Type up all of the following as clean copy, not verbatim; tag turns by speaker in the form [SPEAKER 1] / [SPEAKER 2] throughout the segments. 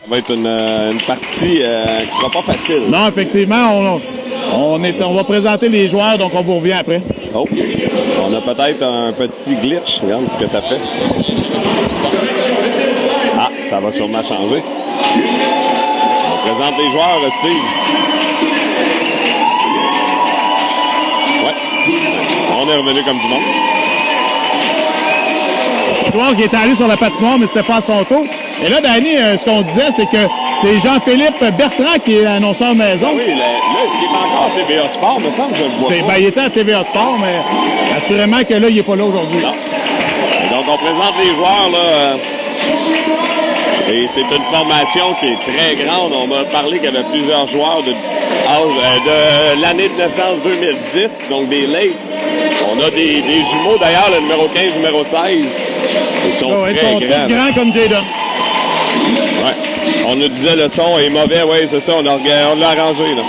[SPEAKER 1] Ça va être une partie qui sera pas facile.
[SPEAKER 2] Non, effectivement, on va présenter les joueurs, donc on vous revient après.
[SPEAKER 1] Oh, on a peut-être un petit glitch. Regarde ce que ça fait. Ah, ça va sûrement changer. On présente les joueurs, Steve. Ouais. On est revenu comme tout le monde.
[SPEAKER 2] Joueur qui était allé sur la patinoire, mais c'était pas à son tour. Et là, Danny, ce qu'on disait, c'est que c'est Jean-Philippe Bertrand qui est l'annonceur maison.
[SPEAKER 1] Ah oui, là, est-ce qu'il est encore à TVA Sport, me semble, je le vois pas.
[SPEAKER 2] Il était à TVA Sport, mais assurément que là, il n'est pas là aujourd'hui.
[SPEAKER 1] Non. Et donc, on présente les joueurs, là. Et c'est une formation qui est très grande. On m'a parlé qu'il y avait plusieurs joueurs de l'année de naissance 2010, donc des late. On a des jumeaux, d'ailleurs, le numéro 15, le numéro 16. Ils sont très grands.
[SPEAKER 2] Ils sont tous grands comme Jayden.
[SPEAKER 1] Ouais. On nous disait le son est mauvais, oui, c'est ça, on l'a arrangé, là.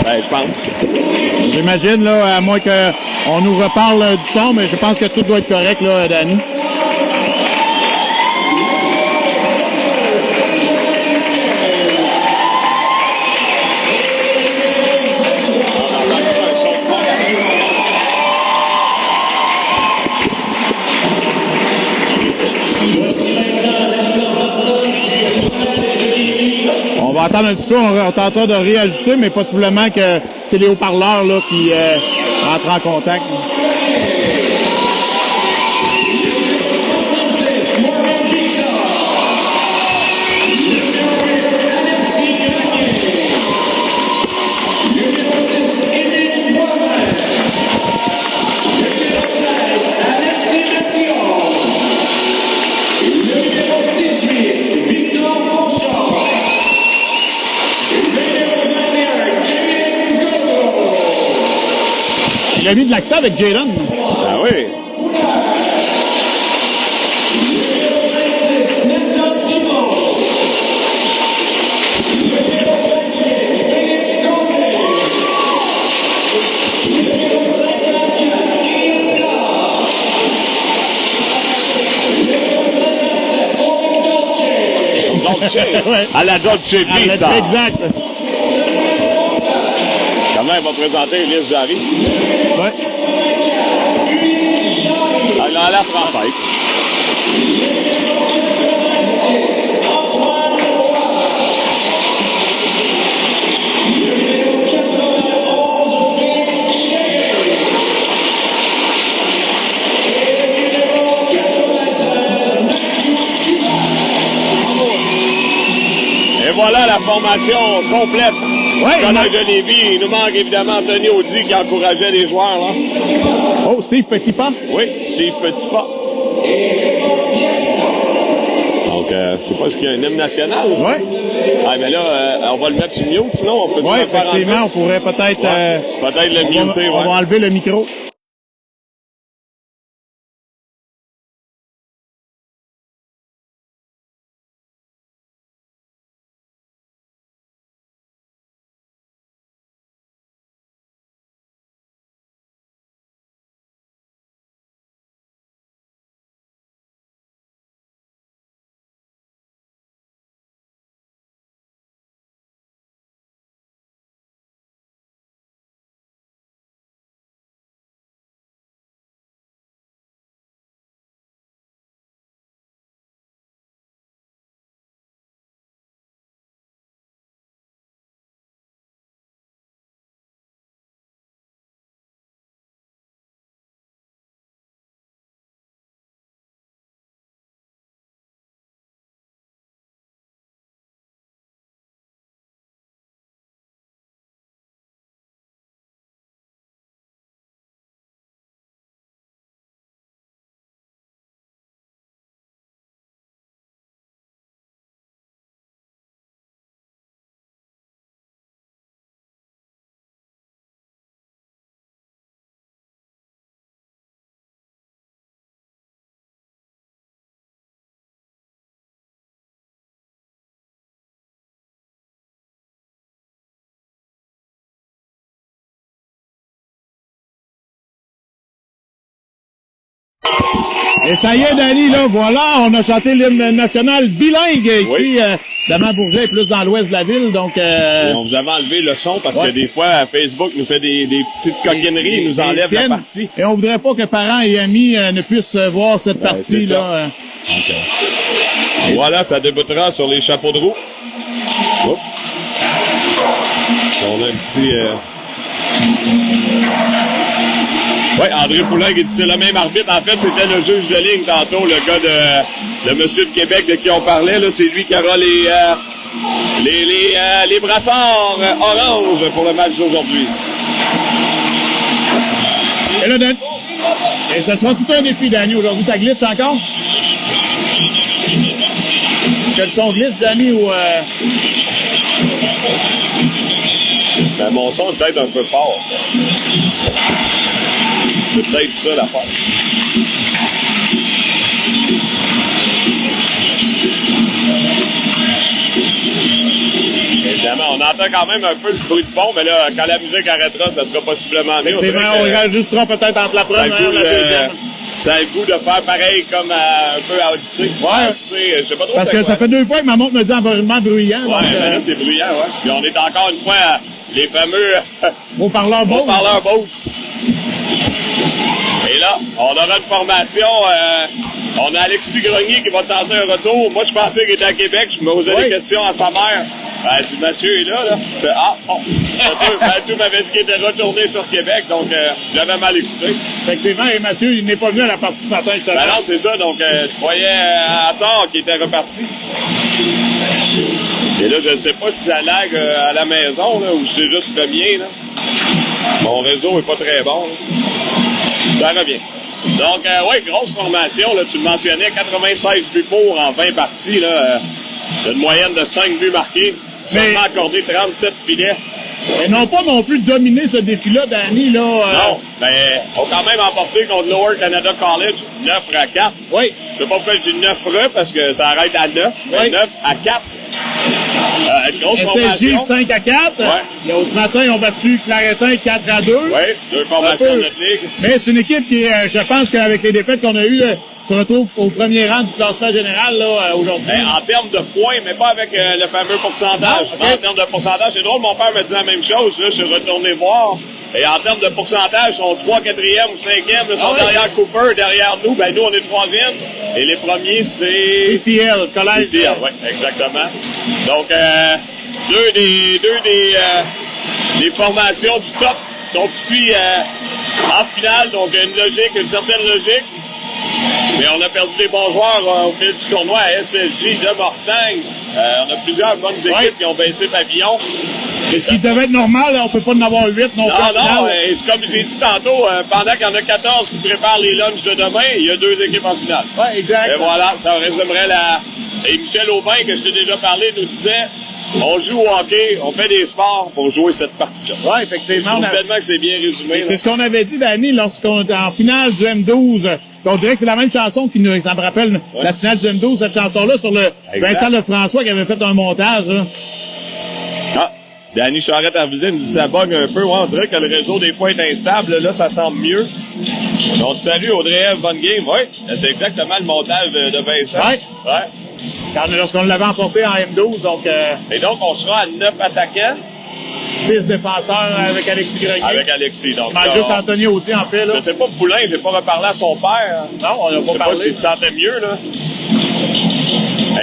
[SPEAKER 1] Ben, je pense.
[SPEAKER 2] J'imagine, là, à moins qu'on nous reparle du son, mais je pense que tout doit être correct, là, Danny. On va attendre un petit peu, on tentera de réajuster, mais possiblement que c'est les haut-parleurs là, qui entrent en contact. Il a mis de l'accent avec Jayden.
[SPEAKER 1] Ah oui.
[SPEAKER 2] Ouais.
[SPEAKER 1] À la Dolce Vita.
[SPEAKER 2] Exact.
[SPEAKER 1] Comment il va présenter Ulysse Jarry?
[SPEAKER 2] Ouais.
[SPEAKER 1] Alors, à la française. Et voilà la formation complète.
[SPEAKER 2] Ouais,
[SPEAKER 1] Collège de Lévis. Il nous manque évidemment Anthony Audi qui encourageait les joueurs. Là.
[SPEAKER 2] Oh, Steve Petitpas.
[SPEAKER 1] Oui, Steve Petitpas. Donc, je sais pas, est-ce qu'il y a un hymne national?
[SPEAKER 2] Oui.
[SPEAKER 1] Ah, mais là, on va le mettre sur mute, sinon on peut
[SPEAKER 2] Oui, effectivement, on pourrait peut-être...
[SPEAKER 1] peut-être le muter,
[SPEAKER 2] on va enlever le micro. Et ça y est, Danny, là, voilà, on a chanté l'hymne national bilingue ici. Évidemment, Bourget est plus dans l'ouest de la ville, donc...
[SPEAKER 1] Et on vous avait enlevé le son parce que des fois, Facebook nous fait des petites coquineries, nous enlève la partie.
[SPEAKER 2] Et on voudrait pas que parents et amis ne puissent voir cette partie-là.
[SPEAKER 1] Voilà, ça débutera sur les chapeaux de roue. Oups. On a un petit... Oui, André Poulain qui dit c'est le même arbitre. En fait, c'était le juge de ligne tantôt, le gars de Monsieur de Québec de qui on parlait. Là, c'est lui qui aura les brassards orange pour le match d'aujourd'hui.
[SPEAKER 2] Et là, et ce sera tout un défi, Danny, aujourd'hui. Ça glitch encore? Est-ce que le son glitch, Danny, ou...
[SPEAKER 1] Ben, mon son est peut-être un peu fort. C'est peut-être ça l'affaire. Évidemment, on entend quand même un peu du bruit de fond, mais là, quand la musique arrêtera, ça sera possiblement mieux.
[SPEAKER 2] C'est vrai, on enregistrera peut-être entre la première et la deuxième.
[SPEAKER 1] Ça a le goût de faire pareil comme un peu à Odyssey.
[SPEAKER 2] Ouais.
[SPEAKER 1] Odyssey, je sais pas trop.
[SPEAKER 2] Parce que ça fait 2 fois que ma montre me dit environnement bruyant.
[SPEAKER 1] Ouais, ben là, c'est bruyant, ouais. Puis on est encore une fois à les fameux
[SPEAKER 2] haut-parleurs Bose.
[SPEAKER 1] Haut-parleurs Bose. Et là, on aura une formation. On a Alexis Grenier qui va tenter un retour. Moi, je pensais qu'il était à Québec. Je me posais des questions à sa mère. Elle dit, Mathieu est là. Bon. Mathieu m'avait dit qu'il était retourné sur Québec, donc j'avais mal écouté.
[SPEAKER 2] Effectivement, et Mathieu, il n'est pas venu à la partie ce matin, je
[SPEAKER 1] ben non, c'est ça. Donc, je croyais à tort qu'il était reparti. Et là, je ne sais pas si ça lag à la maison, là, ou si c'est juste le mien, là. Mon réseau est pas très bon, là. Ça revient. Donc, ouais, grosse formation, là. Tu le mentionnais, 96 buts pour en 20 parties, là. Une moyenne de 5 buts marqués. Seulement accordé 37 filets.
[SPEAKER 2] Et non pas non plus dominer ce défi-là, Danny, là.
[SPEAKER 1] Non, mais on a quand même emporté contre Lower Canada College 9-4.
[SPEAKER 2] Oui.
[SPEAKER 1] Je sais pas pourquoi je dis 9 parce que ça arrête à 9. Mais 9-4. Grosse
[SPEAKER 2] SSJ
[SPEAKER 1] formation.
[SPEAKER 2] 5-4.
[SPEAKER 1] Ouais.
[SPEAKER 2] Ce matin, ils ont battu Claretin 4-2.
[SPEAKER 1] Oui, 2 formations de notre ligue.
[SPEAKER 2] Mais c'est une équipe qui, je pense qu'avec les défaites qu'on a eues, se retrouve au premier rang du classement général là aujourd'hui.
[SPEAKER 1] En termes de points, mais pas avec le fameux pourcentage.
[SPEAKER 2] Non, okay.
[SPEAKER 1] En termes de pourcentage, c'est drôle, mon père me disait la même chose. Là, je suis retourné voir. Et en termes de pourcentage, ils sont 3, 4e ou 5e. Ils sont derrière Cooper, derrière nous. Ben nous, on est 3e. Et les premiers, c'est...
[SPEAKER 2] CCL, collège.
[SPEAKER 1] CCL, oui, exactement. Donc, deux des formations du top sont ici en finale. Donc, une certaine logique. Mais on a perdu des bons joueurs au fil du tournoi à SSJ de Mortagne. On a plusieurs bonnes équipes qui ont baissé pavillon.
[SPEAKER 2] Mais ce qui devait être normal, on peut pas en avoir 8 non plus.
[SPEAKER 1] Non, comme j'ai dit tantôt, pendant qu'il y en a 14 qui préparent les lunchs de demain, il y a 2 équipes en finale.
[SPEAKER 2] Oui, exact.
[SPEAKER 1] Et voilà, ça résumerait Et Michel Aubin, que je t'ai déjà parlé, nous disait, on joue au hockey, on fait des sports pour jouer cette partie-là.
[SPEAKER 2] Oui, effectivement.
[SPEAKER 1] Je trouve tellement que c'est bien résumé.
[SPEAKER 2] C'est ce qu'on avait dit, Danny, lorsqu'on était en finale du M12. On dirait que c'est la même chanson qui nous, ça me rappelle la finale du M12, cette chanson-là sur le Vincent Lefrançois qui avait fait un montage, là.
[SPEAKER 1] Ah, Danny Charette à visiter, nous dit ça bug un peu. Ouais, on dirait que le réseau des fois est instable. Là, ça semble mieux. Donc, salut Audrey F. Bonne game. Oui, c'est exactement le montage de Vincent.
[SPEAKER 2] Ouais. Lorsqu'on l'avait emporté en M12, donc...
[SPEAKER 1] Et donc, on sera à 9 attaquants.
[SPEAKER 2] 6 défenseurs avec Alexis Grenier.
[SPEAKER 1] Avec Alexis, donc.
[SPEAKER 2] Juste Anthony Autier, en fait, là.
[SPEAKER 1] Je sais pas Poulain, j'ai pas reparlé à son père.
[SPEAKER 2] Non, on n'a pas parlé.
[SPEAKER 1] Je sais pas s'il se sentait mieux, là.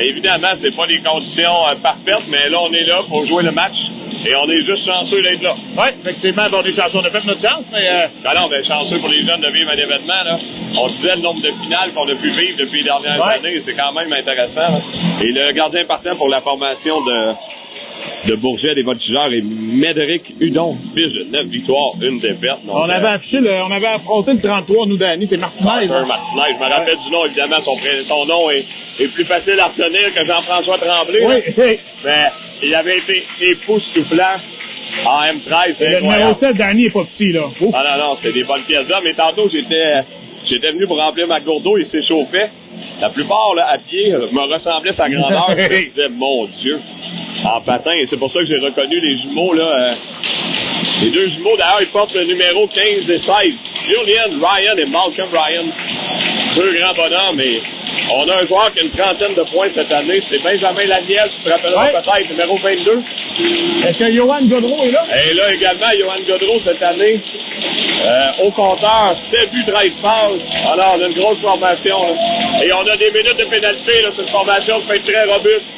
[SPEAKER 1] Évidemment, c'est pas des conditions parfaites, mais là, on est là pour jouer le match. Et on est juste chanceux d'être là.
[SPEAKER 2] Oui, effectivement, on est chanceux. On a fait notre chance, mais...
[SPEAKER 1] non, mais chanceux pour les jeunes de vivre un événement, là. On disait le nombre de finales qu'on a pu vivre depuis les dernières années, c'est quand même intéressant, là. Et le gardien partant pour la formation de Bourget, des Voltigeurs, et Médéric Hudon, fils de 9 victoires, 1 défaite. Donc,
[SPEAKER 2] on avait on avait affronté le 33, nous, Danny, c'est Martinez.
[SPEAKER 1] Martinez, je me rappelle du nom, évidemment, son nom est plus facile à retenir que Jean-François Tremblay.
[SPEAKER 2] Oui.
[SPEAKER 1] Mais il avait été époustouflant en M13,
[SPEAKER 2] le numéro 7, Danny, est pas petit, là.
[SPEAKER 1] Ouf. Non, c'est des bonnes pièces d'hommes. Mais tantôt, j'étais venu pour remplir ma gourde d'eau, il s'échauffait. La plupart, là, à pied, me ressemblaient sa grandeur. Je me disais, mon Dieu, en patin. Et c'est pour ça que j'ai reconnu les jumeaux, là. Les 2 jumeaux, d'ailleurs, ils portent le numéro 15 et 16. Julian Ryan et Malcolm Ryan. Deux grands bonhommes, et on a un joueur qui a une trentaine de points cette année. C'est Benjamin Laniel, tu te rappelleras peut-être, numéro 22.
[SPEAKER 2] Est-ce que Johan Godreau est là?
[SPEAKER 1] Et là également, Johan Godreau cette année. Au compteur, 7 buts, 13 passes. Alors, on a une grosse formation. Là. Et on a des minutes de pénalité. Là, c'est une formation qui peut être très robuste.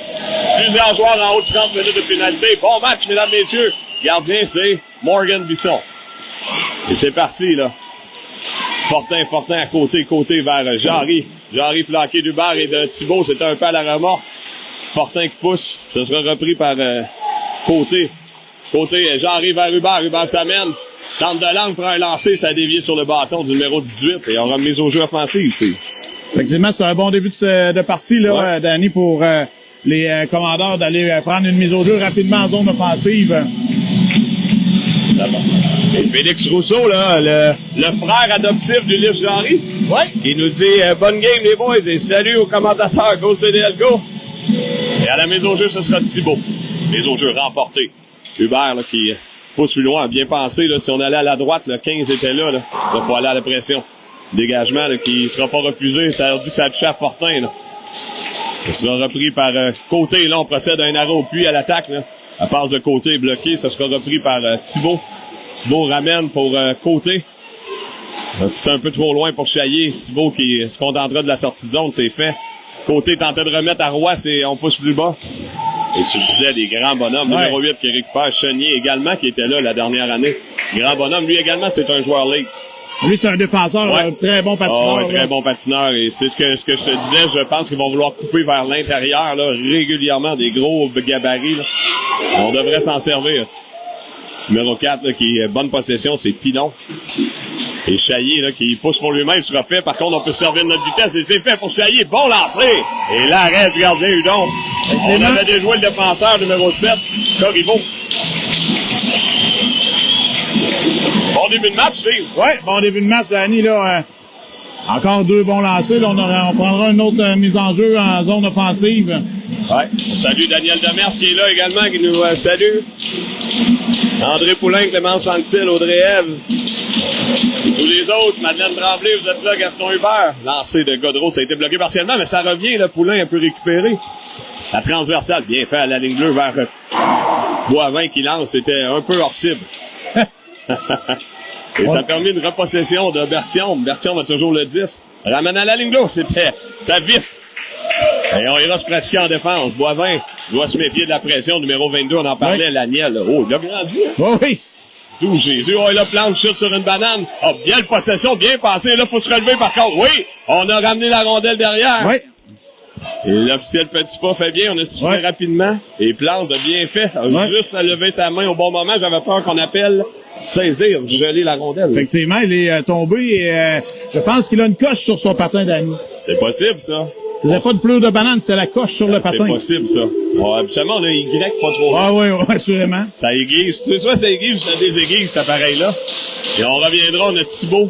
[SPEAKER 1] Plusieurs joueurs en haut de 30 minutes de pénalité. Bon match, mesdames, messieurs. Gardien, c'est Morgan Bisson. Et c'est parti, là. Fortin à côté vers Jarry. Jarry flanqué d'Hubert et de Thibault. C'était un peu à la remorque. Fortin qui pousse. Ce sera repris par Côté, Jarry vers Hubert. Hubert s'amène. Tente de langue pour un lancer. Ça a dévié sur le bâton du numéro 18. Et on remise au jeu offensif ici.
[SPEAKER 2] Effectivement, c'est un bon début de partie, là, Danny, pour les commandeurs d'aller prendre une mise au jeu rapidement en zone offensive.
[SPEAKER 1] Ça va. Et Félix Rousseau, là, le frère adoptif d'Ulysse Jarry, qui nous dit bonne game les boys et salut aux commentateurs, go CDL, go! Et à la mise au jeu, ce sera Thibault. Mise au jeu remportée. Hubert, là, qui pousse plus loin, bien pensé, là, si on allait à la droite, le 15 était là, il faut aller à la pression. Dégagement, là, qui sera pas refusé, ça leur dit que ça a touché à Fortin, là. Ça sera repris par Côté, là, on procède à un arrêt au puits à l'attaque, là. La passe de Côté est bloquée, ça sera repris par Thibault. Thibault ramène pour Côté. C'est un peu trop loin pour Chaillé. Thibault qui se contentera de la sortie de zone, c'est fait. Côté tentait de remettre à Roy, on pousse plus bas. Et tu disais, des grands bonhommes. Numéro 8 qui récupère Chenier également, qui était là la dernière année. Grand bonhomme, lui également, c'est un joueur late.
[SPEAKER 2] Lui, c'est un défenseur, un très bon patineur.
[SPEAKER 1] Très bon patineur. Et c'est ce que je te disais, je pense qu'ils vont vouloir couper vers l'intérieur, là, régulièrement, des gros gabarits, là. On devrait s'en servir. Numéro 4, là, qui est bonne possession, c'est Pilon. Et Chaillé, là, qui pousse pour lui-même, sera fait. Par contre, on peut servir de notre vitesse et c'est fait pour Chaillé. Bon lancer! Et l'arrêt du gardien Hudon. On avait déjoué le défenseur numéro 7, Corriveau. Bon début de match, Steve.
[SPEAKER 2] Ouais, bon début de match, Danny, là. Encore deux bons lancers. Là, on prendra une autre mise en jeu en zone offensive.
[SPEAKER 1] Ouais. On salue Daniel Demers qui est là également, qui nous salue. André Poulain, Clémence Sanctil, Audrey Ève. Et tous les autres, Madeleine Tremblay, vous êtes là, Gaston Hubert. Lancé de Godreau, ça a été bloqué partiellement, mais ça revient, le Poulain un peu récupéré. La transversale, bien fait à la ligne bleue vers Boivin qui lance, c'était un peu hors cible. Et ça a permis une repossession de Berthiaume. Berthiaume a toujours le 10. Ramène à la ligne bleue, c'était vif. Et on ira se pratiquer en défense. Boivin doit se méfier de la pression. Numéro 22, on en parlait, Laniel. Oh, il a grandi. Hein?
[SPEAKER 2] Oh, oui.
[SPEAKER 1] D'où Jésus. Oh, il a plante chute sur une banane. Oh, bien possession, bien passé. Là, faut se relever par contre. Oui, on a ramené la rondelle derrière.
[SPEAKER 2] Oui.
[SPEAKER 1] Et l'officiel Petit Pas fait bien. On a sifflé rapidement. Et Plante a bien fait. Juste à lever sa main au bon moment. J'avais peur qu'on appelle saisir, geler la rondelle.
[SPEAKER 2] Effectivement, il est tombé et je pense qu'il a une coche sur son patin, Danny.
[SPEAKER 1] C'est possible, ça.
[SPEAKER 2] C'était pas de pleure de banane, c'était la coche sur le patin.
[SPEAKER 1] C'est possible, ça. Bon, habituellement, on a Y pas trop.
[SPEAKER 2] Ah oui, assurément.
[SPEAKER 1] Ça aiguise. Soit ça aiguise, soit ça désaiguise, cet appareil-là. Et on reviendra, on a Thibault,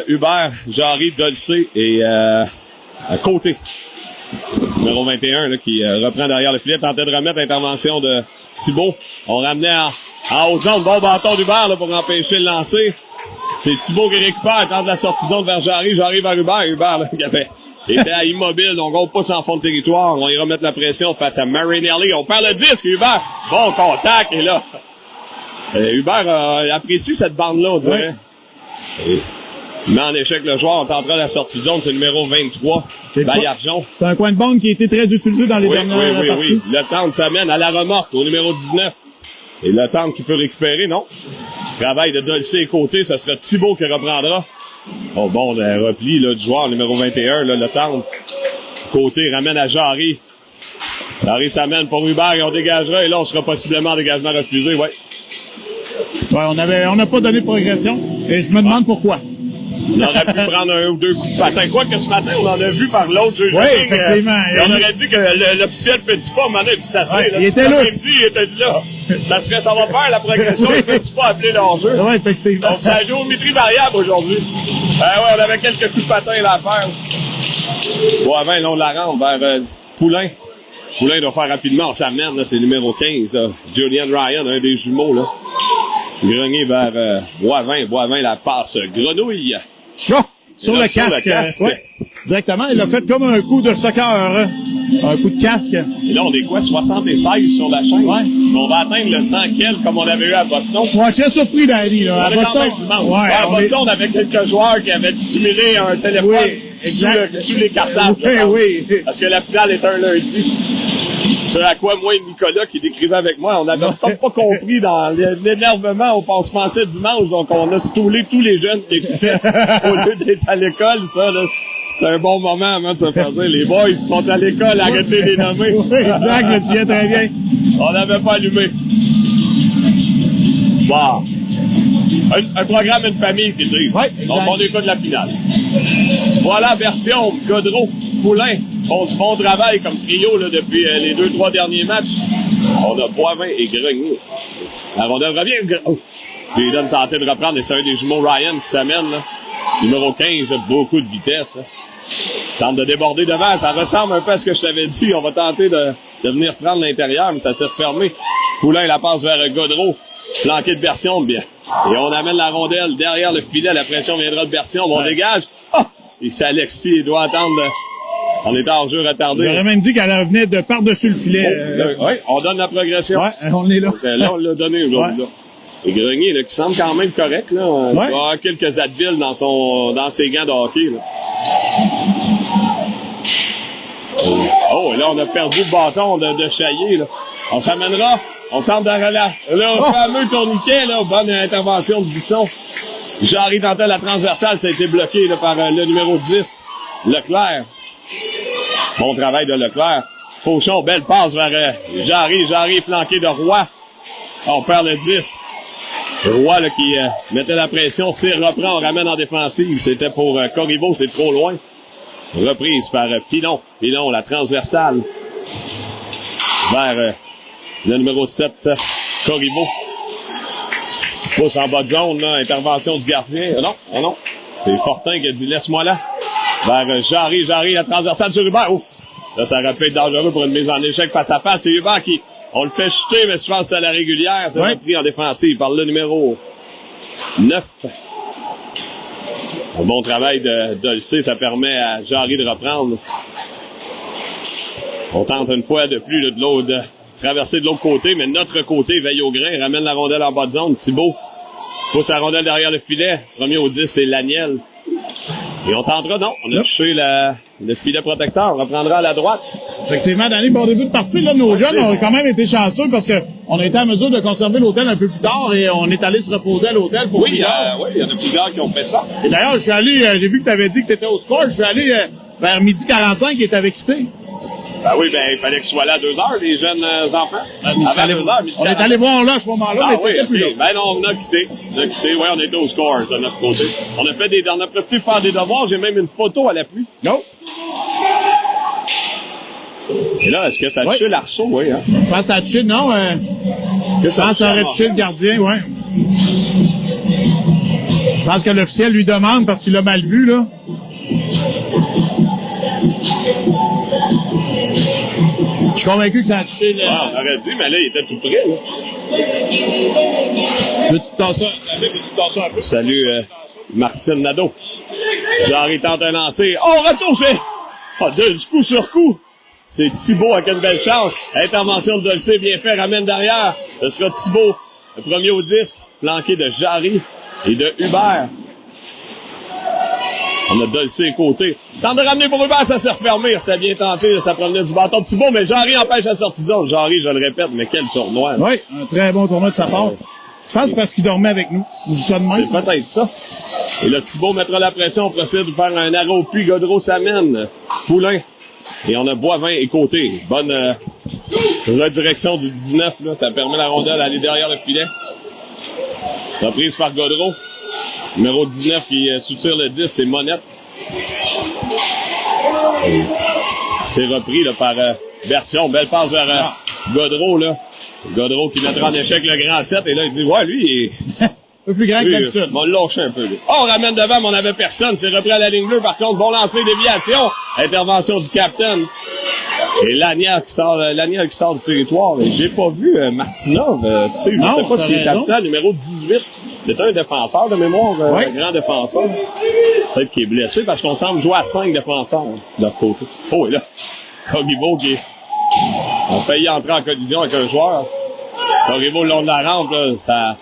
[SPEAKER 1] Hubert, Jarry, Dolcé et à Côté. Numéro 21, là, qui reprend derrière le filet, tentait de remettre l'intervention de Thibault. On ramenait en haute zone, bon bâton d'Hubert là, pour empêcher le lancer. C'est Thibault qui récupère, tente la sortie de zone vers Jarry, Jarry vers Hubert. Hubert, là, qui était à immobile, donc on pousse en fond de territoire. On y remettre la pression face à Marinelli. On perd le disque, Hubert. Bon contact, et là. Hubert apprécie cette bande-là, on dirait. Et il met en échec le joueur. On tentera la sortie de zone, c'est le numéro 23. Baillargeon.
[SPEAKER 2] C'est un coin de bande qui a été très utilisé dans les dernières parties.
[SPEAKER 1] Oui. Le Tente s'amène à la remorque au numéro 19. Et le Tente qui peut récupérer, non? Travail de Dolcé et Côté, ce sera Thibault qui reprendra. Oh bon, le repli là, du joueur numéro 21, là, le Tente. Côté ramène à Jarry. Jarry s'amène pour Hubert et on dégagera. Et là, on sera possiblement en dégagement refusé, ouais.
[SPEAKER 2] Ouais, on n'a pas donné de progression. Et je me demande pourquoi.
[SPEAKER 1] On aurait pu prendre un ou deux coups de patin. Quoi que ce matin, on en a vu par l'autre juge.
[SPEAKER 2] Oui, effectivement.
[SPEAKER 1] Et on aurait dit que l'officiel Petit Pas m'en a dit assez.
[SPEAKER 2] Ouais,
[SPEAKER 1] là.
[SPEAKER 2] il était là.
[SPEAKER 1] Il était là. Ça va faire la progression.
[SPEAKER 2] Oui.
[SPEAKER 1] Le Petit Pas appelé l'enjeu.
[SPEAKER 2] Oui, effectivement.
[SPEAKER 1] Donc, c'est la géométrie variable aujourd'hui. Ouais, on avait quelques coups de patin là à faire. Boivin, là, on la rentre vers Poulain. Poulain doit faire rapidement. On s'amène, là, c'est numéro 15. Là. Julian Ryan, un des jumeaux, là. Grenier vers Boivin. Boivin, la passe grenouille.
[SPEAKER 2] Oh! sur le casque. Ouais. Directement, il a fait comme un coup de soccer, hein. Un coup de casque.
[SPEAKER 1] Et là, on est quoi, 76 sur la chaîne?
[SPEAKER 2] Ouais.
[SPEAKER 1] On va atteindre le 100 quel comme on avait eu à Boston.
[SPEAKER 2] Ouais, je suis surpris, Danny, là.
[SPEAKER 1] On
[SPEAKER 2] À
[SPEAKER 1] est quand même
[SPEAKER 2] Boston,
[SPEAKER 1] dimanche.
[SPEAKER 2] ouais,
[SPEAKER 1] À Boston, on avait quelques joueurs qui avaient dissimulé un téléphone sous les cartables.
[SPEAKER 2] Oui.
[SPEAKER 1] Parce que la finale est un lundi. C'est à quoi, moi et Nicolas, qui décrivait avec moi, on n'avait pas compris dans l'énervement. On se pensait dimanche, donc on a stoulé tous les jeunes qui écoutaient au lieu d'être à l'école, ça, là. C'était un bon moment avant de se faire dire. Les boys sont à l'école, arrêtez de les nommer.
[SPEAKER 2] Oui, exact, je me souviens très bien.
[SPEAKER 1] On n'avait pas allumé. Bon. Un programme, une famille, puis
[SPEAKER 2] ouais,
[SPEAKER 1] donc on écoute la finale. Voilà, Berthiaume, Gaudreau, Poulain font du bon travail comme trio là, depuis les 2-3 derniers matchs. On a Boivin et Grenier. La rondelle revient. Puis donne tenter de reprendre, et c'est un des jumeaux Ryan qui s'amène. Là. Numéro 15, beaucoup de vitesse. Là. Tente de déborder devant, ça ressemble un peu à ce que je t'avais dit. On va tenter de venir prendre l'intérieur, mais ça s'est refermé. Poulain la passe vers Gaudreau, flanqué de Berthiaume, bien. Et on amène la rondelle derrière le filet, la pression viendra de Berthiaume, on dégage. Ah! Et c'est Alexis, il doit attendre. On est en jeu retardé.
[SPEAKER 2] J'aurais même dit qu'elle revenait de par-dessus le filet.
[SPEAKER 1] Oui, on donne la progression.
[SPEAKER 2] Ouais, on est là.
[SPEAKER 1] Donc, là, on l'a donné aujourd'hui. Ouais. Et Grenier, là, qui semble quand même correct, là. Ouais. Il va avoir quelques Advil dans ses gants de hockey, là. Oh, et là, on a perdu le bâton de Chaillé, là. On s'amènera. On tente de relâche. Là, fameux tourniquet, là, bonne intervention de Bisson. Jarry tentait la transversale, ça a été bloqué, là, par le numéro 10, Leclerc. Bon travail de Leclerc. Fauchon, belle passe vers Jarry flanqué de Roy. On perd le 10. Roy, là, qui mettait la pression, s'il reprend, on ramène en défensive. C'était pour Corriveau, c'est trop loin. Reprise par Pilon. Pilon, la transversale. Vers le numéro 7, Corriveau. Pousse en bas de zone, là, intervention du gardien. Non. C'est Fortin qui a dit, laisse-moi là. Vers Jarry, la transversale sur Hubert. Ouf! Là, ça aurait pu être dangereux pour une mise en échec face à face. C'est Hubert qui, on le fait chuter, mais je pense que c'est à la régulière. C'est repris en défensive par le numéro 9. Un bon travail de Dolcé, ça permet à Jarry de reprendre. On tente une fois de plus, là, de l'autre, de traverser de l'autre côté, mais de notre côté, veille au grain, ramène la rondelle en bas de zone. Thibault pousse la rondelle derrière le filet. Premier au 10, c'est Laniel. Et on tentera, non. On a touché le filet protecteur. On reprendra à la droite.
[SPEAKER 2] Effectivement, dans les bons débuts de partie, là, nos jeunes ont quand même été chanceux parce que on a été en mesure de conserver l'hôtel un peu plus tard et on est allé se reposer à l'hôtel pour
[SPEAKER 1] il y en a plusieurs qui ont fait ça.
[SPEAKER 2] Et d'ailleurs, je suis allé, j'ai vu que tu avais dit que tu étais au score. Je suis allé vers 12h45 et t'avais quitté.
[SPEAKER 1] Ben oui, il fallait qu'ils soient là à 2h, les jeunes enfants.
[SPEAKER 2] On est allé voir là à ce moment-là, mais t'étais plus là.
[SPEAKER 1] Ben non, on a quitté. Ouais, on était au score de notre côté. On a profité de faire des devoirs. J'ai même une photo à l'appui.
[SPEAKER 2] Non.
[SPEAKER 1] Et là, est-ce que ça a touché l'Arceau? Oui, hein?
[SPEAKER 2] Je pense que ça a touché, non. Je pense que ça aurait touché le gardien, ouais. Je pense que l'officiel lui demande parce qu'il l'a mal vu, là. Je suis convaincu que ça a touché le...
[SPEAKER 1] on aurait dit, mais là, il était tout près, là.
[SPEAKER 2] Veux-tu te tasser un peu?
[SPEAKER 1] Salut, Martine Nadeau. Jarry tente un lancer. Oh, retour, c'est... du coup sur coup. C'est Thibault avec une belle chance. Intervention de Dolcé, bien fait, ramène derrière. Ce sera Thibault, le premier au disque, flanqué de Jarry et de Hubert. On a Dolcé côté. Tente de ramener pour Hubert, ça s'est refermé. C'était bien tenté, ça promenait du bâton de Thibault, mais Jarry empêche la sortie de zone. Jarry, je le répète, mais quel tournoi.
[SPEAKER 2] Oui, un très bon tournoi de sa part. Je pense que c'est parce qu'il dormait avec nous.
[SPEAKER 1] C'est peut-être ça. Et là, Thibault mettra la pression, on procède de faire un arrêt au puits. Gaudreau s'amène. Poulain. Et on a Boivin et Côté. Bonne redirection du 19, là. Ça permet la rondelle d'aller derrière le filet. Reprise par Gaudreau. Numéro 19 qui soutire le 10, c'est Monette. C'est repris là, par Berthiaume. Belle passe vers Gaudreau, là. Gaudreau qui mettra en échec le grand 7. Et là, il dit, ouais, lui, il est...
[SPEAKER 2] un peu plus grand que d'habitude.
[SPEAKER 1] On l'a lâché un peu, lui. Oh, on ramène devant, mais on n'avait personne. C'est repris à la ligne bleue. Par contre, bon lancer, déviation. Intervention du capitaine. Et Laniel qui sort du territoire. J'ai pas vu Martinov. Je sais pas s'il est absent, numéro 18. C'est un défenseur de mémoire, un grand défenseur. Peut-être qu'il est blessé parce qu'on semble jouer à 5 défenseurs de leur côté. Oh, et là, Corriveau qui a failli entrer en collision avec un joueur. Corriveau le long de la rampe, là, ça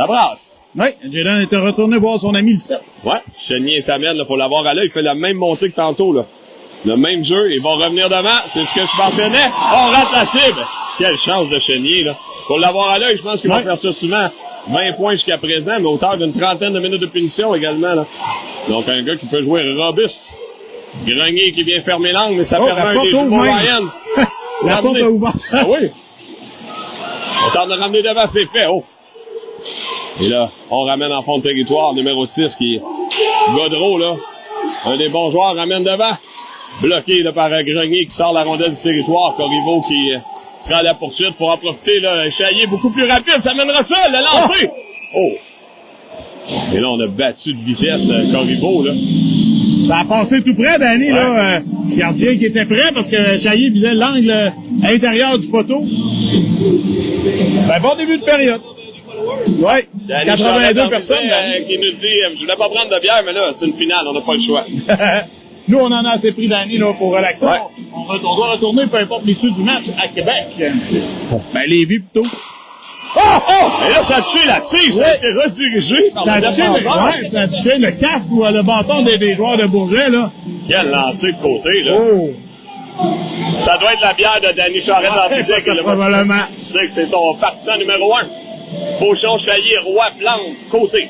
[SPEAKER 1] brasse.
[SPEAKER 2] Oui, Jaden était retourné voir son ami le 7.
[SPEAKER 1] Ouais, Chénier et Samuel, il faut l'avoir à l'œil. Il fait la même montée que tantôt, là. Le même jeu, ils vont revenir devant, c'est ce que je mentionnais. On rate la cible. Quelle chance de Chénier, là. Faut l'avoir à l'œil, je pense qu'il va faire ça souvent. 20 points jusqu'à présent, mais hauteur d'une 30aine de minutes de punition également, là. Donc, un gars qui peut jouer robuste. Grenier qui vient fermer l'angle, mais ça permet un des joueurs Ryan.
[SPEAKER 2] La porte a ouvert.
[SPEAKER 1] Ah oui. On tente de ramener devant, c'est fait. Ouf. Et là, on ramène en fond de territoire, numéro 6 qui est Gaudreau, là. Un des bons joueurs ramène devant. Bloqué là, par Grenier qui sort la rondelle du territoire. Corriveau qui sera à la poursuite. Faut en profiter. Là. Chaillé beaucoup plus rapide. Ça mènera ça. Le lancer. Oh! Et là, on a battu de vitesse Corriveau. Là.
[SPEAKER 2] Ça a passé tout près, Danny. Là, gardien qui était prêt parce que Chaillé visait l'angle à l'intérieur du poteau. Ben, bon début de période. Ouais, 82 personnes.
[SPEAKER 1] Qui nous dit, je voulais pas prendre de bière, mais là, c'est une finale. On n'a pas le choix.
[SPEAKER 2] Nous, on en a assez pris d'années, là, faut relaxer. Ouais. On doit retourner, peu importe l'issue du match, à Québec. Ben, Lévis, plutôt.
[SPEAKER 1] Oh! Et là, ça a touché la tige, ça a été redirigé par
[SPEAKER 2] ça a touché le casque ou le bâton des joueurs de Bourget, là.
[SPEAKER 1] Quel lancer de côté, là.
[SPEAKER 2] Oh!
[SPEAKER 1] Ça doit être la bière de Danny Charette dans la physique.
[SPEAKER 2] Probablement.
[SPEAKER 1] Tu sais que c'est son partisan numéro 1. Fauchon, Chaillé, Roy, Plante, côté.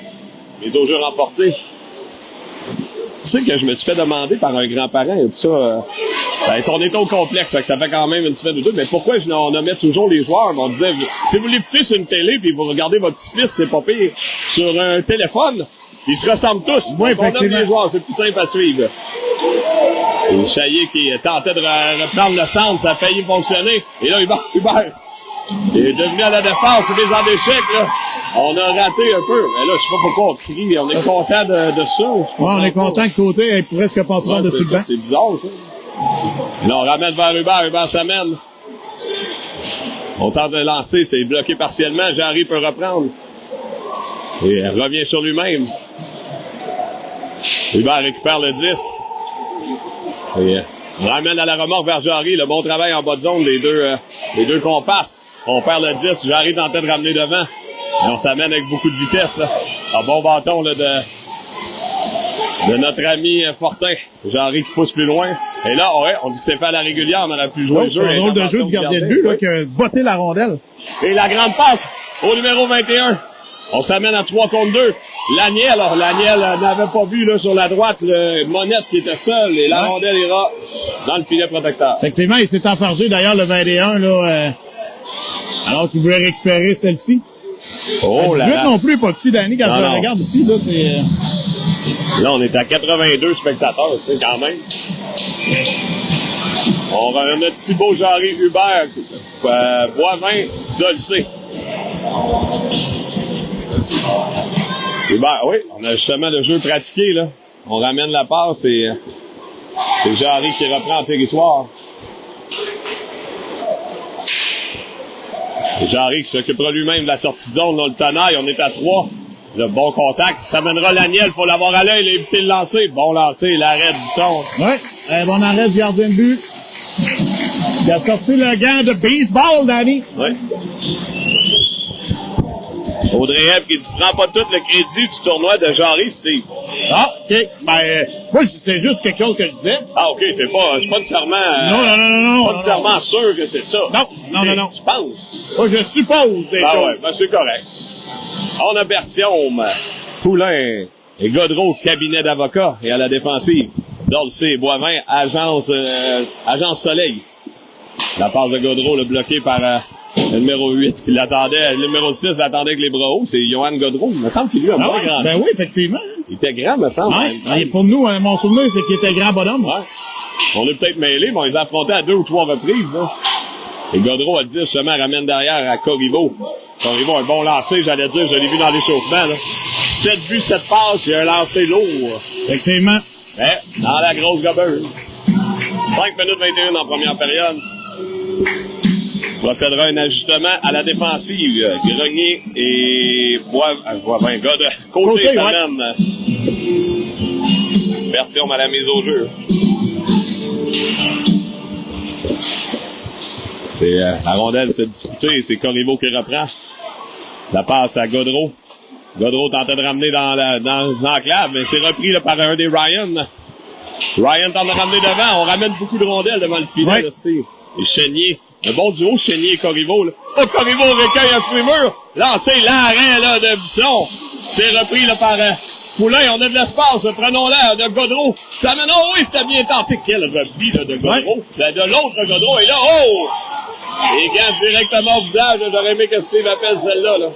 [SPEAKER 1] Les autres jeux remportés. Tu sais que je me suis fait demander par un grand-parent, il a dit ça, on est au complexe, fait que ça fait quand même une semaine ou deux, mais pourquoi on nommait toujours les joueurs? On disait, si vous l'écoutez sur une télé puis vous regardez votre petit-fils, c'est pas pire, sur un téléphone, ils se ressemblent tous.
[SPEAKER 2] Oui,
[SPEAKER 1] on nomme les joueurs, c'est plus simple à suivre. Et Chaillé qui tentait de reprendre le centre, ça a failli fonctionner. Et là, Hubert, il est devenu à la défense, c'est des en d'échec, là. On a raté un peu. Mais là, je sais pas pourquoi on crie. On est content de ça.
[SPEAKER 2] Ouais, on est content que côté ait presque passé dessus le banc.
[SPEAKER 1] C'est bizarre, ça. Et là, on ramène vers Hubert s'amène. On tente de lancer, c'est bloqué partiellement. Jarry peut reprendre. Et elle revient sur lui-même. Hubert récupère le disque. Et on ramène à la remorque vers Jarry. Le bon travail en bas de zone, les deux compasses. On perd le 10, Jarry tentait de ramener devant. Et on s'amène avec beaucoup de vitesse, là. Un bon bâton, là, de notre ami Fortin. Jarry qui pousse plus loin. Et là, ouais, on dit que c'est fait à la régulière, on aurait pu jouer le jeu.
[SPEAKER 2] Un drôle de jeu du gardien de but, là, qui a botté la rondelle.
[SPEAKER 1] Et la grande passe au numéro 21. On s'amène à 3 contre 2. Laniel, alors Laniel n'avait pas vu, là, sur la droite, le Monette qui était seul. Et la rondelle ira dans le filet protecteur.
[SPEAKER 2] Effectivement, il s'est enfargé, d'ailleurs, le 21, là, alors qu'il voulait récupérer celle-ci.
[SPEAKER 1] Oh là
[SPEAKER 2] 18
[SPEAKER 1] là.
[SPEAKER 2] Non plus, pas petit, Danny, quand je regarde ici, là, c'est...
[SPEAKER 1] Là, on est à 82 spectateurs, c'est quand même. On a notre Thibaut, Jarry, Hubert, Boivin, Dolcé. Hubert, oui, on a justement le jeu pratiqué, là. On ramène la passe et c'est Jarry qui reprend en territoire. Jarry qui s'occupera lui-même de la sortie de zone, dans le tenaille, on est à 3. Le bon contact, ça mènera Laniel, faut l'avoir à l'œil, il a évité le lancer. Bon lancer, l'arrêt du son.
[SPEAKER 2] Oui, bon arrêt du gardien de but. Il a sorti le gant de baseball, Danny.
[SPEAKER 1] Oui. Audrey Hebb qui dit, prends pas tout le crédit du tournoi de Jarry, Steve.
[SPEAKER 2] Ah, OK. Ben, moi, c'est juste quelque chose que je disais.
[SPEAKER 1] Ah, OK, c'est pas nécessairement...
[SPEAKER 2] Non.
[SPEAKER 1] Pas nécessairement sûr que c'est ça.
[SPEAKER 2] Non.
[SPEAKER 1] Tu penses?
[SPEAKER 2] Moi, je suppose des choses.
[SPEAKER 1] Ouais, ben c'est correct. On a Bertium, Poulain et Gaudreau, cabinet d'avocats, et à la défensive, Dolcé, Boivin, agence Soleil. La passe de Gaudreau, le bloqué par le numéro 8 qui l'attendait. Le numéro 6 l'attendait avec les bras hauts, c'est Johan Gaudreau. Il me semble qu'il lui a pas grand.
[SPEAKER 2] Ben oui, effectivement.
[SPEAKER 1] Il était grand, me semble.
[SPEAKER 2] Ouais. Pour nous, mon souvenir, c'est qu'il était grand bonhomme.
[SPEAKER 1] Ouais. On est peut-être mêlés, mais on les a affrontés à 2 ou 3 reprises. Hein. Et Gaudreau a dit justement, ramène derrière à Corriveau. Corriveau, un bon lancer, j'allais dire, je l'ai vu dans l'échauffement. 7 buts, 7 passes, il y a un lancer lourd.
[SPEAKER 2] Effectivement.
[SPEAKER 1] Mais, dans la grosse gobeuse. 5 minutes 21 en première période. Procédera un ajustement à la défensive. Grenier et Boivin, gars de côté s'amène. Bertium à la mise au jeu. C'est la rondelle s'est disputée et c'est Corriveau qui reprend. La passe à Gaudreau. Gaudreau tentait de ramener dans l'enclave, mais c'est repris là, par un des Ryan. Ryan tente de ramener devant. On ramène beaucoup de rondelles devant le filet. Là, c'est et Chénier. Le bon duo, Chénier et Corriveau. Là. Oh, Corriveau recueille un Frimur. Lancé l'arrêt là, de Bisson. C'est repris là, par Poulain. On a de l'espace. Prenons-le de Gaudreau. Ça mène. Oh oui, c'était bien tenté. Quel repli là, de Gaudreau. De l'autre Gaudreau. Et là, oh! Les gants directement au visage. J'aurais aimé que Steve appelle celle-là. Là.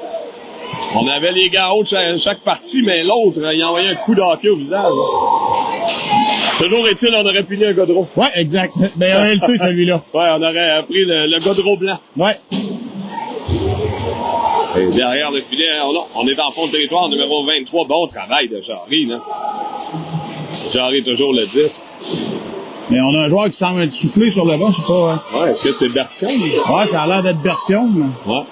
[SPEAKER 1] On avait les gants hauts de chaque partie, mais l'autre, il a envoyé un coup de hockey au visage. Là. Toujours est-il, on aurait puni un Gaudreau.
[SPEAKER 2] Ouais, exact. Mais en réalité, celui-là.
[SPEAKER 1] Ouais, on aurait pris le Gaudreau blanc.
[SPEAKER 2] Ouais.
[SPEAKER 1] Et derrière le filet, on est en fond de territoire, numéro 23. Bon travail de Jarry, là. Jarry toujours le 10.
[SPEAKER 2] Mais on a un joueur qui semble être soufflé sur le banc, je sais pas. Hein.
[SPEAKER 1] Ouais, est-ce que c'est Bertium?
[SPEAKER 2] Ouais, ça a l'air d'être Bertium.
[SPEAKER 1] Ouais.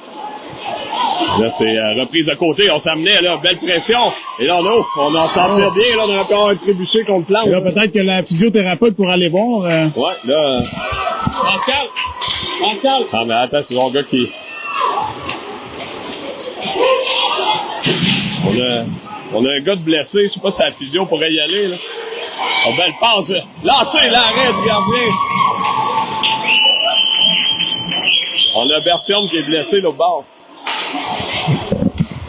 [SPEAKER 1] Là, c'est reprise de côté. On s'amenait, là, belle pression. Et là, on en sentait bien. Là, on a encore un trébuché contre Plante.
[SPEAKER 2] Là, peut-être que la physiothérapeute pour aller voir.
[SPEAKER 1] Ouais, là... Pascal! Ah, mais attends, c'est mon gars qui... On a un gars de blessé. Je sais pas si la physio pourrait y aller, là. Oh, belle passe. Lancez l'arrêt du gardien. On a Bertium qui est blessé, là, au bord.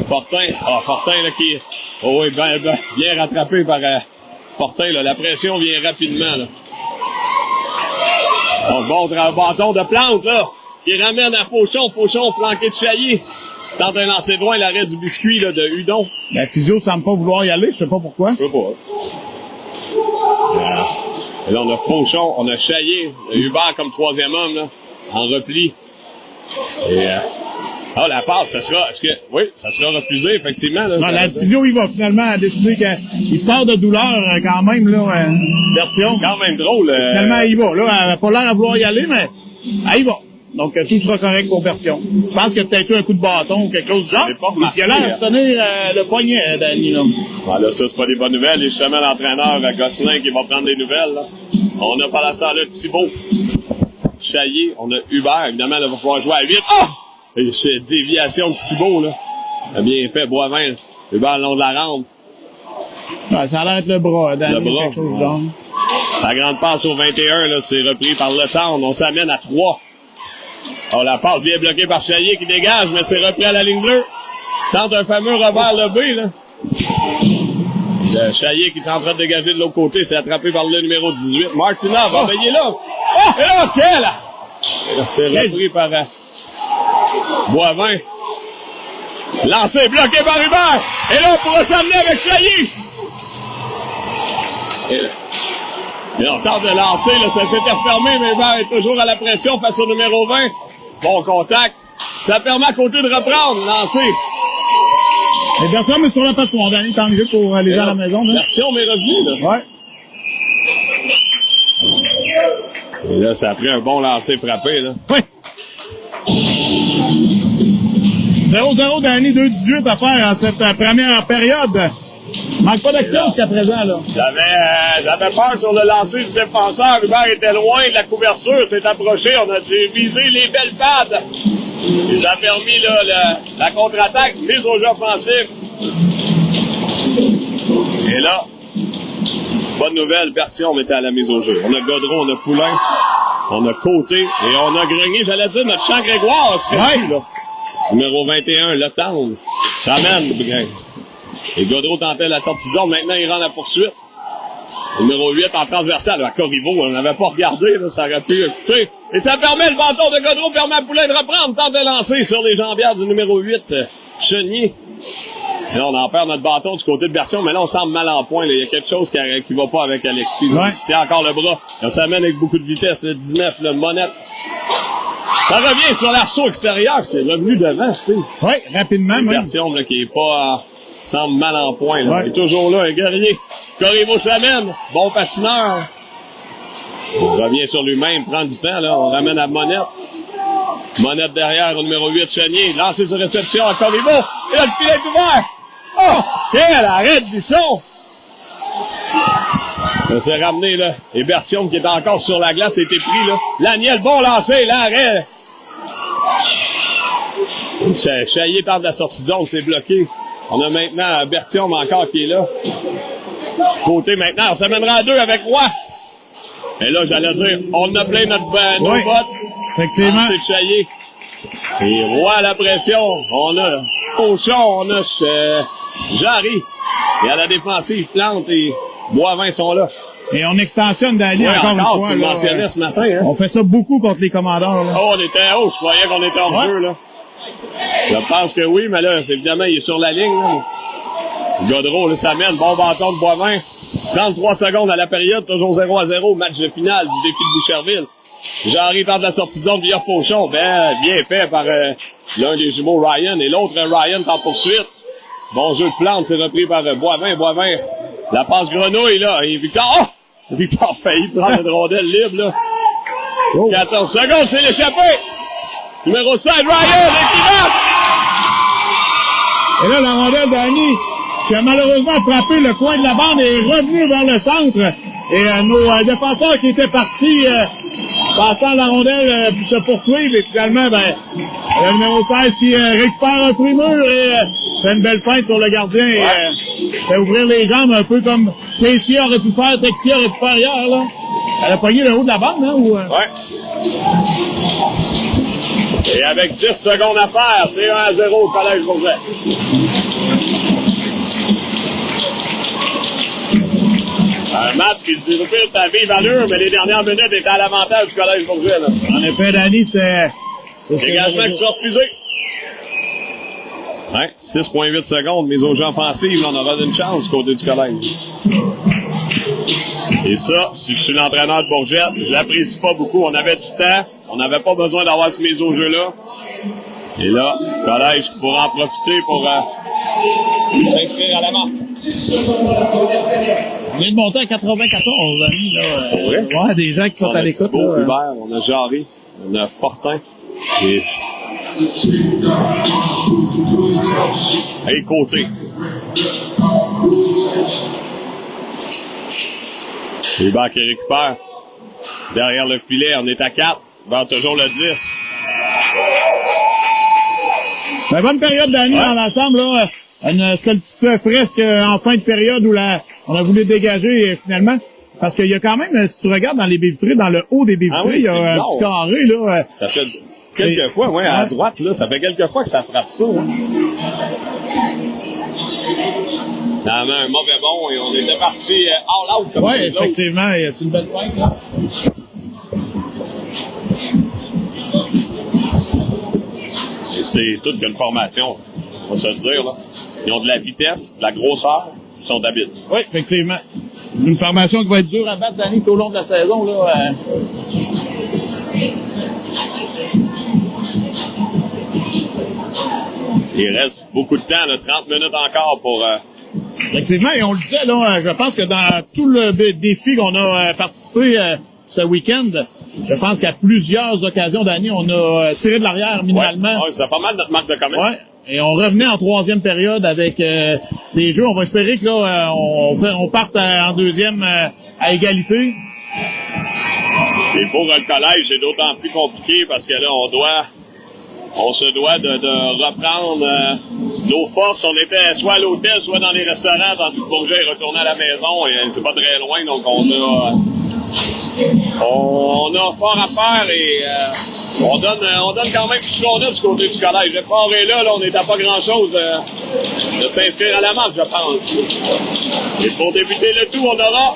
[SPEAKER 1] Fortin. Ah, Fortin, là, qui... Oh oui, bien rattrapé par Fortin, là. La pression vient rapidement, là. Oh, bon bâton de Plante, là, qui ramène à Fauchon. Fauchon flanqué de Chailly. Tente un lancer loin, l'arrêt du biscuit, là, de Hudon.
[SPEAKER 2] La physio semble pas vouloir y aller, je sais pas pourquoi.
[SPEAKER 1] Je sais pas. Et là, on a Fauchon, on a Chaillé, Hubert comme troisième homme, là, en repli. Et, la passe, ça sera refusé, effectivement, là.
[SPEAKER 2] Non, la physio, il va finalement décider qu'il sort de douleur, quand même, là, Bertium.
[SPEAKER 1] Quand même drôle,
[SPEAKER 2] Finalement, il va, là. Elle a pas l'air à vouloir y aller, mais, il va. Donc, tout sera correct pour Bertium. Je pense qu'il y a peut-être eu un coup de bâton ou quelque chose du genre. Il a l'air à se tenir le poignet, Danny, là.
[SPEAKER 1] Là, ça, c'est pas des bonnes nouvelles. Et justement, l'entraîneur, Gosselin, qui va prendre des nouvelles, là. On a par la salle, là, Thibault. Chaillé. On a Hubert. Évidemment, là, il va falloir jouer à 8. Ah! Et c'est déviation de Thibault, là. A bien fait, Boivin. Hubert, le long de la rampe.
[SPEAKER 2] Ouais, ça a l'air d'être le bras, Danny,
[SPEAKER 1] le bras,
[SPEAKER 2] quelque chose du genre.
[SPEAKER 1] La grande passe au 21, là, c'est repris par Le Town. On s'amène à 3. Oh, la passe bien bloquée par Chaillé qui dégage, mais c'est repris à la ligne bleue. Tente un fameux revers le B, là. Le Chaillé qui est en train de dégager de l'autre côté, c'est attrapé par le numéro 18. Martinov, il est là. Oh, et là, quel! C'est repris par Boivin. Lancé, bloqué par Hubert. Et là, on pourra s'amener avec Chaillé. Et on tente de lancer, là, ça s'était refermé, mais Hubert est toujours à la pression face au numéro 20. Bon contact. Ça permet à côté de reprendre, lancer.
[SPEAKER 2] Et Bertium est sur la patinoire, Danny, tant mieux pour les gens à la maison, là.
[SPEAKER 1] Bertium est revenu, là.
[SPEAKER 2] Ouais.
[SPEAKER 1] Et là, ça a pris un bon lancer frappé, là.
[SPEAKER 2] Ouais. 0-0, Danny, 2-18 à faire en cette première période. Manque pas d'action jusqu'à présent, là.
[SPEAKER 1] J'avais peur sur le lancer du défenseur. Hubert était loin de la couverture, s'est approché. On a visé les belles pattes. Et ça a permis, là, la contre-attaque, mise au jeu offensif. Et là, bonne nouvelle, Bertium était à la mise au jeu. On a Gaudreau, on a Poulain, on a Côté, et on a Grenier. J'allais dire, notre champ Grégoire serait dessus, là. Numéro 21, Le Town. Ramène, Grenier. Et Gaudreau tentait la sortie de zone. Maintenant, il rend la poursuite. Numéro 8 en transversal. À Corriveau, on n'avait pas regardé. Là, ça aurait pu écouter. Et ça permet, le bâton de Gaudreau permet à Poulain de reprendre. Tente de lancer sur les jambières du numéro 8, Chenier. Et là, on en perd notre bâton du côté de Bertium. Mais là, on semble mal en point. Là. Il y a quelque chose qui va pas avec Alexis.
[SPEAKER 2] Ouais.
[SPEAKER 1] Il tient encore le bras. Et on s'amène avec beaucoup de vitesse. Le 19, le Monette. Ça revient sur l'arceau extérieur. C'est revenu devant, c'est.
[SPEAKER 2] Oui, rapidement, même.
[SPEAKER 1] Bertium, là, qui est pas... semble mal en point. Là.
[SPEAKER 2] Ouais.
[SPEAKER 1] Il est toujours là, un guerrier. Corriveau s'amène. Bon patineur. Il revient sur lui-même, prend du temps, là. On ramène à Monette. Monette derrière, au numéro 8, Chenier. Lancé sur réception à Corriveau. Et là, le filet est ouvert. Oh! Quel arrêt de Bisson! Ça s'est ramené, là. Et Bertium, qui est encore sur la glace, a été pris, là. Laniel, bon lancer, l'arrêt. Chaillé par de la sortie de zone, c'est bloqué. On a maintenant Bertium encore qui est là. Côté maintenant, on s'amènera à 2 avec Roy. Et là, j'allais dire, on a plein nos bottes.
[SPEAKER 2] Effectivement.
[SPEAKER 1] C'est Chaillé. Et Roy à la pression. On a Fauchon, on a Jarry. Et à la défensive, Plante et Boivin sont là.
[SPEAKER 2] Et on extensionne Dany encore une fois.
[SPEAKER 1] Tu le mentionnais ce matin. Hein?
[SPEAKER 2] On fait ça beaucoup contre les commandeurs. Là.
[SPEAKER 1] Oh, on était haut. Je croyais qu'on était hors jeu, là. Je pense que oui, mais là, évidemment, il est sur la ligne. Là. Godreau, là, ça mène. Bon bâton de Boivin. 33 secondes à la période. Toujours 0-0. Match de finale du défi de Boucherville. Jarry part de la sortie de zone via Fauchon. Ben, bien fait par l'un des jumeaux Ryan. Et l'autre, Ryan, en poursuite. Bon jeu de Plante, c'est repris par Boivin. Boivin, la passe grenouille, là. Et Victor, oh! Victor a failli prendre une rondelle libre, là. Oh. 14 secondes, c'est l'échappé. Numéro 5, Ryan, et qui va!
[SPEAKER 2] Et là, la rondelle Dany, qui a malheureusement frappé le coin de la bande, est revenu vers le centre. Et nos défenseurs qui étaient partis, passant la rondelle, se poursuivent. Et finalement, ben, le numéro 16 qui récupère un primeur et fait une belle feinte sur le gardien. Et, fait ouvrir les jambes un peu comme Casey aurait pu faire, Texia aurait pu faire hier, là. Elle a pogné le haut de la bande, hein, ou...
[SPEAKER 1] Ouais. Et avec 10 secondes à faire, c'est 1-0 au Collège Bourget. Un match qui se déroule à vive allure, mais les dernières minutes étaient à l'avantage du Collège Bourget, là.
[SPEAKER 2] En effet, Dany, c'est...
[SPEAKER 1] Dégagement qui sera refusé. Ouais, 6,8 secondes, mise aux jeux offensives, on aura une chance côté du collège. Et ça, si je suis l'entraîneur de Bourget, je l'apprécie pas beaucoup. On avait du temps, on n'avait pas besoin d'avoir ce mise au jeu-là. Et là, le collège qui pourra en profiter pour s'inscrire à la marque.
[SPEAKER 2] On vient de monter à 94, amis, là. Ouais, des gens qui sont à l'écoute.
[SPEAKER 1] On a Hubert, on a Jarry, on a Fortin. Et côté. Hubert qui récupère. Derrière le filet, on est à 4. Vers toujours le 10.
[SPEAKER 2] Ben, bonne période d'année dans l'ensemble, là. Une seule petite fresque en fin de période où on a voulu dégager finalement. Parce qu'il y a quand même, si tu regardes dans les baies vitrées, dans le haut des baies vitrées, il y a un petit carré, là.
[SPEAKER 1] Ça fait quelques fois, à droite, là, ça fait quelques fois que ça frappe ça. Hein. Dans un mauvais bon, et on était parti all out comme
[SPEAKER 2] oui, effectivement, c'est une belle feinte, là.
[SPEAKER 1] Et c'est toute une formation, on va se le dire, là. Ils ont de la vitesse, de la grosseur, ils sont habiles.
[SPEAKER 2] Oui, effectivement. Une formation qui va être dure à battre d'année tout au long de la saison, là.
[SPEAKER 1] Il reste beaucoup de temps, là, 30 minutes encore pour...
[SPEAKER 2] Effectivement, et on le disait, là, je pense que dans tout le défi qu'on a participé ce week-end, je pense qu'à plusieurs occasions d'année, on a tiré de l'arrière minimalement.
[SPEAKER 1] Ouais, c'est pas mal notre marque de commerce.
[SPEAKER 2] Ouais. Et on revenait en troisième période avec des jeux. On va espérer que là, on parte en deuxième à égalité.
[SPEAKER 1] Et pour le collège, c'est d'autant plus compliqué parce que là, on se doit de reprendre nos forces. On était soit à l'hôtel, soit dans les restaurants, tandis que Bourget est retourné à la maison et c'est pas très loin, donc on a fort à faire et on donne quand même tout ce qu'on a du côté du collège. Le fort est là, on n'est à pas grand-chose de s'inscrire à la marque, je pense. Et pour débuter le tout, on aura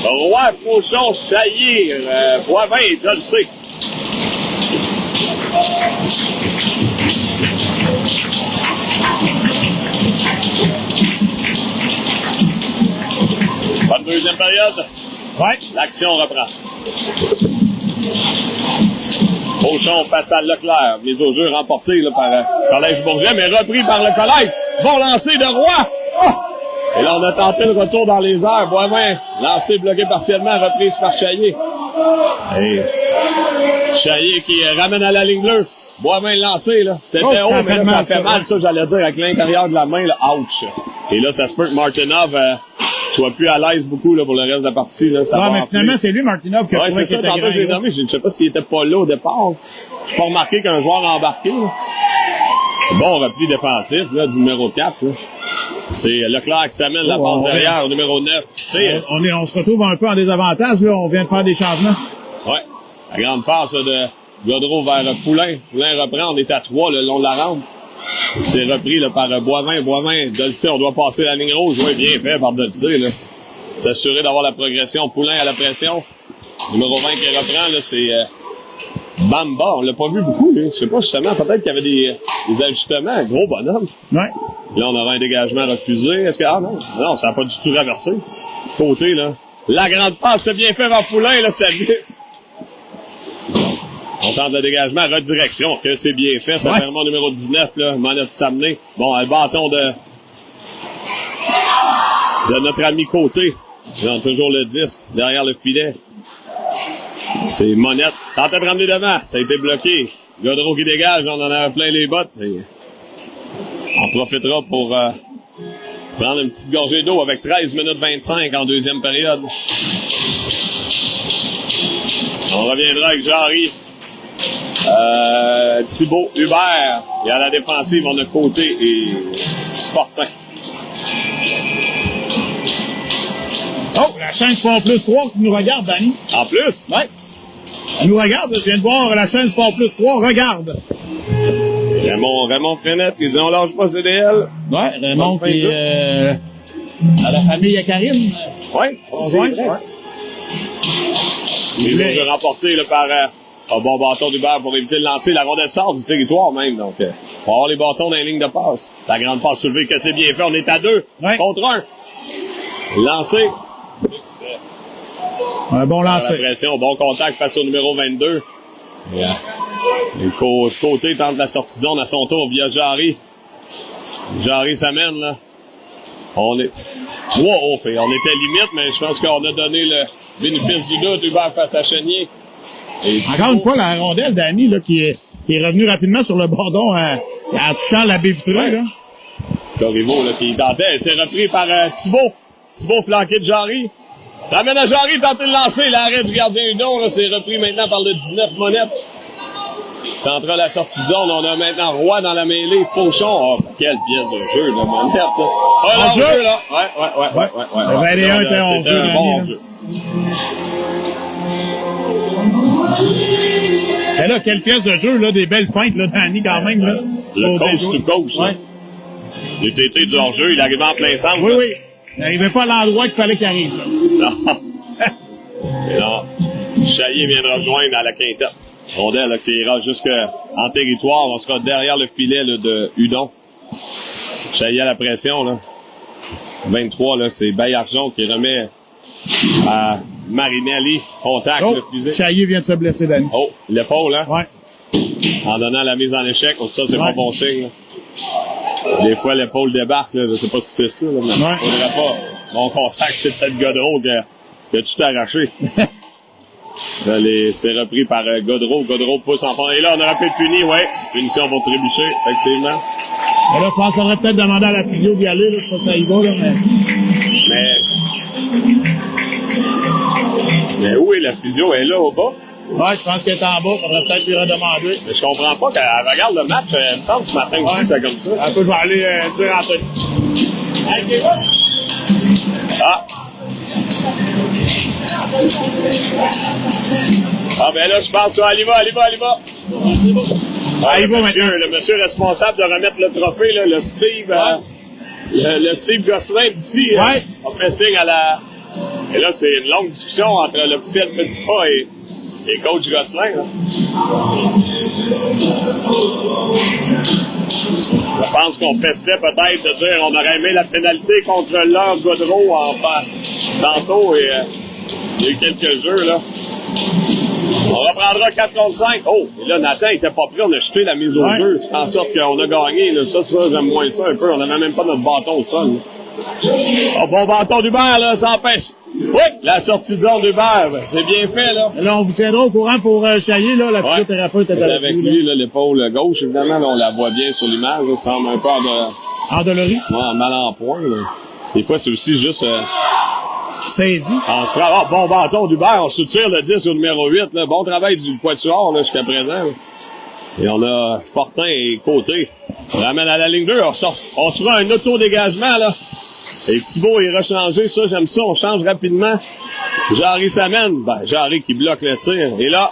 [SPEAKER 1] Roy, Fauchon, Saillir, Boivin et Dolcé. Bonne deuxième période.
[SPEAKER 2] Ouais.
[SPEAKER 1] L'action reprend. Fauchon passe à Leclerc. Mise au jeu remportée là, par Collège Bourget, mais repris par le collège. Bon lancer de Roy. Oh! Et là, on a tenté le retour dans les airs. Boivin, lancé bloqué partiellement, reprise par Chaillé. Et Chaillé qui ramène à la ligne bleue. Boivin lancé, là. C'était haut, mais là, ça fait mal, ça, j'allais dire, avec l'intérieur de la main, là. Ouch. Et là, ça se peut que Martinov soit plus à l'aise beaucoup, là, pour le reste de la partie, là. Ça
[SPEAKER 2] mais finalement, c'est lui, Martinov, qui a trouvé
[SPEAKER 1] qu'il était grand. J'ai nommé, je ne sais pas s'il était pas là au départ. Je n'ai pas remarqué qu'un joueur a embarqué, là. Bon repli défensif, là, du numéro 4, là. C'est Leclerc qui s'amène la passe derrière au numéro 9.
[SPEAKER 2] On se retrouve un peu en désavantage, là. On vient de faire des changements.
[SPEAKER 1] Ouais. La grande passe de Gaudreau vers Poulain. Poulain reprend. On est à 3 le long de la rampe. C'est repris là, par Boivin. Boivin, Dolcé, on doit passer la ligne rouge. Oui, bien fait par Dolcé. Là. C'est assuré d'avoir la progression. Poulain à la pression. Numéro 20 qui reprend, là, c'est Bamba. On l'a pas vu beaucoup. Là. Je sais pas, justement, peut-être qu'il y avait des ajustements. Gros bonhomme.
[SPEAKER 2] Ouais.
[SPEAKER 1] Là, on aura un dégagement refusé. Est-ce que... Ah non, non, ça n'a pas du tout traversé. Côté, là. La grande passe, c'est bien fait vers Poulain, là, c'était bien. On tente le dégagement, redirection, que c'est bien fait. Ça permet au numéro 19, là, Monette s'amener. Bon, le bâton de notre ami Côté. Ils ont toujours le disque derrière le filet. C'est Monette. Tentait de ramener devant. Ça a été bloqué. Gaudreau qui dégage, on en a plein les bottes. Et on profitera pour prendre une petite gorgée d'eau avec 13 minutes 25 en deuxième période. On reviendra avec Jarry. Thibault, Hubert. Et à la défensive, on a Côté et Fortin.
[SPEAKER 2] Oh, la chaîne Sport Plus 3 qui nous regarde, Danny.
[SPEAKER 1] En plus?
[SPEAKER 2] Ouais. Elle nous regarde, je viens de voir la chaîne Sport Plus 3, regarde.
[SPEAKER 1] Raymond Frenette qui dit on lâche pas CDL.
[SPEAKER 2] Ouais, Raymond qui est à la famille Karine.
[SPEAKER 1] Ouais, c'est vrai. Les autres remportés là, par un bon bâton d'Hubert pour éviter de lancer. La rondelle sort du territoire même. Donc, on va avoir les bâtons dans les lignes de passe. La grande passe soulevée que c'est bien fait. On est à 2 contre 1. Lancé.
[SPEAKER 2] Un bon lancer.
[SPEAKER 1] La pression, bon contact face au numéro 22. Yeah. Et Côté tente la sortie de zone à son tour via Jarry. Jarry s'amène, là. On est 3 au fait. On était limite, mais je pense qu'on a donné le bénéfice du doute. Hubert face à Chenier.
[SPEAKER 2] Encore une fois, la rondelle d'Annie, là, qui est revenue rapidement sur le bordon en touchant la baie vitrée, là.
[SPEAKER 1] Corriveau, là, qui tentait. C'est repris par Thibault. Thibault flanqué de Jarry. Ramène à Jarry, tenter de lancer. L'arrêt du gardien Hudon, là, c'est repris maintenant par le 19 Monette. Tentera la sortie de zone. On a maintenant Roy dans la mêlée. Fauchon. Oh, quelle pièce de jeu, là, Monette, là. Oh, là, jeu, là. Ouais.
[SPEAKER 2] Le 21 était en jeu,
[SPEAKER 1] un bon jeu.
[SPEAKER 2] Et là, quelle pièce de jeu, là, des belles feintes, là, Danny, quand même, là.
[SPEAKER 1] Le coast to coast, là. Le TT du hors-jeu, il arrivait en plein centre.
[SPEAKER 2] Oui. Il n'arrivait pas à l'endroit qu'il fallait qu'il arrive, là.
[SPEAKER 1] Non. Chaillé vient de rejoindre à la quintette. Rondelle, là, qui ira jusqu'en territoire. On sera derrière le filet, là, de Hudon. Chaillé à la pression, là. 23, là, c'est Baillargeon qui remet à Marinelli. Contact, le physique.
[SPEAKER 2] Chaillé vient de se blesser, Danny.
[SPEAKER 1] Oh, l'épaule, hein?
[SPEAKER 2] Ouais.
[SPEAKER 1] En donnant la mise en échec. Ça, c'est pas bon signe, là. Des fois, l'épaule débarque, là. Je sais pas si c'est ça, là, mais faudrait pas. Mon contact, c'est cette Gaudreau qui a tout arraché. Là, c'est repris par Gaudreau. Gaudreau pousse en fond. Et là, on aurait pu être puni, ouais. Punition pour trébucher, effectivement.
[SPEAKER 2] Et là, je pense qu'on aurait peut-être demandé à la physio d'y aller, là. Je sais pas si ça y va, là,
[SPEAKER 1] mais où est la physio? Elle est là, au bas?
[SPEAKER 2] Ouais, je pense qu'elle est en bas. Faudrait peut-être lui redemander.
[SPEAKER 1] Mais je comprends pas qu'elle regarde le match. Elle me semble ce matin aussi, c'est comme ça.
[SPEAKER 2] Un peu, je vais aller dire en tête.
[SPEAKER 1] Ah! Ah, ben là, je pense ça. Elle y va.
[SPEAKER 2] Ah, il va maintenant.
[SPEAKER 1] Le monsieur responsable de remettre le trophée, là, le Steve, le Steve Gosselin d'ici, a fait signe à la... Et là, c'est une longue discussion entre l'officiel Petit Pas et coach Gosselin, là. Je pense qu'on pestait peut-être de dire on aurait aimé la pénalité contre leur Gaudreau en tantôt et il y a eu quelques jeux, là. On reprendra 4 contre 5. Oh, et là, Nathan était pas prêt. On a jeté la mise au jeu. C'est en sorte qu'on a gagné, là. Ça, j'aime moins ça un peu. On n'avait même pas notre bâton au sol, là. Oh, bon bâton d'Hubert, là, ça empêche. Oui, la sortie de zone d'Hubert, ben, c'est bien fait, là.
[SPEAKER 2] Là, on vous tiendra au courant pour Chaillé, là, la physiothérapeute est avec
[SPEAKER 1] avec
[SPEAKER 2] vous,
[SPEAKER 1] lui, là, l'épaule gauche, évidemment, là, on la voit bien sur l'image, là, semble un peu
[SPEAKER 2] endolori.
[SPEAKER 1] Ouais, mal en point, là. Des fois, c'est aussi juste...
[SPEAKER 2] saisi.
[SPEAKER 1] On se fera, bon bâton d'Hubert, on soutire le 10 au numéro 8, là. Bon travail du quatuor, là, jusqu'à présent, là. Et on a Fortin et Côté. On ramène à la ligne 2, on se fera un auto-dégagement, là. Et Thibault est rechangé, ça, j'aime ça, on change rapidement. Jarry s'amène. Jarry qui bloque le tir. Et là,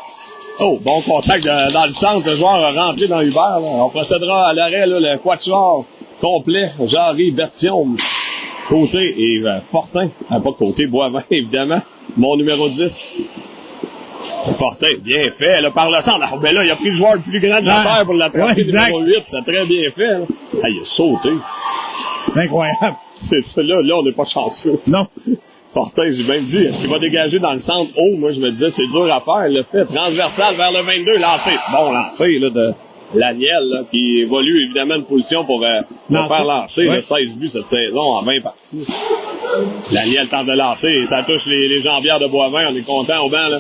[SPEAKER 1] bon contact dans le centre, le joueur a rentré dans Hubert, là. On procédera à l'arrêt, là, le quatuor complet. Jarry, Berthiaume, Côté et Fortin. Pas Côté, Boivin, évidemment. Mon numéro 10. Fortin, bien fait, là, par le centre. Ah, ben là, il a pris le joueur le plus grand de la terre pour l'attraper, numéro 8. C'est très bien fait, là. Ah, il a sauté.
[SPEAKER 2] Incroyable.
[SPEAKER 1] C'est ça, là, on n'est pas chanceux.
[SPEAKER 2] Non.
[SPEAKER 1] Fortin, j'ai même dit, est-ce qu'il va dégager dans le centre haut? Moi, je me disais, c'est dur à faire. Il l'a fait transversal vers le 22, lancé. Bon lancé, là, de Laniel, là, qui évolue évidemment une position pour faire lancer, le 16 buts cette saison en 20 parties. Laniel tente de lancer et ça touche les jambières de Boivin. On est content au banc, là.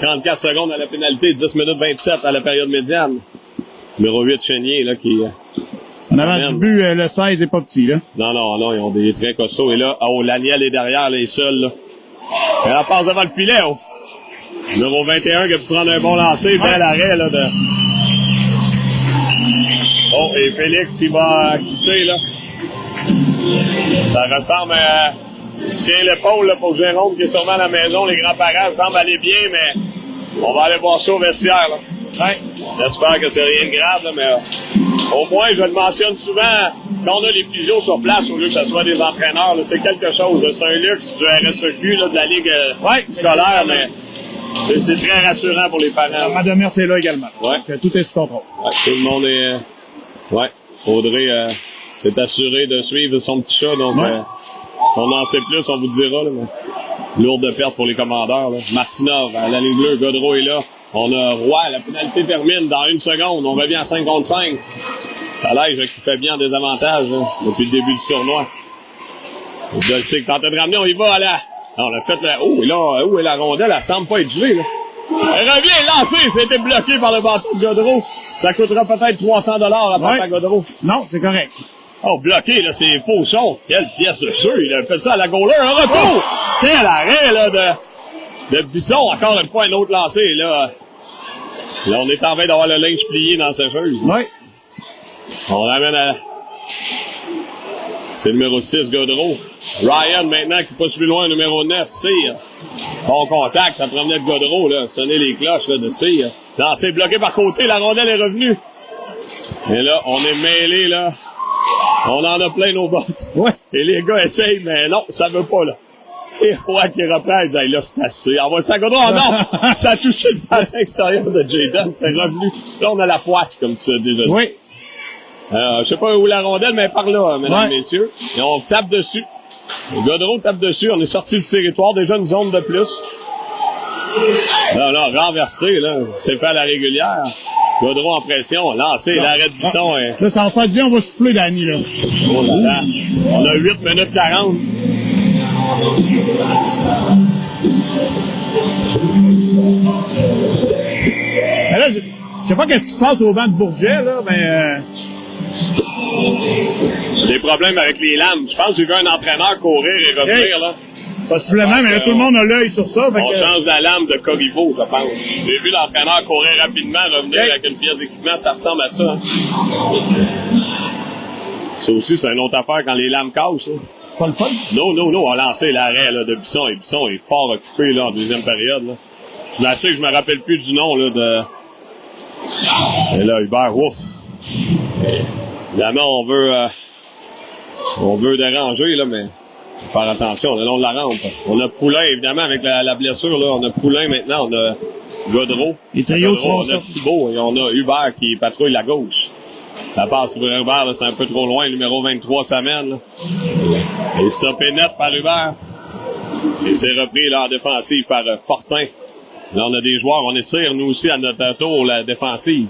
[SPEAKER 1] 34 secondes à la pénalité, 10 minutes 27 à la période médiane. Numéro 8, Chénier, là, qui...
[SPEAKER 2] En avant du but, le 16 est pas petit, là.
[SPEAKER 1] Non, ils ont des traits costauds. Et là, Laniel est derrière, les seuls, là. Et la passe devant le filet, Numéro 21 qui a pu prendre un bon lancer, bel arrêt, là, de... et Félix, il va quitter, là. Ça ressemble à... Il tient l'épaule, là, pour Jérôme, qui est sûrement à la maison. Les grands-parents semblent aller bien, mais on va aller voir ça au vestiaire, là. Ouais. J'espère que c'est rien de grave, là, mais au moins, je le mentionne souvent, quand on a les physios sur place, au lieu que ce soit des entraîneurs, là, c'est quelque chose. C'est un luxe du RSEQ, là, de la Ligue scolaire, mais c'est très rassurant pour les parents.
[SPEAKER 2] Madame Merce est là également.
[SPEAKER 1] Ouais.
[SPEAKER 2] Donc, tout est sous contrôle.
[SPEAKER 1] Ouais, tout le monde est... Audrey s'est assuré de suivre son petit chat, donc si on en sait plus, on vous dira, là, mais lourde perte pour les commandeurs, là. Martinov, à la ligne bleue, Godreau est là. On a Roy, la pénalité termine dans 1 seconde. On revient à 5 contre 5. Salège qui fait bien en désavantage, là, depuis le début du tournoi. Je sais que tentait de ramener, on y va à la... On a fait la... et là, où est la rondelle? Elle semble pas être gelée, là. Elle revient lancée, c'était bloqué par le bâton de Godreau. Ça coûtera peut-être 300 $ à part à Godreau.
[SPEAKER 2] Non, c'est correct.
[SPEAKER 1] Bloqué, là, c'est Fauchon. Quelle pièce de jeu. Il a fait ça à la goaler. Un retour! Quel arrêt, là, de Bisson. Encore une fois, un autre lancé, là. Là, on est en train d'avoir le linge plié dans sa cheuse.
[SPEAKER 2] Oui.
[SPEAKER 1] On ramène à... C'est le numéro 6, Godreau. Ryan, maintenant, qui pousse plus loin, numéro 9, Cyr. Bon contact, ça promenait de Godreau, là. Sonner les cloches, là, de Cyr. Lancé, bloqué par côté, la rondelle est revenue. Et là, on est mêlés, là. On en a plein nos bottes.
[SPEAKER 2] Ouais.
[SPEAKER 1] Et les gars essayent, mais non, ça veut pas, là. Et Roy qui reprend, il dit, là, c'est assez. Envoie ça à Godreau. Oh non! Ça a touché le patin extérieur de Jayden, c'est revenu. Là, on a la poisse, comme tu as déjà dit.
[SPEAKER 2] Oui.
[SPEAKER 1] Je sais pas où la rondelle, mais par là, mesdames et messieurs. Et on tape dessus. Godreau tape dessus. On est sorti du territoire. Déjà une zone de plus. Là, renversé, là. C'est fait à la régulière. Godreau en pression. Lancé, l'arrêt de Bisson.
[SPEAKER 2] Là, ça va faire du bien. On va souffler, Danny, là.
[SPEAKER 1] Oh là là. On a 8 minutes 40.
[SPEAKER 2] Mais là, je sais pas qu'est-ce qui se passe au banc de Bourget, là, mais...
[SPEAKER 1] Des problèmes avec les lames. Je pense que j'ai vu un entraîneur courir et revenir, là.
[SPEAKER 2] Possiblement, mais là, tout le monde a l'œil sur ça.
[SPEAKER 1] On change la lame de Corriveau, je pense. J'ai vu l'entraîneur courir rapidement, revenir avec une pièce d'équipement. Ça ressemble à ça. Hein. Ça aussi, c'est une autre affaire quand les lames cassent. Hein.
[SPEAKER 2] C'est pas le fun?
[SPEAKER 1] Non. On a lancé l'arrêt là, de Bisson. Et Bisson est fort occupé là, en deuxième période. Là. Je sais que je me rappelle plus du nom là, de... Et là, Hubert, ouf. Et, évidemment, on veut déranger, là, mais faire attention, le long de la rampe. On a Poulain, évidemment, avec la blessure, là. On a Poulain maintenant, on a Godreau.
[SPEAKER 2] Les trios sont
[SPEAKER 1] on a Thibault et on a Hubert qui patrouille la gauche. La passe pour Hubert, là, c'est un peu trop loin. Le numéro 23 s'amène, là. Et stoppé net par Hubert. Et c'est repris, là, en défensive par Fortin. Là, on a des joueurs, on étire, nous aussi, à notre tour, la défensive.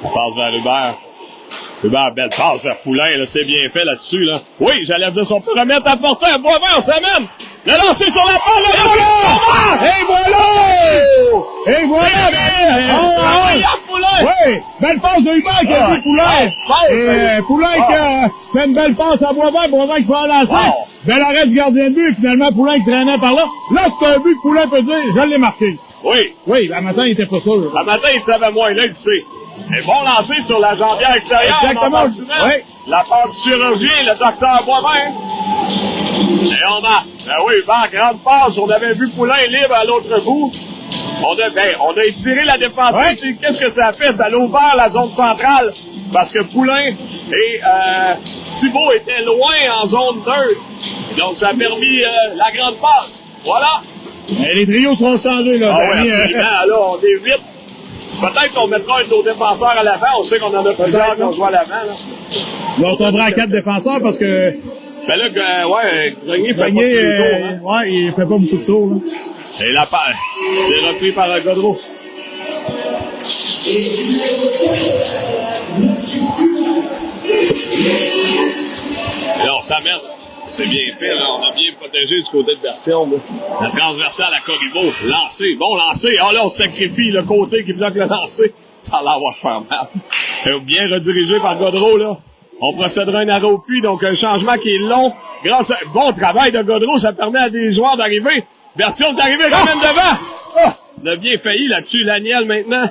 [SPEAKER 1] On passe vers Hubert. Hubert, belle passe vers Poulain, là, c'est bien fait là-dessus, là. Oui, j'allais dire, si on peut remettre à Fortin, à Boisvert, on s'amène! Le lancer sur la balle, le
[SPEAKER 2] Et voilà! Et voilà! Oui! Belle passe de Hubert qui a vu Poulain! Et Poulain qui a fait une belle passe à Boisvert, Boisvert qui fait en lancer. Bel arrêt du gardien de but, et finalement Poulain qui traînait par là. Là, c'est un but que Poulain peut dire, je l'ai marqué.
[SPEAKER 1] Oui.
[SPEAKER 2] Oui, à matin, il était pas sûr.
[SPEAKER 1] À matin, il savait moins, là, il sait. Et bon lancer sur la jambière extérieure.
[SPEAKER 2] Exactement.
[SPEAKER 1] Oui. La part du chirurgien, le docteur Boisvert. Et on marque. Ben oui, par grande passe, on avait vu Poulain libre à l'autre bout. On a étiré la défensive.
[SPEAKER 2] Ouais.
[SPEAKER 1] Qu'est-ce que ça a fait? Ça a ouvert la zone centrale. Parce que Poulain et Thibault étaient loin en zone 2. Donc, ça a permis la grande passe. Voilà.
[SPEAKER 2] Et les trios seront changés, là.
[SPEAKER 1] Ah oui, absolument. Là, on est vite. Peut-être qu'on mettra un de nos défenseurs à l'avant. On sait qu'on en a plusieurs qui ont joué à l'avant. Là,
[SPEAKER 2] on tombera à 4 défenseurs parce que...
[SPEAKER 1] Ben là, Grenier fait
[SPEAKER 2] Grenier,
[SPEAKER 1] pas beaucoup de tours. Hein.
[SPEAKER 2] ouais, il fait pas beaucoup de tours, là.
[SPEAKER 1] Et la passe, c'est repris par Godreau. Là, on s'amène. C'est bien fait, là. On a bien protégé du côté de Berthiaume, là. La transversale à Corriveau. Lancé. Bon lancé. Ah là, on sacrifie le côté qui bloque le lancer. Ça a l'air de faire mal. Bien redirigé par Godreau, là. On procédera un arrêt au puits, donc un changement qui est long. Grâce à bon travail de Godreau, ça permet à des joueurs d'arriver. Berthiaume est arrivé quand même devant. On a bien failli là-dessus. Laniel maintenant.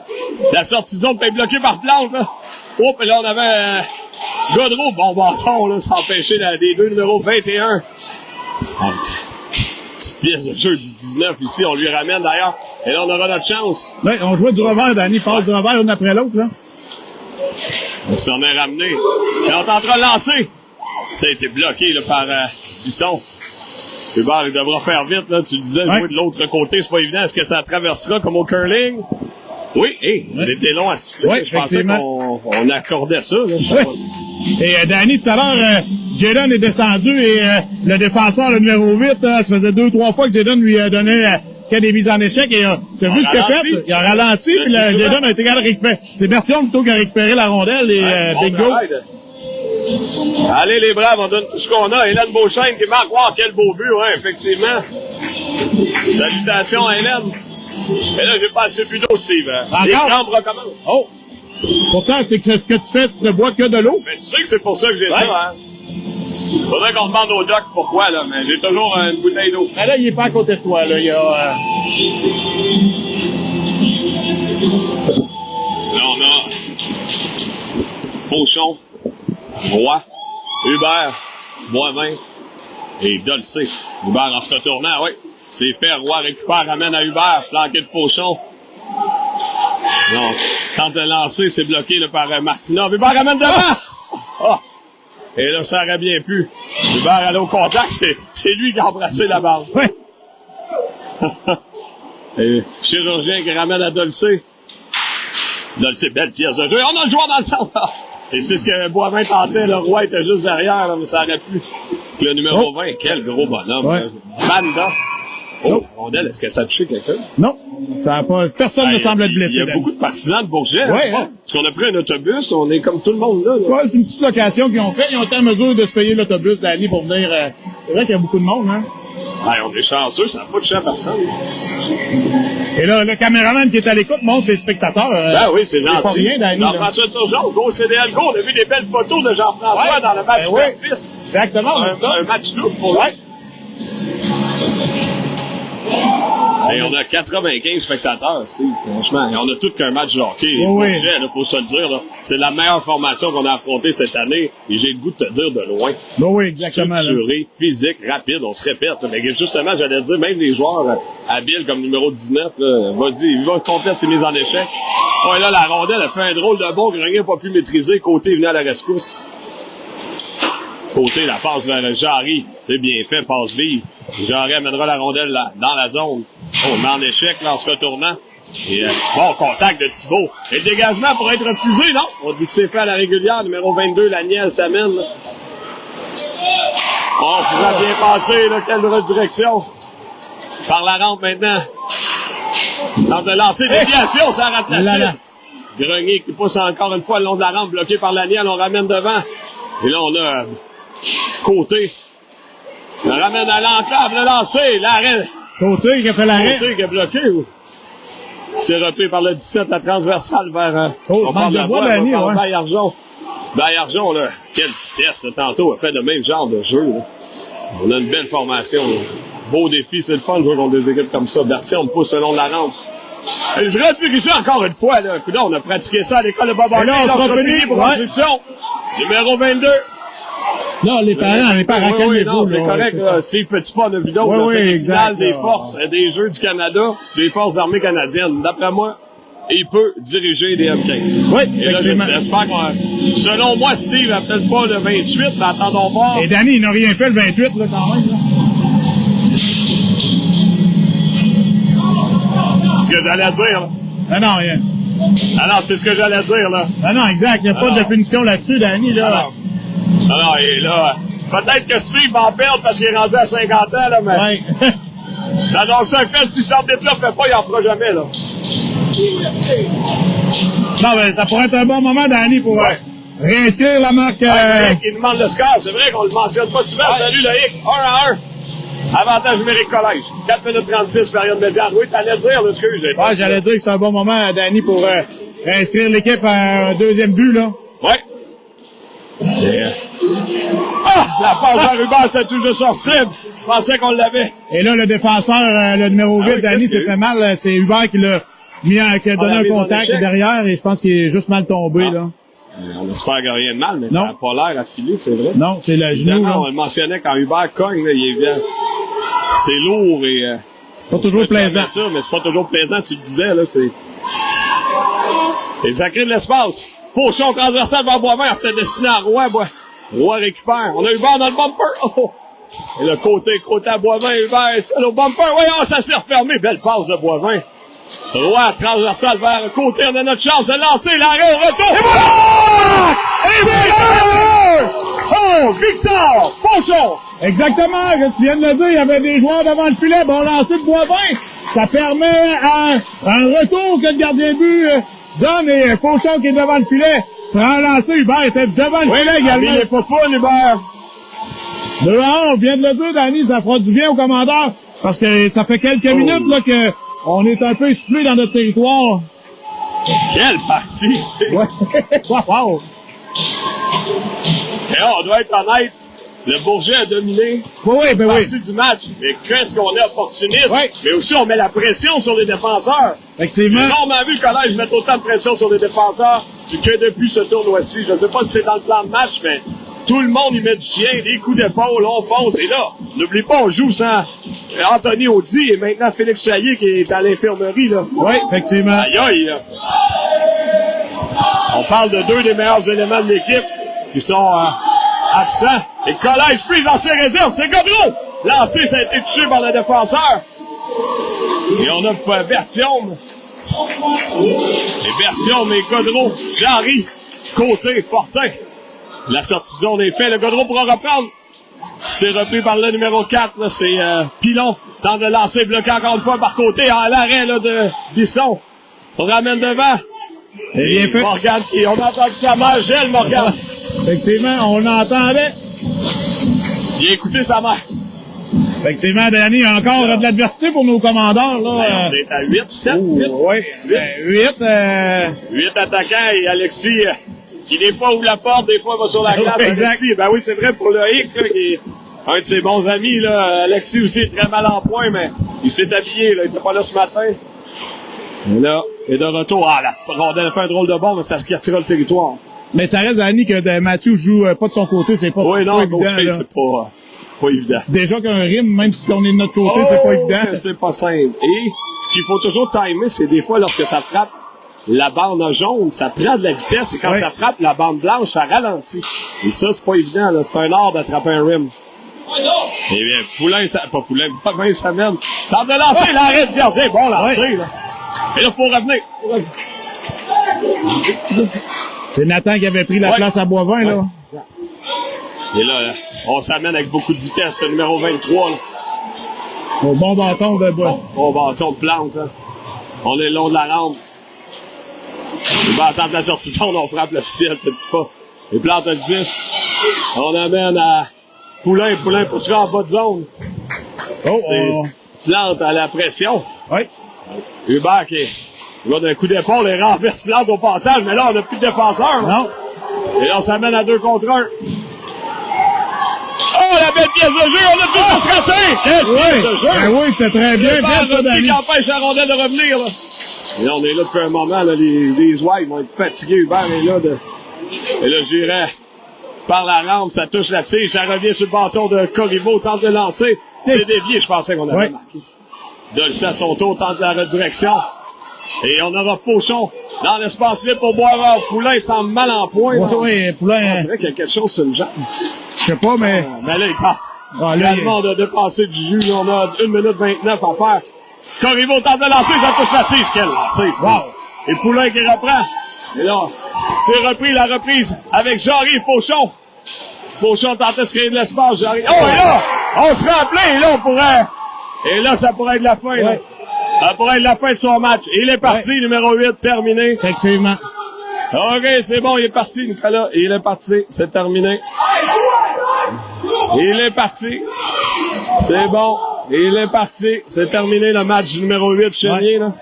[SPEAKER 1] La sortie de zone peut être bloquée par Plante, là. Oh, puis là, on avait Godreau. Bon bâton, là, sans empêcher des deux numéros 21. Petite pièce de jeu du 19 ici, on lui ramène d'ailleurs. Et là, on aura notre chance.
[SPEAKER 2] Ouais, on jouait du revers, Danny passe du revers l'un après l'autre, là.
[SPEAKER 1] On s'en est ramené. Et on est en train de lancer. Ça a été bloqué là, par Bisson. Hubert, il devra faire vite, là. Tu le disais, jouer de l'autre côté, c'est pas évident. Est-ce que ça traversera comme au curling? Oui, on était long à siffler.
[SPEAKER 2] Oui,
[SPEAKER 1] je pensais qu'on accordait ça. Là,
[SPEAKER 2] Et Danny, tout à l'heure, Jadon est descendu et le défenseur, le numéro 8, ça faisait 2-3 fois que Jadon lui a donné qu'il y a des mises en échec et t'as vu ce qu'il a fait? Il a ralenti, puis Jadon a été capable de récupérer. C'est Berthiaume plutôt qui a récupéré la rondelle et bingo.
[SPEAKER 1] Allez les Braves, on donne tout ce qu'on a. Hélène Beauchesne qui marque. Wow, quel beau but, ouais, effectivement. Salutations à Hélène. Mais là, j'ai pas assez bu d'eau, Steve. Les crampes recommencent.
[SPEAKER 2] Oh! Pourtant, c'est que ce que tu fais, tu ne bois que de l'eau.
[SPEAKER 1] Mais tu sais que c'est pour ça que j'ai ça, hein. Faudrait qu'on demande au doc pourquoi, là, mais j'ai toujours une bouteille d'eau.
[SPEAKER 2] Mais là, il est pas à côté de toi, là. Il y a...
[SPEAKER 1] Là, on a Fauchon, Roy, Hubert, moi-même et Dolcé. Hubert en se retournant, oui. C'est fait, Roy récupère, ramène à Hubert, flanqué de Fauchon. Non, quand le lancer, c'est bloqué là, par Martinov. Hubert ramène devant! Oh. Et là, ça aurait bien pu. Hubert allait au contact, c'est lui qui a embrassé la balle.
[SPEAKER 2] Oui.
[SPEAKER 1] Et chirurgien qui ramène à Dolcé. Dolcé, belle pièce de jeu. On a le joueur dans le centre. Et c'est ce que Boivin tentait. Le Roi était juste derrière, là, mais ça aurait pu. Le numéro 20, quel gros bonhomme.
[SPEAKER 2] Ouais.
[SPEAKER 1] Banda. Oh, rondelle, est-ce que ça a touché quelqu'un?
[SPEAKER 2] Non, ça a pas. Personne ne semble être blessé.
[SPEAKER 1] Il y a beaucoup de partisans de Bourget.
[SPEAKER 2] Ouais,
[SPEAKER 1] hein. Parce qu'on a pris un autobus, on est comme tout le monde là.
[SPEAKER 2] Ouais, c'est une petite location qu'ils ont fait. Ils ont été en mesure de se payer l'autobus d'année pour venir. C'est vrai qu'il y a beaucoup de monde, hein.
[SPEAKER 1] Ouais, on est chanceux, ça n'a pas touché à personne.
[SPEAKER 2] Et là, le caméraman qui est à l'écoute montre les spectateurs.
[SPEAKER 1] Ben oui, c'est gentil.
[SPEAKER 2] Pas rien, Danny.
[SPEAKER 1] Jean-François Turgeon, Go CDL Go, on a vu des belles photos de Jean-François dans le match Memphis.
[SPEAKER 2] Exactement.
[SPEAKER 1] Un match lourd pour lui. Et on a 95 spectateurs ici, franchement. Et on a tout qu'un match de hockey.
[SPEAKER 2] Oui.
[SPEAKER 1] Il faut se le dire. Là. C'est la meilleure formation qu'on a affrontée cette année. Et j'ai le goût de te dire de loin.
[SPEAKER 2] Oui, exactement.
[SPEAKER 1] Structuré, physique, rapide, on se répète. Mais justement, j'allais dire, même les joueurs habiles comme numéro 19, là, vas-y, il va complète ses mises en échec. Ouais, là, la rondelle a fait un drôle de bond que Grenier n'a pas pu maîtriser. Côté venu à la rescousse. Côté, la passe vers Jarry. C'est bien fait, passe vive. Jarry amènera la rondelle là, dans la zone. Oh, mais en échec, là, en se retournant. Et bon contact de Thibault. Et le dégagement pour être refusé, non? On dit que c'est fait à la régulière. Numéro 22, la nièce s'amène. Oh, il faudra bien passer, là. Quelle redirection. Par la rampe maintenant. Tente de lancer déviation, ça rate la cible. Grenier qui pousse encore une fois le long de la rampe, bloqué par la nièce. On ramène devant. Et là, on a Côté. Le ramène à l'enclave, le lancer, l'arrêt.
[SPEAKER 2] Côté qui a fait l'arrêt.
[SPEAKER 1] Côté qui est bloqué. C'est repris par le 17, la transversale vers...
[SPEAKER 2] on parle de bois, Danny, ouais.
[SPEAKER 1] Baillargeon. Baillargeon, là, quelle vitesse, là, tantôt, a fait le même genre de jeu, là. On a une belle formation, là. Beau défi, c'est le fun de jouer contre des équipes comme ça. Berthier, on me pousse le long de la rampe. Elle se redirige encore une fois, là. Écoute, on a pratiqué ça à l'école de Bob-Hartley.
[SPEAKER 2] Là, on sera fini
[SPEAKER 1] pour construction. Numéro 22.
[SPEAKER 2] Non, les parents, calmez-vous.
[SPEAKER 1] Non, c'est correct, là. Steve Petitpas, on a vu d'autres.
[SPEAKER 2] Oui,
[SPEAKER 1] c'est les
[SPEAKER 2] exact,
[SPEAKER 1] finales des forces, des Jeux du Canada, des forces armées canadiennes. D'après moi, il peut diriger des M15.
[SPEAKER 2] Oui,
[SPEAKER 1] et là, j'espère qu'on... Selon moi, Steve a peut-être pas le 28, mais attendons voir.
[SPEAKER 2] Et Danny, il n'a rien fait le 28, là, quand même, là.
[SPEAKER 1] Ce que j'allais dire, là.
[SPEAKER 2] Ah non, rien.
[SPEAKER 1] Ah non, c'est ce que j'allais dire, là.
[SPEAKER 2] Ah non, exact. Il n'y a pas de punition là-dessus, Danny, là.
[SPEAKER 1] Ah non, et là, peut-être que Steve va en perdre parce qu'il est rendu à 50 ans, là, mais...
[SPEAKER 2] Ouais.
[SPEAKER 1] L'annonce un fait, si cet arbitre-là fait pas, il en fera jamais, là.
[SPEAKER 2] Non, mais ça pourrait être un bon moment, Danny, pour réinscrire la marque...
[SPEAKER 1] Il demande le score. C'est vrai qu'on le mentionne pas souvent. Salut, Loïc. 1-1. Avantage numérique collège. 4 minutes 36, période médiane. Oui, t'allais dire, là, excuse.
[SPEAKER 2] Ouais, j'allais dire que c'est un bon moment, Danny, pour réinscrire l'équipe à un deuxième but, là.
[SPEAKER 1] Ouais. Ah! La passe à Rubin, c'est tout juste hors cible. Je pensais qu'on l'avait.
[SPEAKER 2] Et là, le défenseur, le numéro 8, Danny, s'est fait mal. C'est Hubert qui l'a qui a donné un contact derrière et je pense qu'il est juste mal tombé, là.
[SPEAKER 1] On espère qu'il n'y a rien de mal, mais ça n'a pas l'air affilé, c'est vrai.
[SPEAKER 2] Non, c'est le genou, là.
[SPEAKER 1] On le mentionnait quand Hubert cogne, là, il est bien. C'est lourd et...
[SPEAKER 2] pas toujours plaisant.
[SPEAKER 1] Ça, mais c'est pas toujours plaisant, tu le disais, là, c'est... Et sacré de l'espace. Fauchon transversal vers Boisvert, c'était destiné à Roy, Roy récupère. On a Hubert dans le bumper. Oh! Et le côté à Boivin, Hubert, c'est le bumper. Voyons, ça s'est refermé. Belle passe de Boivin. Roy transversal vers le côté. On a notre chance de lancer l'arrêt au retour. Et voilà! Et voilà! Oh, Victor Fauchon!
[SPEAKER 2] Exactement, comme tu viens de le dire, il y avait des joueurs devant le filet. Bon lancer de Boivin. Ça permet un retour que le gardien de but donne et Fauchon qui est devant le filet. Prend un lancer, Hubert était devant le filet également.
[SPEAKER 1] Il est pas fou, Hubert.
[SPEAKER 2] 2-1, on vient de le dire, Danny, ça fera du bien au commandeur. Parce que ça fait quelques minutes là que on est un peu essoufflé dans notre territoire.
[SPEAKER 1] Quelle partie, c'est...
[SPEAKER 2] Ouais. Wow.
[SPEAKER 1] Et on doit être honnête, le Bourget a dominé
[SPEAKER 2] ben
[SPEAKER 1] partie du match. Mais qu'est-ce qu'on est opportuniste. Mais aussi, on met la pression sur les défenseurs.
[SPEAKER 2] Effectivement.
[SPEAKER 1] J'ai rarement vu le collège mettre autant de pression sur les défenseurs que depuis ce tournoi-ci. Je ne sais pas si c'est dans le plan de match, mais tout le monde y met du chien, des coups d'épaule, on fonce. Et là, n'oublie pas, on joue sans Anthony Audi et maintenant Félix Chaillet qui est à l'infirmerie, là.
[SPEAKER 2] Oui, effectivement.
[SPEAKER 1] Aïe, aïe. On parle de deux des meilleurs éléments de l'équipe qui sont absents. Et le collège prise dans ses réserves, c'est Godreau! Lancé, ça a été touché par le défenseur. Et on a Berthiaume. Et Berthiaume et Godreau, Jean-Ry, Côté, Fortin. La sortie de zone est faite. Le Godreau pourra reprendre. C'est repris par le numéro 4. Là, c'est Pilon. Tente de lancer, bloqué encore une fois par Côté. À l'arrêt là, de Bisson. On ramène devant.
[SPEAKER 2] Et bien fait.
[SPEAKER 1] Morgane qui... On entend que ça mère gèle, Morgane.
[SPEAKER 2] Effectivement, on l'entendait.
[SPEAKER 1] Il a écouté sa mère.
[SPEAKER 2] Effectivement, Danny, encore de l'adversité pour nos commandeurs. Là.
[SPEAKER 1] On est à 8, 7, 8.
[SPEAKER 2] Oui, 8.
[SPEAKER 1] 8 attaquants et Alexis... qui des fois ouvre la porte, des fois va sur la glace.
[SPEAKER 2] Exact.
[SPEAKER 1] Alexis, ben oui, c'est vrai pour Loïc, là, qui est un de ses bons amis, là. Alexis aussi est très mal en point, mais il s'est habillé, là. Il était pas là ce matin. Et là, et de retour, la rondelle fait un drôle de bon, mais ça se retire le territoire.
[SPEAKER 2] Mais ça reste, Danny, que Mathieu joue pas de son côté, c'est pas,
[SPEAKER 1] oui,
[SPEAKER 2] pas
[SPEAKER 1] non,
[SPEAKER 2] évident.
[SPEAKER 1] Oui, c'est pas évident.
[SPEAKER 2] Déjà qu'un rime, même si on est de notre côté, c'est pas évident.
[SPEAKER 1] C'est pas simple. Et ce qu'il faut toujours timer, c'est des fois lorsque ça frappe la bande jaune, ça prend de la vitesse, et quand ça frappe la bande blanche, ça ralentit. Et ça, c'est pas évident, là. C'est un art d'attraper un rim. Et bien, Poulain s'amène. Tente de lancer, l'arrêt du gardien. Bon lancer, là. Et là, faut revenir.
[SPEAKER 2] C'est Nathan qui avait pris la place à Boivin, là.
[SPEAKER 1] Et là, on s'amène avec beaucoup de vitesse, le numéro 23, là.
[SPEAKER 2] Au bon bâton de bois.
[SPEAKER 1] Bon bâton de plante, hein. On est le long de la rampe. On va attendre la sortie de zone, on frappe l'officiel, petit pas. Et plante le 10. On amène à
[SPEAKER 3] Poulain poussera en bas de zone. C'est Plante à la pression.
[SPEAKER 2] Oui.
[SPEAKER 3] Hubert qui va d'un coup d'épaule et renverse Plante au passage, mais là, on n'a plus de défenseur. Là.
[SPEAKER 2] Non.
[SPEAKER 3] Et là, on s'amène à 2 contre 1. Oh, la belle pièce de jeu! On a tout se raté! Quelle pièce de jeu!
[SPEAKER 2] Ben oui, c'est très bien. Bien ça, Danny.
[SPEAKER 3] Qui empêche la rondelle de revenir, là. Et là, on est là depuis un moment, là. Les Whites vont être fatigués. Hubert est là Et là, j'irai par la rampe, ça touche la tige, ça revient sur le bâton de Corriveau, tente de lancer. C'est dévié, je pensais qu'on avait marqué. Dolce à son tour, tente la redirection. Et on aura Fauchon dans l'espace libre pour Boisvert. Poulain semble mal en point.
[SPEAKER 2] Oui, Poulain.
[SPEAKER 3] On dirait qu'il y a quelque chose sur le jambe.
[SPEAKER 2] Je sais pas, mais...
[SPEAKER 3] Mais là, il tente. Également de dépasser du jus. On a 1 minute 29 à faire. Corriveau tente de lancer, ça touche la tige. Quel lancer, ça. Wow. Et Poulain qui reprend. Et là, c'est repris la reprise avec Jarry Fauchon. Fauchon tentait de se créer de l'espace. Jarry. Oh, et là, on se rappelait. Et là, on pourrait... Et là, ça pourrait être la fin. Là. Ça pourrait être la fin de son match. Il est parti, numéro 8, terminé.
[SPEAKER 2] Effectivement.
[SPEAKER 3] OK, c'est bon, il est parti, Nicolas. Il est parti, c'est terminé. Il est parti. C'est bon. Il est parti. C'est terminé le match numéro 8 Chénier, là.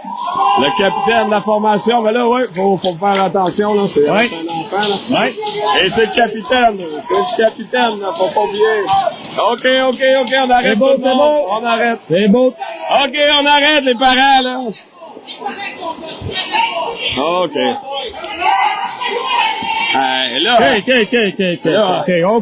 [SPEAKER 3] Le capitaine de la formation. Mais là, faut faire attention, là. C'est un enfant, là. Et c'est le capitaine. C'est le capitaine, là. Faut pas oublier. OK, on arrête.
[SPEAKER 2] C'est beau, c'est beau.
[SPEAKER 3] On arrête.
[SPEAKER 2] C'est beau.
[SPEAKER 3] OK, on arrête, les parents, là. OK. Là.
[SPEAKER 2] OK.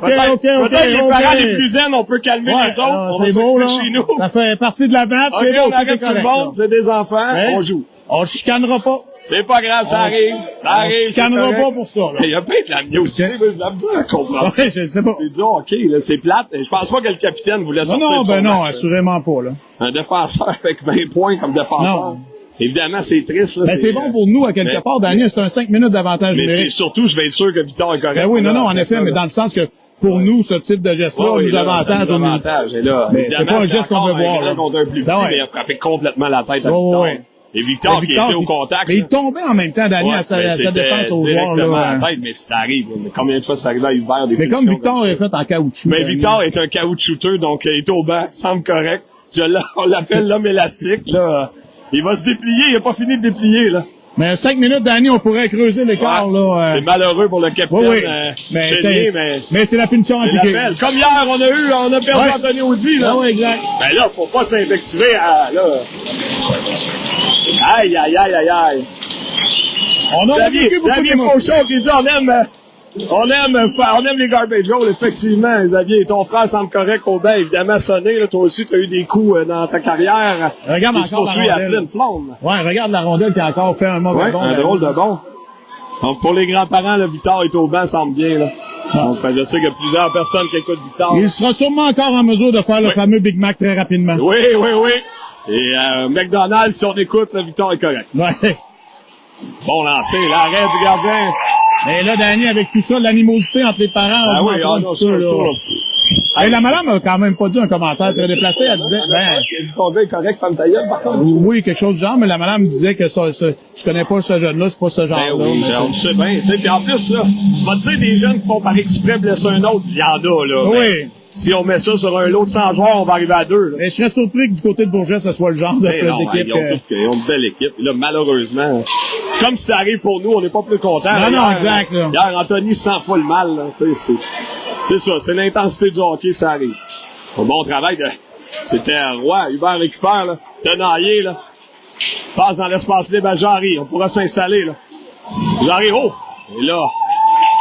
[SPEAKER 3] Peut-être les parents les plus zen, on peut calmer les autres.
[SPEAKER 2] C'est beau, là.
[SPEAKER 3] Chez nous.
[SPEAKER 2] Ça fait partie de la match.
[SPEAKER 3] OK, on arrête tout le monde. C'est des enfants. On joue.
[SPEAKER 2] On chicanera pas.
[SPEAKER 3] C'est pas grave, ça arrive. Ça arrive.
[SPEAKER 2] On chicanera pas pour ça, là.
[SPEAKER 3] Il y a peut-être la mieux aussi. La misère à comprendre.
[SPEAKER 2] Ouais, je sais pas.
[SPEAKER 3] C'est du hockey, là. C'est plate. Je pense pas que le capitaine voulait sortir.
[SPEAKER 2] Non, assurément pas, là.
[SPEAKER 3] Un défenseur avec 20 points comme défenseur.
[SPEAKER 2] Non.
[SPEAKER 3] Évidemment, c'est triste, là.
[SPEAKER 2] Ben, c'est bon pour nous, à quelque part, Daniel. C'est un 5 minutes d'avantage
[SPEAKER 3] numérique. Mais c'est surtout, je vais être sûr que Victor est correct.
[SPEAKER 2] Ben oui, non, en effet, mais dans le sens que, pour nous, ce type de geste-là, nous avantage au milieu.
[SPEAKER 3] Et là,
[SPEAKER 2] mais c'est pas un geste qu'on veut voir, là.
[SPEAKER 3] Contre un plus petit, mais il a frappé complètement la tête à Victor. Et Victor qui était au contact.
[SPEAKER 2] Mais il tombait en même temps, Daniel, à sa défense au joueur, là.
[SPEAKER 3] La tête, mais ça arrive. Combien de fois ça arrive à Hubert?
[SPEAKER 2] Mais comme Victor est fait en caoutchouc.
[SPEAKER 3] Mais Victor est un caoutchouteux, donc il est au banc, semble correct. On l'appelle l'homme élastique, là. Il va se déplier, il a pas fini de déplier, là.
[SPEAKER 2] Mais 5 minutes, Danny, on pourrait creuser l'écart, là.
[SPEAKER 3] C'est malheureux pour le capitaine,
[SPEAKER 2] mais c'est la punition appliquée.
[SPEAKER 3] Comme hier, on a perdu Anthony Audi, là.
[SPEAKER 2] Ah ouais, exact.
[SPEAKER 3] Ben là, faut pas s'invectiver à, là. Aïe.
[SPEAKER 2] On a vécu beaucoup
[SPEAKER 3] Xavier Fauchon qui dit on aime les garbage goals, effectivement. Xavier, ton frère semble correct au bain, évidemment sonné, là. Toi aussi, t'as eu des coups dans ta carrière.
[SPEAKER 2] Regarde
[SPEAKER 3] encore se poursuit à pleine flamme.
[SPEAKER 2] Ouais, regarde la rondelle qui a encore fait un mauvais bon.
[SPEAKER 3] Un drôle de bon. Donc, pour les grands-parents, le Victor est au banc, semble bien, là. Donc, je sais qu'il y a plusieurs personnes qui écoutent Victor.
[SPEAKER 2] Il sera sûrement encore en mesure de faire le fameux Big Mac très rapidement.
[SPEAKER 3] Oui. Et McDonald's, si on écoute, le Victor est correct.
[SPEAKER 2] Ouais.
[SPEAKER 3] Bon lancer, l'arrêt du gardien.
[SPEAKER 2] Et là, Danny, avec tout ça, l'animosité entre les parents.
[SPEAKER 3] Ah oui, sûr.
[SPEAKER 2] Et la madame a quand même pas dit un commentaire très déplacé. Elle disait,
[SPEAKER 3] elle dit ton gars est correct, femme ta gueule, par contre.
[SPEAKER 2] Oui, quelque chose du genre, mais la madame disait que tu connais pas ce jeune-là, c'est pas ce genre-là.
[SPEAKER 3] Ben oui, on le sait bien, tu sais. Puis en plus, là, on va te dire des jeunes qui font par exprès blesser un autre, il y en a, là.
[SPEAKER 2] Oui.
[SPEAKER 3] Si on met ça sur un lot de 100 joueurs, on va arriver à 2, là.
[SPEAKER 2] Mais je serais surpris que du côté de Bourget, ce soit le genre d'équipe.
[SPEAKER 3] Ils ont une belle équipe. Et là, malheureusement, c'est comme si ça arrive pour nous, on n'est pas plus contents.
[SPEAKER 2] Non, exact, là.
[SPEAKER 3] Hier, Anthony s'en fout le mal, là. Tu sais, c'est ça, c'est l'intensité du hockey, ça arrive. Au bon travail c'était Roy, Hubert récupère, là. Tenaillé, là. Passe dans l'espace libre à Jarry. On pourra s'installer, là. Jarry, Et là,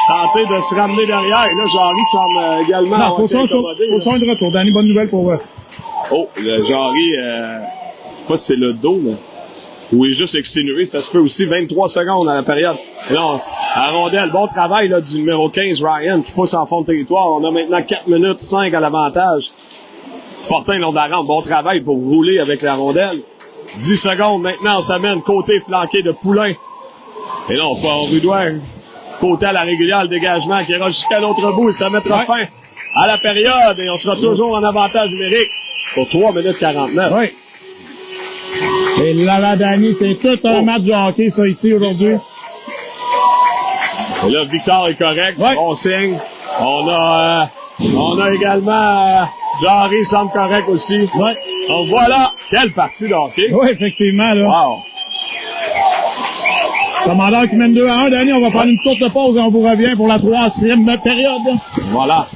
[SPEAKER 3] tenter de se ramener derrière. Et là, Jarry semble également...
[SPEAKER 2] Non, Fauchon de retour. Danny, bonne nouvelle pour...
[SPEAKER 3] le Jarry, je sais pas si c'est le dos, là. Ou il est juste exténué, ça se peut aussi. 23 secondes à la période. Et là, à rondelle, bon travail là du numéro 15, Ryan, qui pousse en fond de territoire. On a maintenant 4 minutes 5 à l'avantage. Fortin, long de la rampe, bon travail pour rouler avec la rondelle. 10 secondes, maintenant, on s'amène côté flanqué de Poulain. Et là, on part Rudoir. Côté à la régulière, le dégagement qui ira jusqu'à l'autre bout. Et ça mettra fin à la période. Et on sera toujours en avantage numérique pour 3 minutes 49.
[SPEAKER 2] Oui. Et là, Danny, c'est tout un match de hockey, ça, ici, aujourd'hui.
[SPEAKER 3] Et là, Victor est correct.
[SPEAKER 2] Ouais.
[SPEAKER 3] Bon signe. On a On a également Jarry semble correct aussi.
[SPEAKER 2] Ouais.
[SPEAKER 3] Donc voilà, quelle partie de hockey.
[SPEAKER 2] Oui, effectivement, là.
[SPEAKER 3] Wow.
[SPEAKER 2] Commandeur qui mène 2-1. Danny, on va prendre une courte pause et on vous revient pour la 3e période.
[SPEAKER 3] Voilà.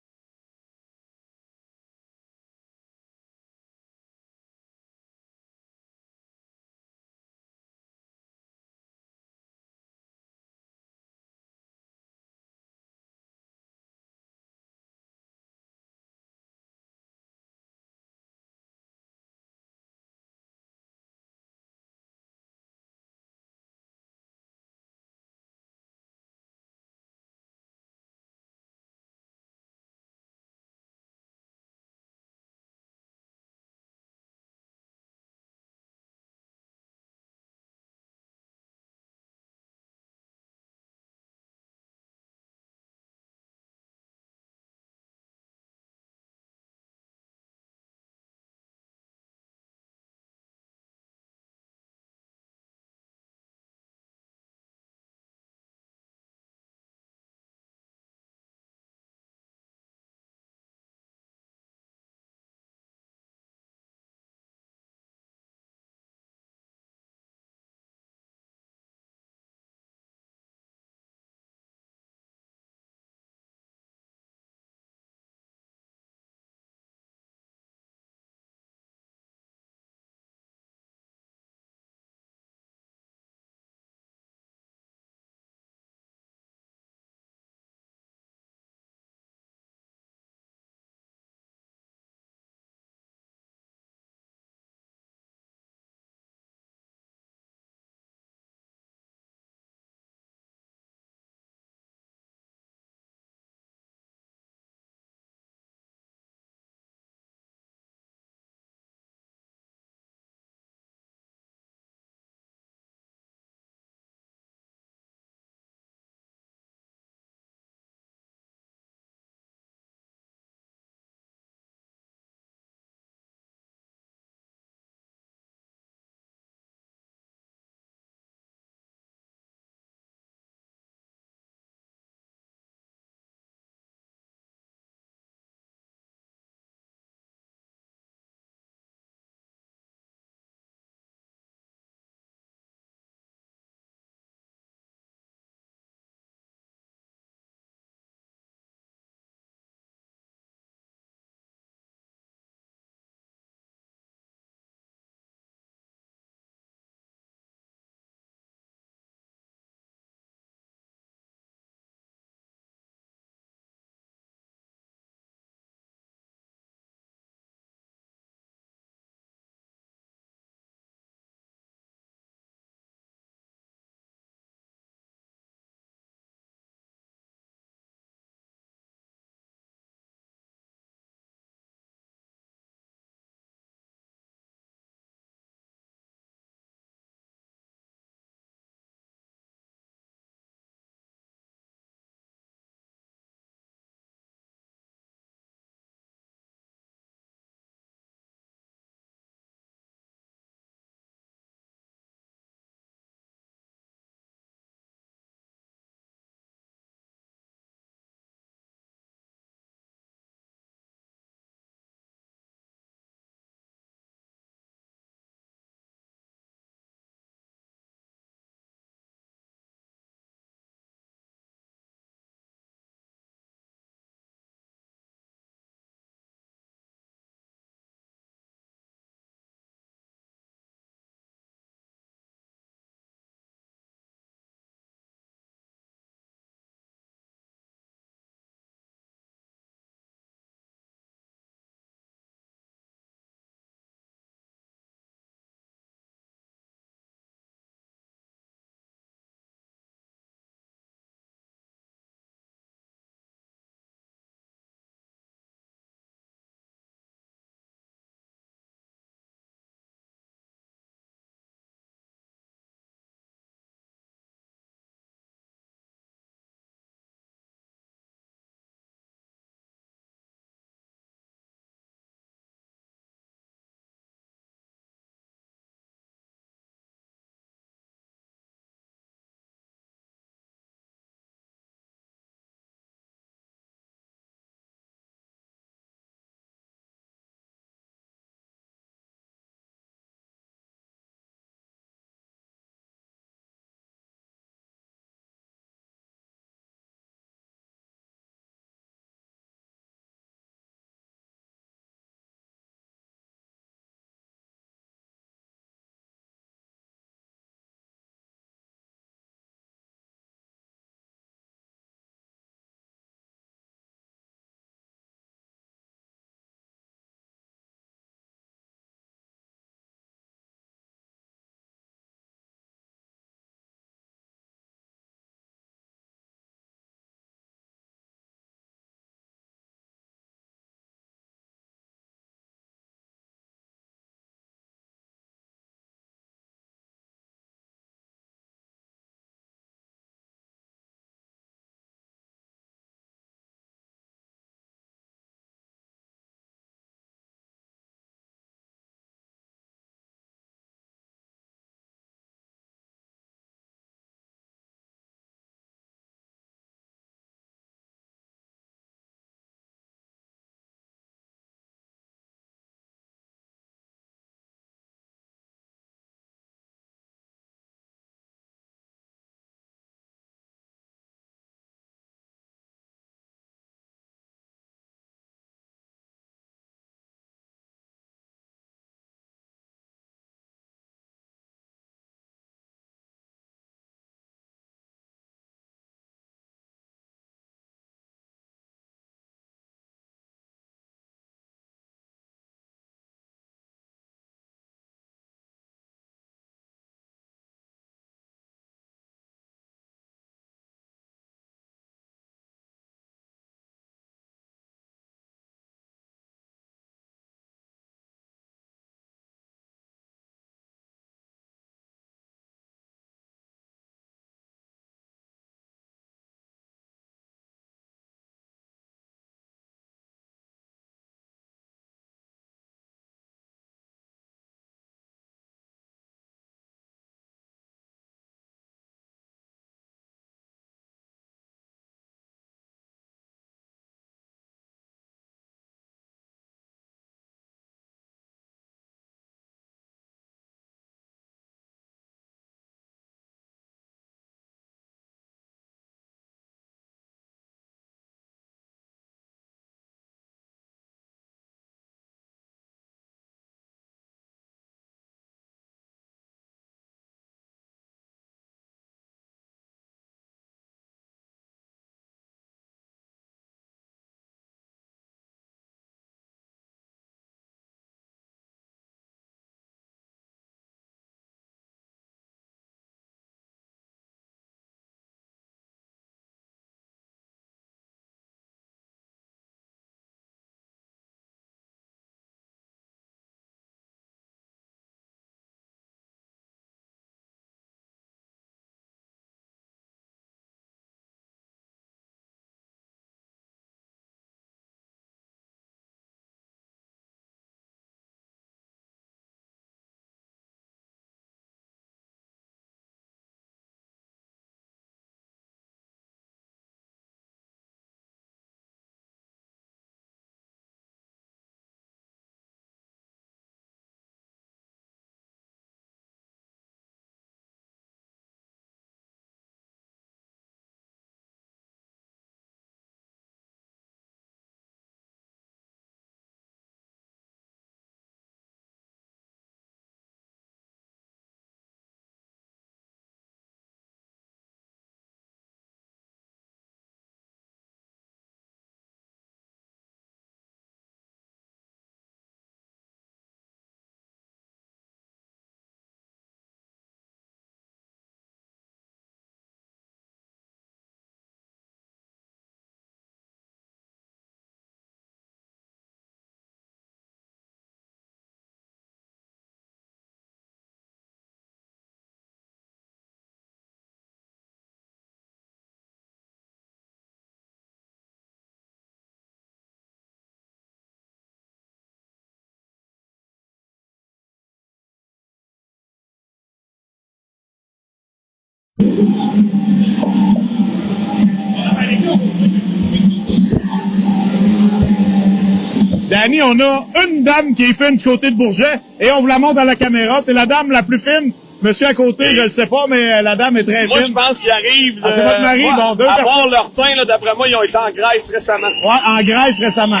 [SPEAKER 2] Danny, on a une dame qui est fine du côté de Bourget et on vous la montre à la caméra. C'est la dame la plus fine. Monsieur à côté, je le sais pas, mais la dame est très fine.
[SPEAKER 1] Moi, je pense qu'il arrive.
[SPEAKER 2] C'est votre mari, bon, deux
[SPEAKER 1] à
[SPEAKER 2] personnes.
[SPEAKER 1] voir leur teint, là, d'après moi, ils ont été en Grèce récemment.
[SPEAKER 2] Ouais, en Grèce récemment.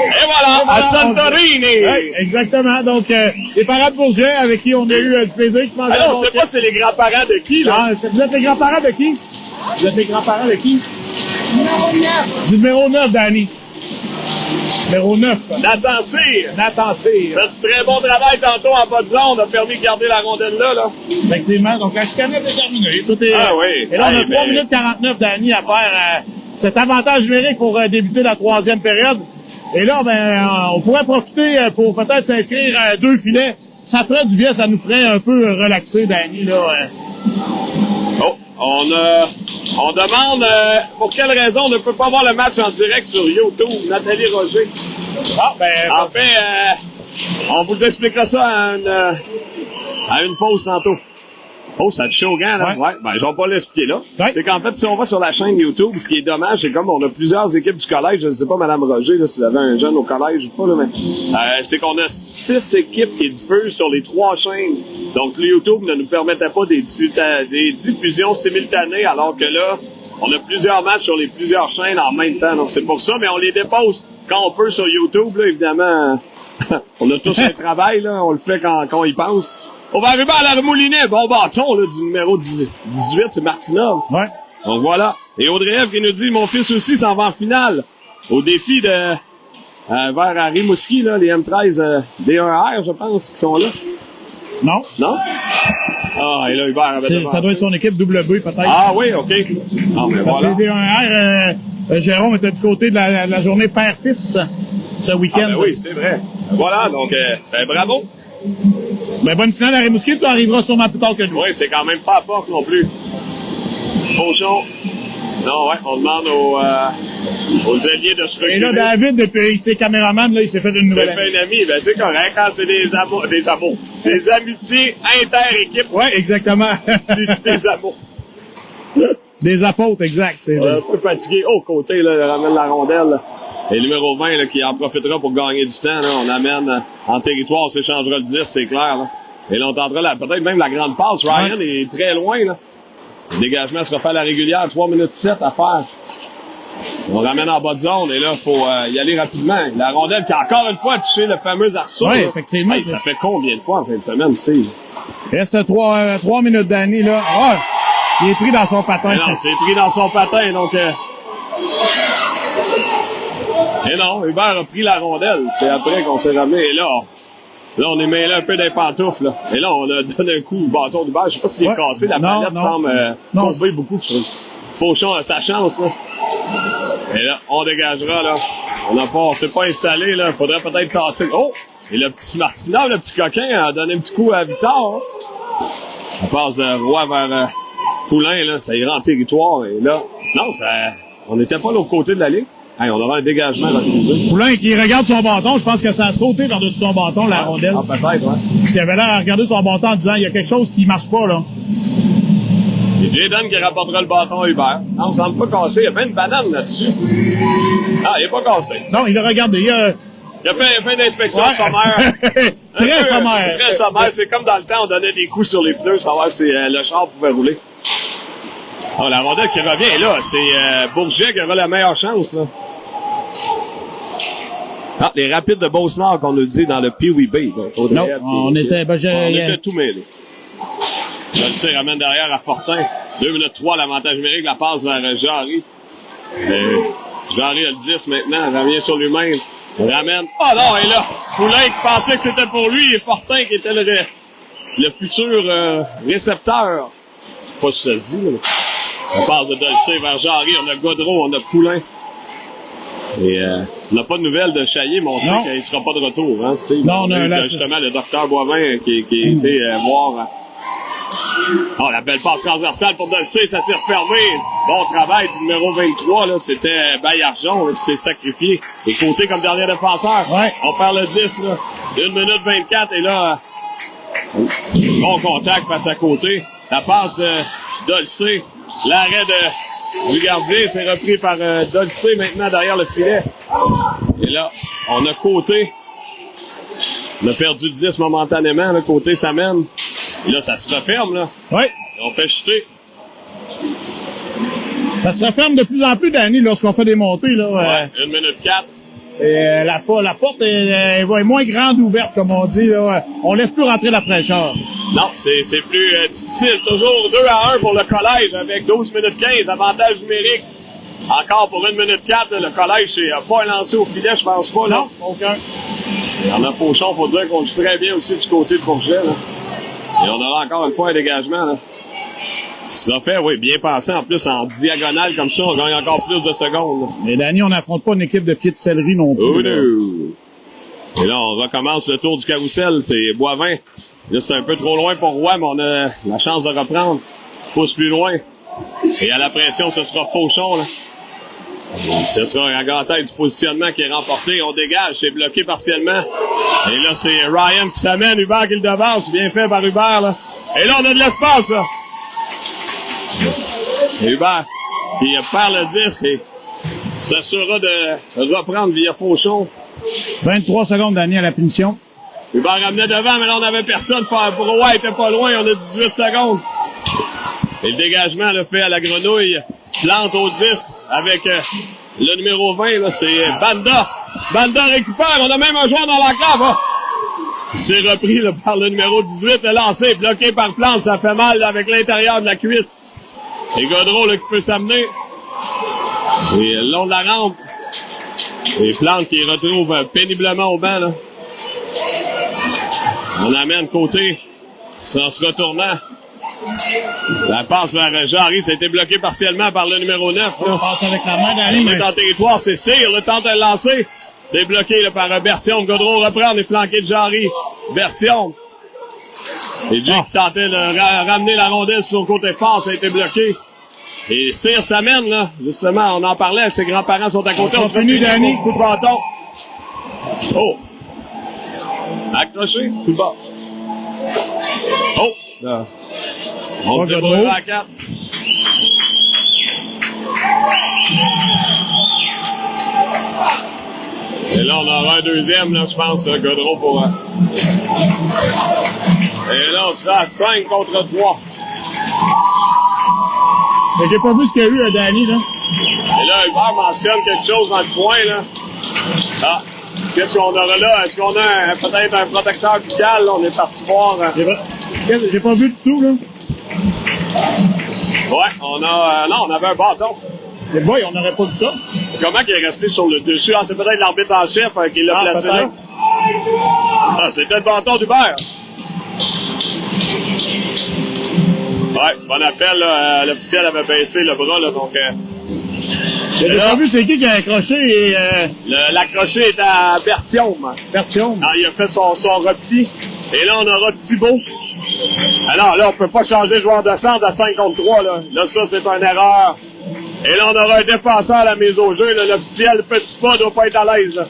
[SPEAKER 1] Et voilà, à Santorini.
[SPEAKER 2] Oui, exactement. Donc, les parents de Bourget avec qui on a eu du plaisir.
[SPEAKER 1] Alors, je sais pas c'est les grands-parents de qui, là.
[SPEAKER 2] Ah, vous êtes les grands-parents de qui? Vous êtes les grands-parents de qui? Numéro 9. Du numéro 9, Danny. Numéro 9.
[SPEAKER 1] Nathan Cyr.
[SPEAKER 2] Nathan Cyr.
[SPEAKER 1] Fait du très bon travail tantôt en bas de zone. On a permis de garder la rondelle là.
[SPEAKER 2] Effectivement. Donc, la chicanette est terminée. Tout est,
[SPEAKER 1] Ah oui.
[SPEAKER 2] Et là, on a
[SPEAKER 1] Hey,
[SPEAKER 2] 3 minutes 49, Danny, à faire cet avantage numérique pour débuter la 3e période. Et là, on pourrait profiter pour peut-être s'inscrire à 2 filets. Ça ferait du bien, ça nous ferait un peu relaxer, Danny, là.
[SPEAKER 1] Oh, on demande pour quelle raison on ne peut pas voir le match en direct sur YouTube. Nathalie Roger.
[SPEAKER 2] Ah,
[SPEAKER 1] En fait, on vous expliquera ça à une pause tantôt. Oh, ça a chaud, gant, là. Ouais. Ben, je vais pas l'expliquer là.
[SPEAKER 2] Ouais.
[SPEAKER 1] C'est qu'en fait, si on va sur la chaîne YouTube, ce qui est dommage, c'est comme on a plusieurs équipes du collège, je ne sais pas, Madame Roger, là, si vous avez un jeune au collège ou pas, là, mais, c'est qu'on a 6 équipes qui diffusent sur les 3 chaînes. Donc, le YouTube ne nous permettait pas des diffusions simultanées, alors que là, on a plusieurs matchs sur les plusieurs chaînes en même temps. Donc, c'est pour ça, mais on les dépose quand on peut sur YouTube, là, évidemment. On a tous un travail, là, on le fait quand on y pense. On va arriver à la Remoulinet, bon bâton, là, du numéro 18, c'est Martinov.
[SPEAKER 2] Ouais.
[SPEAKER 1] Donc voilà. Et Audrey Ève qui nous dit, mon fils aussi s'en va en finale. Au défi de, vers à Rimouski, là, les M13, D1R, je pense, qui sont là.
[SPEAKER 2] Non?
[SPEAKER 1] Non? Ah, et là, Hubert avait devancé.
[SPEAKER 2] Ça doit être son équipe WB, peut-être.
[SPEAKER 1] Ah oui, OK. Ah, mais
[SPEAKER 2] Parce
[SPEAKER 1] voilà.
[SPEAKER 2] que D1R, Jérôme était du côté de la journée père-fils ce week-end.
[SPEAKER 1] Ah, ben oui, c'est vrai. Voilà, donc, bravo.
[SPEAKER 2] Ben, bonne finale à Rimouski, tu arriveras sûrement plus tard que nous.
[SPEAKER 1] Oui, c'est quand même pas à porte non plus. Fauchon. Non, ouais, on demande aux alliés de se reculer.
[SPEAKER 2] Et là, David, depuis ses caméramans, là, il s'est fait une nouvelle
[SPEAKER 1] C'est un ami, ben c'est correct, quand c'est des amitiés inter-équipes,
[SPEAKER 2] Ouais, exactement.
[SPEAKER 1] tu dis des amours.
[SPEAKER 2] Des apôtres, exact. C'est
[SPEAKER 1] Un peu fatigué. Oh, côté, là, ramène la rondelle. Là. Et le numéro 20, là, qui en profitera pour gagner du temps, là, on amène en territoire, on s'échangera le 10, c'est clair, là. Et là, on tentera peut-être même la grande passe. Ryan est très loin, là. Le dégagement sera fait à la régulière, 3 minutes 7 à faire. On ramène en bas de zone, et là, faut y aller rapidement. La rondelle qui a encore une fois touché le fameux arceau.
[SPEAKER 2] Oui,
[SPEAKER 1] là.
[SPEAKER 2] effectivement.
[SPEAKER 1] Hey, ça fait combien de fois en fin de semaine, Steve?
[SPEAKER 2] Il reste 3 minutes, Danny, là. Ah! Il est pris dans son patin.
[SPEAKER 1] Mais non, c'est pris dans son patin, donc... Et non, Hubert a pris la rondelle. C'est après qu'on s'est ramené. Et là, on est mêlé un peu des pantoufles. Là. Et là, on a donné un coup au bâton d'Hubert. Je sais pas s'il est cassé. La palette semble tomber beaucoup, je trouve. Fauchon a sa chance, là. Et là, on dégagera, là. On s'est pas installé, là. Faudrait peut-être tasser. Oh! Et le petit Martinov, le petit coquin, a donné un petit coup à Victor. Hein. On passe de Roy vers Poulain, là. Ça ira en territoire. Et là, non, on n'était pas de l'autre côté de la ligne. Hey, on aura un dégagement refusé.
[SPEAKER 2] Poulain qui regarde son bâton, je pense que ça a sauté par-dessus son bâton, la rondelle.
[SPEAKER 1] Ah, peut-être, ouais.
[SPEAKER 2] Parce qu'il avait l'air à regarder son bâton en disant, il y a quelque chose qui marche pas, là.
[SPEAKER 1] Et Jayden qui rapportera le bâton à Hubert. Non, on semble pas cassé. Il y a bien une banane là-dessus. Ah, il est pas cassé.
[SPEAKER 2] Non, il a regardé.
[SPEAKER 1] Il a fait une inspection sommaire.
[SPEAKER 2] Très sommaire.
[SPEAKER 1] Très sommaire. C'est comme dans le temps, on donnait des coups sur les pneus, savoir si le char pouvait rouler. Oh, la rondelle qui revient, là, c'est Bourget qui aura la meilleure chance, là. Ah, les rapides de Beauce-Nord qu'on nous dit dans le Pee-Wee Bay.
[SPEAKER 2] Non, on était
[SPEAKER 1] tout mêlés. Je le sais, ramène derrière à Fortin. 2 minutes 3, l'avantage numérique, la passe vers Jarry. Jarry a le 10 maintenant, il revient sur lui-même. Il ramène. Oh non, et là, Poulain qui pensait que c'était pour lui et Fortin qui était le futur récepteur. Je sais pas si ça se dit, là. On passe de Dolcé vers Jarry, on a Godreau, on a Poulain. Et on n'a pas de nouvelles de Chaillé, mais on sait qu'il ne sera pas de retour. Hein,
[SPEAKER 2] non, on a
[SPEAKER 1] justement le docteur Boivin qui a été voir. Oh, la belle passe transversale pour Dolcé, ça s'est refermé. Bon travail du numéro 23, là, c'était Baillargeon, puis s'est sacrifié. Et côté comme dernier défenseur.
[SPEAKER 2] Ouais.
[SPEAKER 1] On perd le 10, là. 1 minute 24, et là, bon contact face à côté. La passe de Dolcé. L'arrêt du gardien, c'est repris par Dolcé maintenant derrière le filet. Et là,
[SPEAKER 3] là, on a Côté. On a perdu le 10 momentanément, là. Côté s'amène. Et là, ça se referme, là.
[SPEAKER 2] Oui.
[SPEAKER 3] Et on fait chuter.
[SPEAKER 2] Ça se referme de plus en plus, Danny, lorsqu'on fait des montées, là.
[SPEAKER 3] Ouais, 1 minute 4.
[SPEAKER 2] C'est, la porte est moins grande ouverte, comme on dit, là. On laisse plus rentrer la fraîcheur.
[SPEAKER 3] Non, c'est plus difficile. Toujours 2-1 pour le collège avec 12 minutes 15, avantage numérique. Encore pour 1 minute 4, le collège, c'est pas un lancé au filet, je pense pas, là.
[SPEAKER 2] Non, aucun.
[SPEAKER 3] Il y en a Fauchon, faut dire qu'on joue très bien aussi du côté de Bourget, là. Et on aura encore une fois un dégagement, là. Ça fait, oui, bien pensé. En plus, en diagonale comme ça, on gagne encore plus de secondes, là.
[SPEAKER 2] Et Danny, on n'affronte pas une équipe de pieds de céleri non plus.
[SPEAKER 3] Oh,
[SPEAKER 2] là.
[SPEAKER 3] no. Et là, on recommence le tour du carrousel. C'est Boivin. Là, c'est un peu trop loin pour Roy, mais on a la chance de reprendre. Pousse plus loin. Et à la pression, ce sera Fauchon, là. Ce sera un grand tête du positionnement qui est remporté. On dégage, c'est bloqué partiellement. Et là, c'est Ryan qui s'amène, Hubert qui le devance. Bien fait par Hubert, là. Et là, on a de l'espace, là. Et Hubert, qui perd le disque et s'assurera de reprendre via Fauchon.
[SPEAKER 2] 23 secondes, Danny, à la punition.
[SPEAKER 3] Hubert ramenait devant, mais là, on n'avait personne. Roy était pas loin, on a 18 secondes. Et le dégagement le fait à la grenouille. Plante au disque avec le numéro 20, là, c'est Banda. Banda récupère, on a même un joueur dans la clave. Hein. C'est repris là, par le numéro 18, le lancé, bloqué par Plante, ça fait mal là, avec l'intérieur de la cuisse. Et Godreau là, qui peut s'amener. Et le long de la rampe. Et Plante qui retrouve péniblement au banc. Là. On amène Côté, sans se retournant. La passe vers Jarry, ça a été bloqué partiellement par le numéro 9.
[SPEAKER 2] On passe avec la main, Danny.
[SPEAKER 3] Mais dans le territoire, c'est Cyr, le temps de le lancer. C'est bloqué là, par Berthiaume. Godreau reprend, on est flanqué de Jarry. Berthiaume. Et Jake qui tentait de ramener la rondelle sur son côté fort, ça a été bloqué. Et Cyr s'amène, là. Justement, on en parlait, ses grands-parents sont à côté.
[SPEAKER 2] On se finit, Danny.
[SPEAKER 3] Coup de bâton. Oh. Accroché, coup de bas. Oh. Là. On se débrouille à 4. Et là, on aura un deuxième, là, je pense, Godreau pour... Et là, on sera à 5 contre 3.
[SPEAKER 2] Mais j'ai pas vu ce qu'il y a eu à Danny, là.
[SPEAKER 3] Et là, Hubert mentionne quelque chose dans le coin, là. Ah, qu'est-ce qu'on aura là? Est-ce qu'on a peut-être un protecteur buccal? Là, on est parti voir...
[SPEAKER 2] J'ai pas vu du tout, là.
[SPEAKER 3] Ouais, on a... non, on avait un bâton.
[SPEAKER 2] Les boys, on n'aurait pas vu ça.
[SPEAKER 3] Comment il est resté sur le dessus? Ah, c'est peut-être l'arbitre en chef qui l'a placé là. Ah, c'était le bâton d'Hubert. Ouais, bon appel, là, l'officiel avait baissé le bras, là, donc...
[SPEAKER 2] J'ai pas vu c'est qui a accroché et...
[SPEAKER 3] L'accroché est à Berthiaume.
[SPEAKER 2] Berthiaume.
[SPEAKER 3] Ah, il a fait son repli. Et là, on aura Thibault. Alors là, on peut pas changer de joueur de centre à 5 contre 3, là. Là, ça, c'est une erreur. Et là, on aura un défenseur à la mise au jeu. Là, l'officiel, petit pas, doit pas être à l'aise. Là.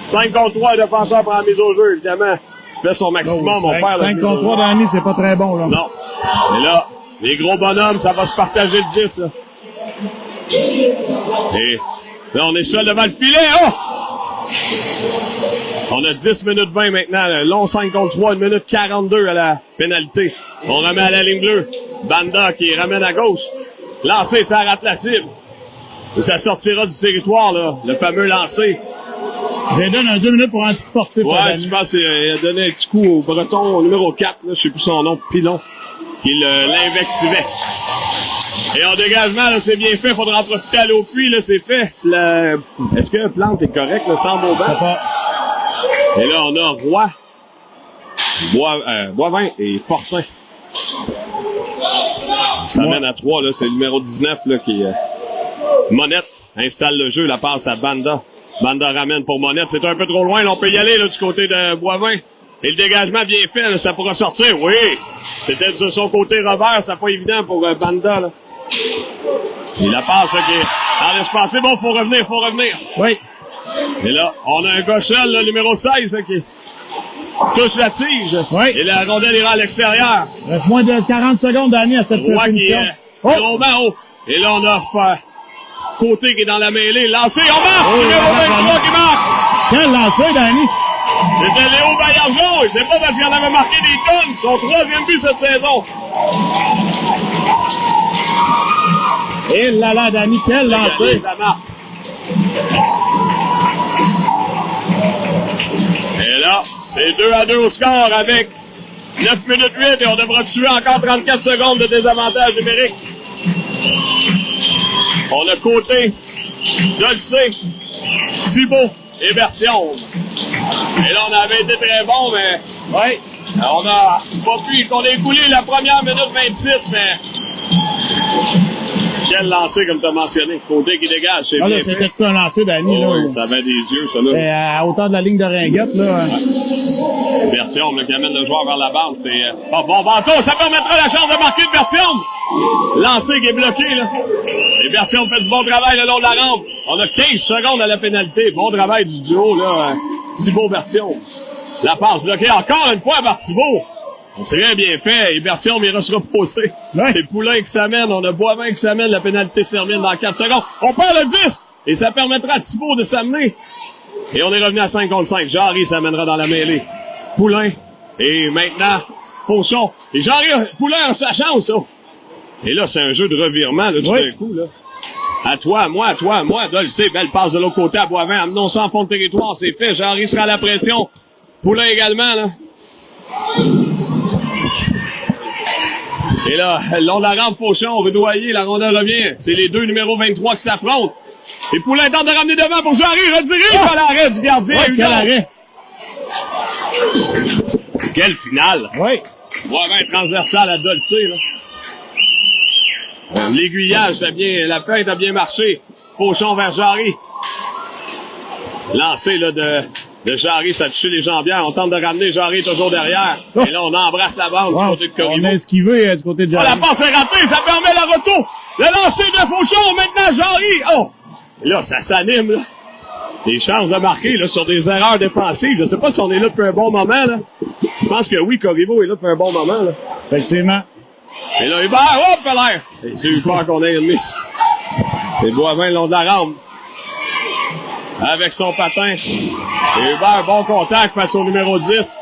[SPEAKER 3] 5 contre 3, le défenseur prend la mise au jeu, évidemment. Il fait son maximum, on perd.
[SPEAKER 2] 5 contre 3 Danny, c'est pas très bon, là.
[SPEAKER 3] Non. Et là, les gros bonhommes, ça va se partager le 10, là. Et là, on est seul devant le filet. Oh! On a 10 minutes 20 maintenant. Là. Long 5 contre 3, 1 minute 42 à la pénalité. On remet à la ligne bleue. Banda qui ramène à gauche. Lancé, ça rate la cible. Et ça sortira du territoire, là. Le fameux lancé.
[SPEAKER 2] Je donne un 2 minutes pour antisportif.
[SPEAKER 3] Ouais, je pense qu'il a donné un petit coup au breton au numéro 4, là. Je sais plus son nom, Pilon. Qui l'invectivait. Et en dégagement, là, c'est bien fait. Faudra en profiter à l'eau puits, là, c'est fait. Est-ce que Plante est correct, là, sans Beauvais?
[SPEAKER 2] Je sais pas.
[SPEAKER 3] Et là, on a Roy, Boivin et Fortin. Ça mène à 3, là. C'est le numéro 19, là, qui... Monette installe le jeu, la passe à Banda. Banda ramène pour Monette. C'est un peu trop loin, là. On peut y aller, là, du côté de Boivin. Et le dégagement bien fait, là, ça pourra sortir. Oui! C'était de son côté revers, c'est pas évident pour Banda, là. Et la passe, là, qui est dans l'espace. C'est bon, faut revenir.
[SPEAKER 2] Oui.
[SPEAKER 3] Et là, on a un gars seul, le numéro 16, là, qui touche la tige.
[SPEAKER 2] Oui.
[SPEAKER 3] Et la rondelle ira à l'extérieur.
[SPEAKER 2] Reste moins de 40 secondes, Danny, à cette
[SPEAKER 3] Roy qui
[SPEAKER 2] finition.
[SPEAKER 3] est tombant haut. Et là, on a Côté qui est dans la mêlée. Lancé, on marque!
[SPEAKER 2] Oh,
[SPEAKER 3] Numéro 23 qui marque!
[SPEAKER 2] Quel lancer, Danny!
[SPEAKER 1] C'était Léo Baillargeon, et c'est pas parce qu'il en avait marqué des tonnes, son 3e but cette saison.
[SPEAKER 2] Et là, Danny, quel lancer!
[SPEAKER 1] Ça marque. Et là, c'est 2-2 au score avec 9 minutes 8 et on devra tuer encore 34 secondes de désavantage numérique. On a Côté, Dolcé, Thibault et Berthiaume. Et là, on avait été très bon, mais
[SPEAKER 2] Oui.
[SPEAKER 1] on a pas pu. On a écoulé la première minute 26, mais quel lancer, comme tu as mentionné. Côté qui dégage, c'est
[SPEAKER 2] Ah,
[SPEAKER 1] bien
[SPEAKER 2] là,
[SPEAKER 1] fait.
[SPEAKER 2] c'était tout un lancer, Danny, là.
[SPEAKER 1] Oui, ça avait des yeux, ça, là.
[SPEAKER 2] Et à hauteur de la ligne de ringuette, là.
[SPEAKER 1] Berthiaume, là, qui amène le joueur vers la bande, c'est... bon bâton, ça permettra la chance de marquer de Berthiaume. Lancé qui est bloqué, là. Et Berthiaume fait du bon travail le long de la rampe. On a 15 secondes à la pénalité. Bon travail du duo, là, Thibault-Berthiaume. La passe bloquée encore une fois par Thibault. Très bien fait. Et Berthiaume ira se reposer.
[SPEAKER 2] Ouais.
[SPEAKER 1] C'est Poulain qui s'amène. On a Boivin qui s'amène. La pénalité se termine dans 4 secondes. On perd le 10. Et ça permettra à Thibault de s'amener. Et on est revenu à 5 contre 5. Jarry s'amènera dans la mêlée. Poulain. Et maintenant, Fauchon. Et Jarry, Poulain a sa chance. Oh. Et là, c'est un jeu de revirement, là, tout d'un coup, là. À toi, à moi, Dolcé, belle passe de l'autre côté à Boivin, amenons ça en fond de territoire, c'est fait, Jarry sera à la pression. Poulain également, là. Et là, le long de la rampe, Fauchon, Rudoyer, la rondelle revient. C'est les deux numéros 23 qui s'affrontent. Et Poulain tente de ramener devant pour Jarry, redirige à l'arrêt du gardien.
[SPEAKER 2] Oui, quel arrêt!
[SPEAKER 1] Quelle finale!
[SPEAKER 2] Oui.
[SPEAKER 1] Boivin transversal à Dolcé, là. L'aiguillage a bien, la feinte a bien marché. Fauchon vers Jarry. Lancé, là, de Jarry, ça a touché les jambières. On tente de ramener Jarry toujours derrière.
[SPEAKER 2] Oh.
[SPEAKER 1] Et là, on embrasse la bande du côté de
[SPEAKER 2] On
[SPEAKER 1] Corriveau.
[SPEAKER 2] a esquivé du côté de
[SPEAKER 1] Oh,
[SPEAKER 2] Jarry.
[SPEAKER 1] la passe est ratée, ça permet le retour. Le lancer de Fauchon, maintenant Jarry. Oh! Et là, ça s'anime, là. Des chances de marquer, là, sur des erreurs défensives. Je sais pas si on est là depuis un bon moment, là. Je pense que oui, Corriveau est là depuis un bon moment, là.
[SPEAKER 2] Effectivement.
[SPEAKER 1] Et là, Hubert, hop, l'air! J'ai eu peur qu'on ait une mise. Et Boivin, le long de la rampe. Avec son patin. Et Hubert, bon contact face au numéro 10.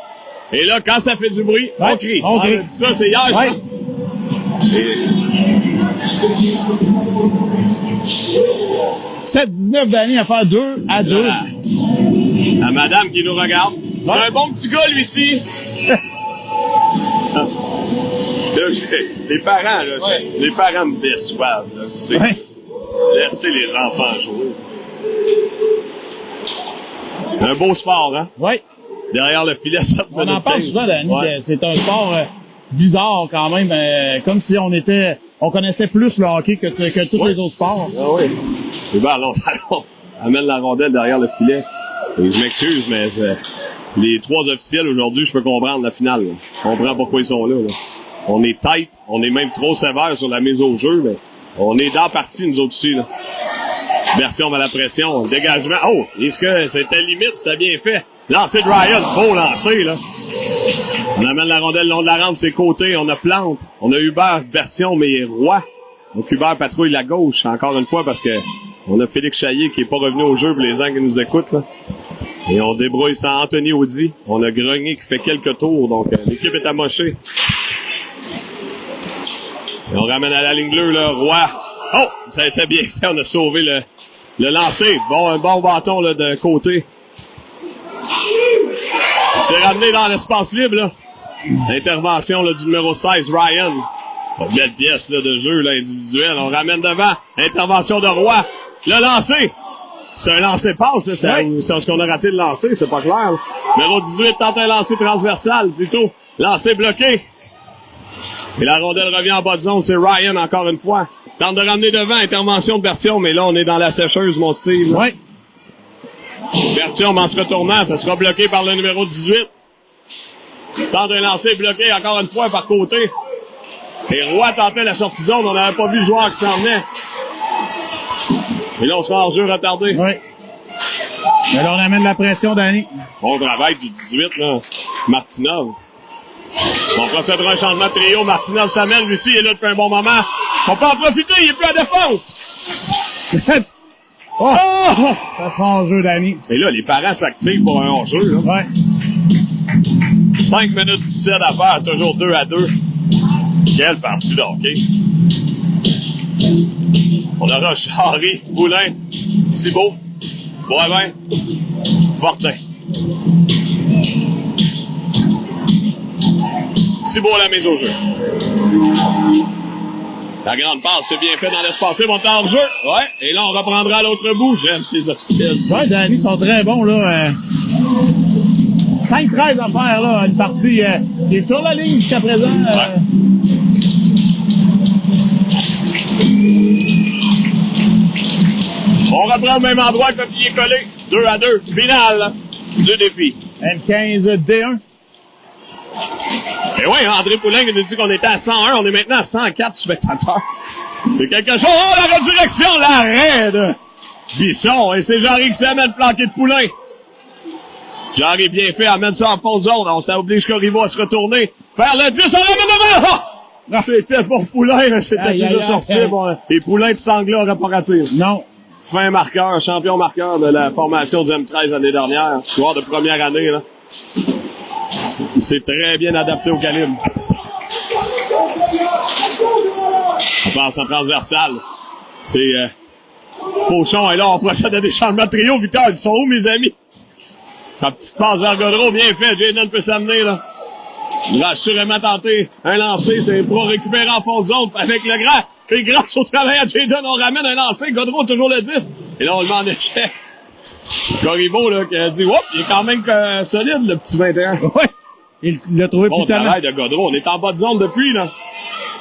[SPEAKER 1] Et là, quand ça fait du bruit,
[SPEAKER 2] Ouais,
[SPEAKER 1] on crie.
[SPEAKER 2] on crie.
[SPEAKER 1] a dit ça, c'est hier,
[SPEAKER 2] Ouais.
[SPEAKER 1] je pense.
[SPEAKER 2] 7-19, Danny, à faire 2-2.
[SPEAKER 1] Voilà. La madame qui nous regarde. C'est un bon petit gars, lui-ci. Les parents, là, les parents me déçoivent, là, c'est
[SPEAKER 2] Ouais.
[SPEAKER 1] laisser les enfants jouer. Un beau sport, hein?
[SPEAKER 2] Oui.
[SPEAKER 1] Derrière le filet, ça te
[SPEAKER 2] On en parle souvent, Danny,
[SPEAKER 1] Ouais.
[SPEAKER 2] que c'est un sport bizarre quand même, comme si on connaissait plus le hockey que tous les autres sports.
[SPEAKER 1] Ah oui. Et ben, allons, amène la rondelle derrière le filet. Et je m'excuse, mais les trois officiels aujourd'hui, je peux comprendre la finale. Là. Je comprends pourquoi ils sont là. On est tight, on est même trop sévère sur la mise au jeu, mais on est dans la partie, nous autres aussi. Là. Berthiaume à la pression, dégagement. Oh, est-ce que c'était limite, c'était bien fait. Lancer de Ryan, beau lancer, là. On amène la rondelle le long de la rampe, c'est côté, on a Plante, on a Hubert, Berthiaume et Roy. Donc Hubert patrouille la gauche, encore une fois, parce que on a Félix Chaillé qui est pas revenu au jeu pour les gens qui nous écoutent, là. Et on débrouille sans Anthony Audi. On a Grenier qui fait quelques tours, donc l'équipe est amochée. Et on ramène à la ligne bleue, là, Roy. Oh! Ça a été bien fait, on a sauvé le lancer. Bon, un bon bâton, là, de côté. Il s'est ramené dans l'espace libre, là. Intervention, là, du numéro 16, Ryan. Pas de belle pièce, là, de jeu, là, individuel. On ramène devant. Intervention de Roy. Le lancer. C'est un lancer-passe, c'est ce qu'on a raté de lancer, c'est pas clair. Là. Numéro 18 tente un lancer transversal, plutôt. Lancer bloqué. Et la rondelle revient en bas de zone, c'est Ryan encore une fois. Tente de ramener devant, intervention de Berthiaume, mais là, on est dans la sécheuse, mon Steve.
[SPEAKER 2] Oui.
[SPEAKER 1] Berthiaume en se retournant, ça sera bloqué par le numéro 18. Tente un lancer bloqué encore une fois par côté. Et Roy tentait la sortie zone, on n'avait pas vu le joueur qui s'en venait. Et là, on sera en jeu retardé.
[SPEAKER 2] Oui. Mais là, on amène la pression, Danny.
[SPEAKER 1] Bon travail du 18, là. Martinov. On procédera un changement de trio. Martinov s'amène, lui-ci, il est là depuis un bon moment. On peut en profiter, il est plus à défense.
[SPEAKER 2] Oh! Ça sera en jeu, Danny.
[SPEAKER 3] Et là, les parents s'activent pour un hors-jeu. Là.
[SPEAKER 2] Ouais.
[SPEAKER 3] 5 minutes 17 à faire, toujours 2-2. Quelle partie de hockey. On aura Jarry, Poulin, Thibault, Boivin, Fortin. Thibault à la mise au jeu. La grande passe, c'est bien fait dans l'espace. Bon temps de jeu. Ouais. Et là, on reprendra à l'autre bout. J'aime ces officiels.
[SPEAKER 2] Ouais, Danny sont très bons, là. 5-13 à faire, là. Une partie qui est sur la ligne jusqu'à présent.
[SPEAKER 3] Ouais. On reprend au même endroit avec le pied collé. 2-2. Finale du défi.
[SPEAKER 2] M15 D1.
[SPEAKER 3] Et oui, André Poulin nous dit qu'on était à 101. On est maintenant à 104 spectateurs. C'est quelque chose. Oh, la redirection, l'arrêt de Bisson. Et c'est Jarry qui s'amène flanqué de Poulin. Jarry bien fait, amène ça en fond de zone. Ça oblige Corriveau à se retourner. Vers le 10, on l'amène devant. Oh! C'était pour Poulin, là. C'était déjà sorti. Bon, et Poulin de cet angle-là n'aurait pas raté.
[SPEAKER 2] Non.
[SPEAKER 3] Fin marqueur, champion marqueur de la formation du M13 l'année dernière. Joueur de première année, là. Il s'est très bien adapté au calibre. On passe en transversal. C'est Fauchon. Et là, on procède à des changements de trio. Victor, ils sont où, mes amis? La petite passe vers Godreau, bien fait. Jayden peut s'amener, là. Il va assurément tenter un lancer. C'est pour récupérer en fond de zone avec le grand. Et grâce au travail à Jayden, on ramène un lancer. Godreau toujours le 10. Et là, on le met en échec. Corriveau, là, qui a dit, whoop, il est quand même solide, le petit 21.
[SPEAKER 2] Ouais. Il l'a trouvé
[SPEAKER 3] Bon travail de Godreau. On est en bas de zone depuis, là.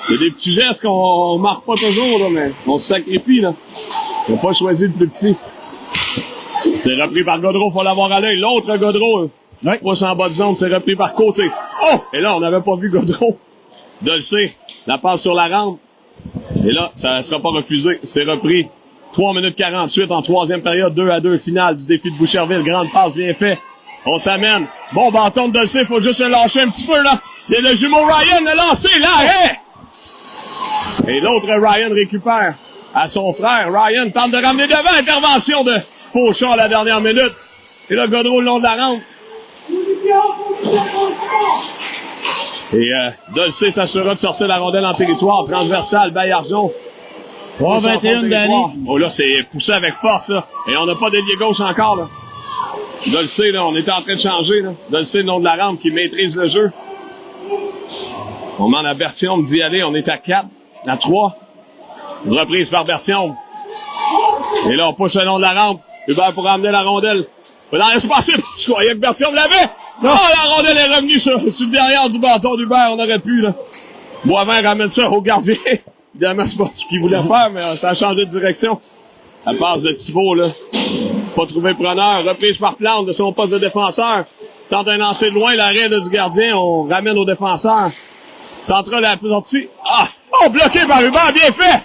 [SPEAKER 3] C'est des petits gestes qu'on marque pas toujours, là, mais on se sacrifie, là. On n'a pas choisi le plus petit. C'est repris par Godreau, faut l'avoir à l'œil. L'autre Godreau,
[SPEAKER 2] ouais.
[SPEAKER 3] Pousse en bas de zone, c'est repris par côté. Oh! Et là, on n'avait pas vu Godreau. Dolcé, la passe sur la rampe. Et là, ça ne sera pas refusé. C'est repris. 3 minutes 48 en troisième période, 2-2, finale du défi de Boucherville. Grande passe bien fait. On s'amène. Bon bâton de Dolcé, faut juste le lâcher un petit peu, là. C'est le jumeau Ryan, le lancer, l'arrêt! Et l'autre Ryan récupère à son frère. Ryan tente de ramener devant. Intervention de Fauchon à la dernière minute. Et là, Godreau le long de la rampe. Et Dolcé s'assurera de sortir la rondelle en territoire. Transversal, Baillargeon.
[SPEAKER 2] 3-21, Danny.
[SPEAKER 3] Oh là, c'est poussé avec force, là. Et on n'a pas d'ailier gauche encore, là. Dolcé, là, on était en train de changer, là. Dolcé, le long de la rampe, qui maîtrise le jeu. On demande à Berthiaume d'y aller. On est à 4, à 3. Reprise par Berthiaume. Et là, on pousse le long de la rampe. Hubert pour ramener la rondelle. Faut la laisser passer. Je croyais que Berthiaume l'avait. Non, la rondelle est revenue sur le derrière du bâton d'Hubert. On aurait pu, là. Boivin ramène ça au gardien. Évidemment, c'est pas ce qu'il voulait faire, mais ça a changé de direction. La passe de Thibault, là. Pas trouvé preneur. Reprise par Plante de son poste de défenseur. Tente un lancer de loin, l'arrêt là, du gardien. On ramène au défenseur. Tentera la sortie. Ah! Oh, bloqué par Hubert, bien fait!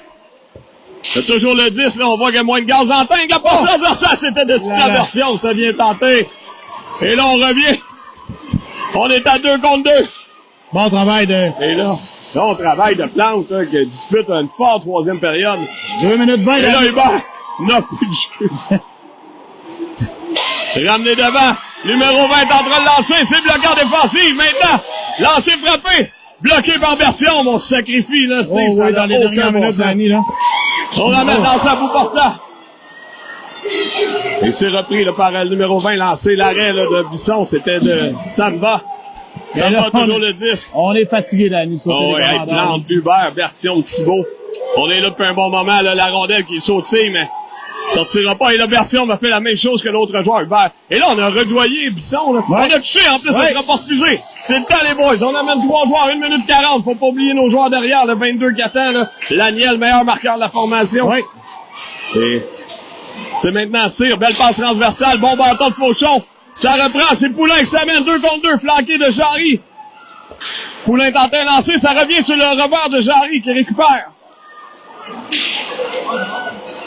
[SPEAKER 3] C'est toujours le 10, là. On voit qu'il y a moins de gaz en tank. La passe ça, c'était destiné à Berthiaume. Ça vient tenter. Et là, on revient. On est à 2 contre 2.
[SPEAKER 2] Bon travail de...
[SPEAKER 3] Et là, on travaille de Plante, là, qui dispute une forte troisième période.
[SPEAKER 2] 2 minutes 20.
[SPEAKER 3] Et là, Hubert n'a plus de jeu. Ramené devant. Numéro 20 est en train de lancer. C'est bloqué en défensive. Maintenant, lancé frappé. Bloqué par Berthiaume. On se sacrifie, là, Steve.
[SPEAKER 2] Oh, oui, dans les dernières minutes, Danny, là.
[SPEAKER 3] On ramène dans sa bout portant. Et c'est repris, là, par le numéro 20 lancé. L'arrêt, là, de Bisson, c'était de Samba. Samba, toujours le disque.
[SPEAKER 2] On est fatigué, Danny.
[SPEAKER 3] Oh, ouais, Plante, Hubert, Berthiaume, Thibault. On est là depuis un bon moment, là, la rondelle qui est sautée, mais sortira pas. Et là, Berthiaume a fait la même chose que l'autre joueur, Hubert. Et là, on a rejoigné Bisson, là.
[SPEAKER 2] Ouais.
[SPEAKER 3] On a touché, en plus, ça sera pas refusé. C'est le temps, les boys. On amène 3 joueurs, 1 minute 40. Faut pas oublier nos joueurs derrière, le 22 qui attend, là. Laniel, meilleur marqueur de la formation.
[SPEAKER 2] Oui.
[SPEAKER 3] Et c'est maintenant Cyr. Belle passe transversale. Bon bâton de Fauchon. Ça reprend. C'est Poulin qui s'amène 2 contre 2, flanqué de Jarry. Poulin tente un lancer. Ça revient sur le revers de Jarry qui récupère.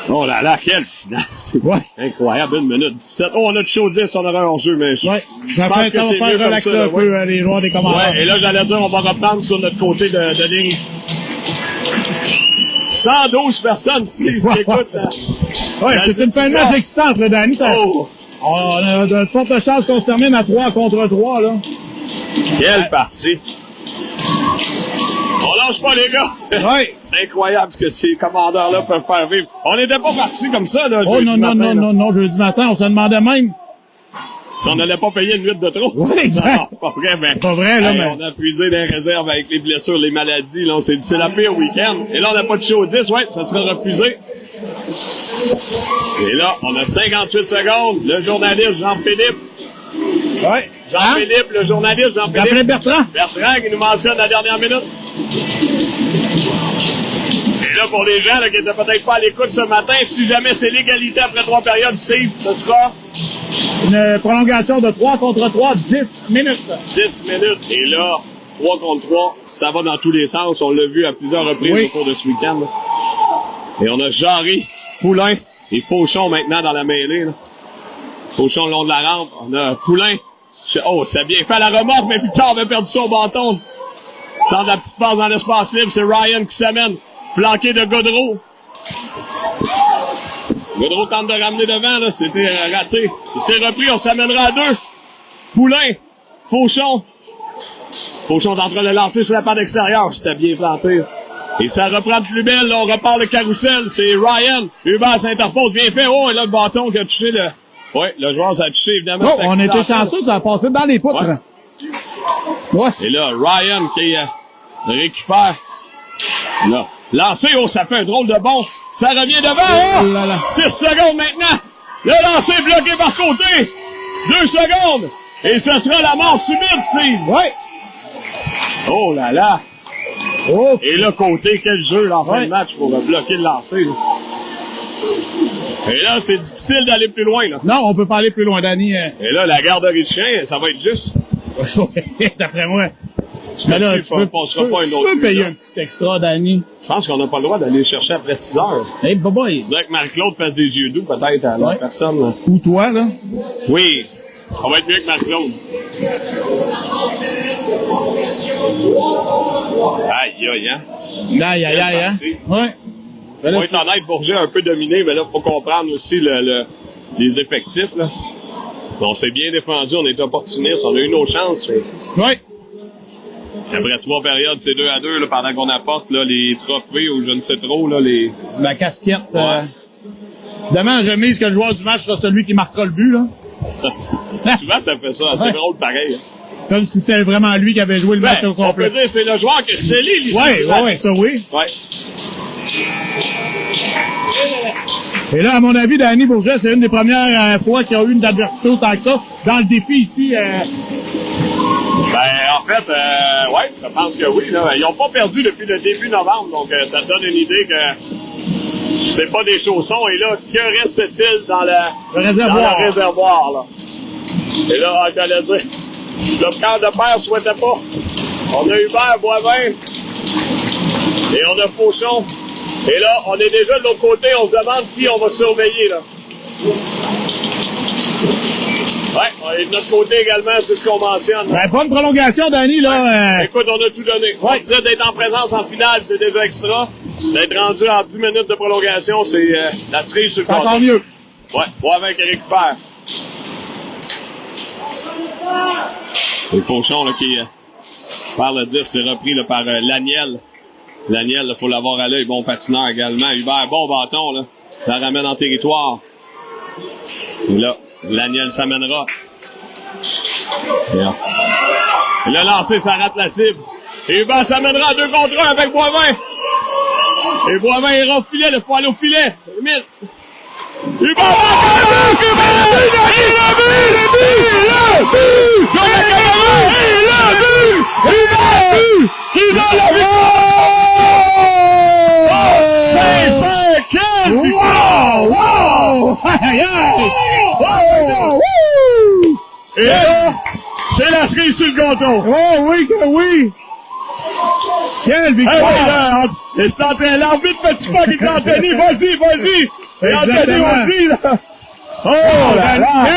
[SPEAKER 3] Oh là là, quelle finale. C'est incroyable. 1 minute 17. Oh, on a de chaud 10. On aura un jeu, mais je
[SPEAKER 2] ça
[SPEAKER 3] pense
[SPEAKER 2] fait
[SPEAKER 3] que
[SPEAKER 2] ça
[SPEAKER 3] c'est
[SPEAKER 2] va
[SPEAKER 3] mieux
[SPEAKER 2] faire
[SPEAKER 3] comme
[SPEAKER 2] relaxer
[SPEAKER 3] ça,
[SPEAKER 2] un peu les joueurs des commandants.
[SPEAKER 3] Ouais, et là, j'allais dire, on va reprendre sur notre côté de ligne. 112 personnes, Steve, qui écoutent, là.
[SPEAKER 2] Ouais, c'est une fin de match excitante, là, Danny.
[SPEAKER 3] Oh!
[SPEAKER 2] On a de fortes chances qu'on se termine à 3 contre 3, là.
[SPEAKER 3] Quelle partie! On lâche pas, les gars!
[SPEAKER 2] Ouais.
[SPEAKER 3] C'est incroyable ce que ces commandeurs-là peuvent faire vivre. On n'était pas partis comme ça, là.
[SPEAKER 2] Oh,
[SPEAKER 3] jeudi matin, là.
[SPEAKER 2] jeudi matin, on se demandait même.
[SPEAKER 3] Si on n'allait pas payer une nuit de trop.
[SPEAKER 2] Ouais, exact.
[SPEAKER 3] Non, c'est pas vrai, mais.
[SPEAKER 2] Pas vrai, là,
[SPEAKER 3] hey,
[SPEAKER 2] mais.
[SPEAKER 3] On a puisé des réserves avec les blessures, les maladies, là. On s'est dit, c'est la pire week-end. Et là, on n'a pas de show 10, ouais, ça sera refusé. Et là, on a 58 secondes. Le journaliste Jean-Philippe.
[SPEAKER 2] Ouais.
[SPEAKER 3] Jean-Philippe, le journaliste
[SPEAKER 2] D'après
[SPEAKER 3] Jean-Philippe.
[SPEAKER 2] Bertrand.
[SPEAKER 3] Bertrand qui nous mentionne la dernière minute. Et là, pour les gens là, qui n'étaient peut-être pas à l'écoute ce matin, si jamais c'est l'égalité après 3 périodes, Steve, ce sera
[SPEAKER 2] Une prolongation de 3 contre 3, 10 minutes.
[SPEAKER 3] 10 minutes. Et là, 3 contre 3, ça va dans tous les sens. On l'a vu à plusieurs reprises
[SPEAKER 2] Oui.
[SPEAKER 3] au cours de ce week-end. Là. Et on a Jarry, Poulain et Fauchon maintenant dans la mêlée. Là. Fauchon le long de la rampe. On a Poulain. Oh, ça a bien fait à la remorque, mais plus tard, on a perdu son bâton. Tente la petite passe dans l'espace libre, c'est Ryan qui s'amène. Flanqué de Gaudreau. Gaudreau tente de ramener devant, là. C'était raté. Il s'est repris, on s'amènera à 2. Poulain. Fauchon. Fauchon est en train de lancer sur la patte extérieure. C'était bien planté. Et ça reprend de plus belle, là. On repart le carrousel. C'est Ryan. Hubert s'interpose. Bien fait. Oh, et là, le bâton qui a touché le... Oui, le joueur s'est touché, évidemment.
[SPEAKER 2] Oh, on était chanceux, ça a passé dans les poutres. Ouais.
[SPEAKER 3] Et là, Ryan qui récupère. Là. Lancé, oh, ça fait un drôle de bond. Ça revient devant,
[SPEAKER 2] Oh là là.
[SPEAKER 3] 6 secondes maintenant. Le lancer bloqué par côté. 2 secondes. Et ce sera la mort subite, Steve.
[SPEAKER 2] Ouais.
[SPEAKER 3] Oh là là.
[SPEAKER 2] Oh.
[SPEAKER 3] Et là, côté, quel jeu là, en fin
[SPEAKER 2] Ouais.
[SPEAKER 3] de match pour bloquer le lancer. Là. Et là, c'est difficile d'aller plus loin, là.
[SPEAKER 2] Non, on peut pas aller plus loin, Danny.
[SPEAKER 3] Et là, la garderie de chien, ça va être juste.
[SPEAKER 2] D'après moi.
[SPEAKER 3] Mais là,
[SPEAKER 2] tu peux payer un petit extra, Danny.
[SPEAKER 3] Je pense qu'on n'a pas le droit d'aller chercher après 6 heures.
[SPEAKER 2] Hey, boy.
[SPEAKER 3] Il faudrait que Marc-Claude fasse des yeux doux, peut-être, à la
[SPEAKER 2] Ouais.
[SPEAKER 3] personne. Là.
[SPEAKER 2] Ou toi, là.
[SPEAKER 3] Oui. On va être mieux que Marc-Claude. Aïe, aïe, hein.
[SPEAKER 2] Aïe, aïe, aïe, hein. Ouais.
[SPEAKER 3] Pour être honnête, Bourget a un peu dominé, mais là, il faut comprendre aussi les effectifs, là. On s'est bien défendu, on est opportuniste, on a eu nos chances. Mais...
[SPEAKER 2] Ouais.
[SPEAKER 3] Après 3 périodes, c'est 2-2, là, pendant qu'on apporte là, les trophées ou je ne sais trop, là, les...
[SPEAKER 2] La casquette.
[SPEAKER 3] Ouais.
[SPEAKER 2] Demain, je mise que le joueur du match sera celui qui marquera le but, là.
[SPEAKER 3] Souvent, ça fait ça. C'est
[SPEAKER 2] Ouais.
[SPEAKER 3] drôle pareil. Hein.
[SPEAKER 2] Comme si c'était vraiment lui qui avait joué le match au
[SPEAKER 3] On peut
[SPEAKER 2] complet.
[SPEAKER 3] dire c'est le joueur qui scellé l'issue.
[SPEAKER 2] Ouais, ça oui.
[SPEAKER 3] Ouais.
[SPEAKER 2] Et là, à mon avis, Danny Bourget, c'est une des premières fois qu'il y a eu une adversité autant que ça. Dans le défi ici,
[SPEAKER 3] Ben, en fait, ouais, je pense que oui. Là. Ils n'ont pas perdu depuis le début novembre, donc ça te donne une idée que c'est pas des chaussons. Et là, que reste-t-il dans le
[SPEAKER 2] réservoir.
[SPEAKER 3] Dans le réservoir, là? Et là, j'allais dire, le camp de père souhaitait pas. On a Hubert, Boivin, et on a Fauchon. Et là, on est déjà de l'autre côté, on se demande qui on va surveiller, là. Ouais, on est de notre côté également, c'est ce qu'on mentionne.
[SPEAKER 2] ben, bonne prolongation, Danny, là.
[SPEAKER 3] Écoute, on a tout donné. On disait d'être en présence en finale, c'est déjà extra. D'être rendu en 10 minutes de prolongation, c'est la cerise sur le
[SPEAKER 2] Encore
[SPEAKER 3] compteur.
[SPEAKER 2] mieux.
[SPEAKER 3] Ouais, Boivin qui récupère. Et Fauchon, là, qui parle de dire, c'est repris là, par Laniel. Laniel, il faut l'avoir à l'œil, bon patineur également. Hubert, bon bâton, là. La ramène en territoire. Et là, Laniel s'amènera. Et là, le lancer, ça rate la cible. Et Hubert s'amènera à 2 contre 1 avec Boivin. Et Boivin ira au filet, il faut aller au filet. Hubert! Hubert! Et là, c'est la cerise sur le gâteau.
[SPEAKER 2] Oh oui, que oui. Quelle victoire.
[SPEAKER 3] Et c'est en train, l'arbitre petit pas qui est Anthony, vas-y. Et Anthony
[SPEAKER 2] Exactement.
[SPEAKER 3] aussi, là.
[SPEAKER 2] Oh,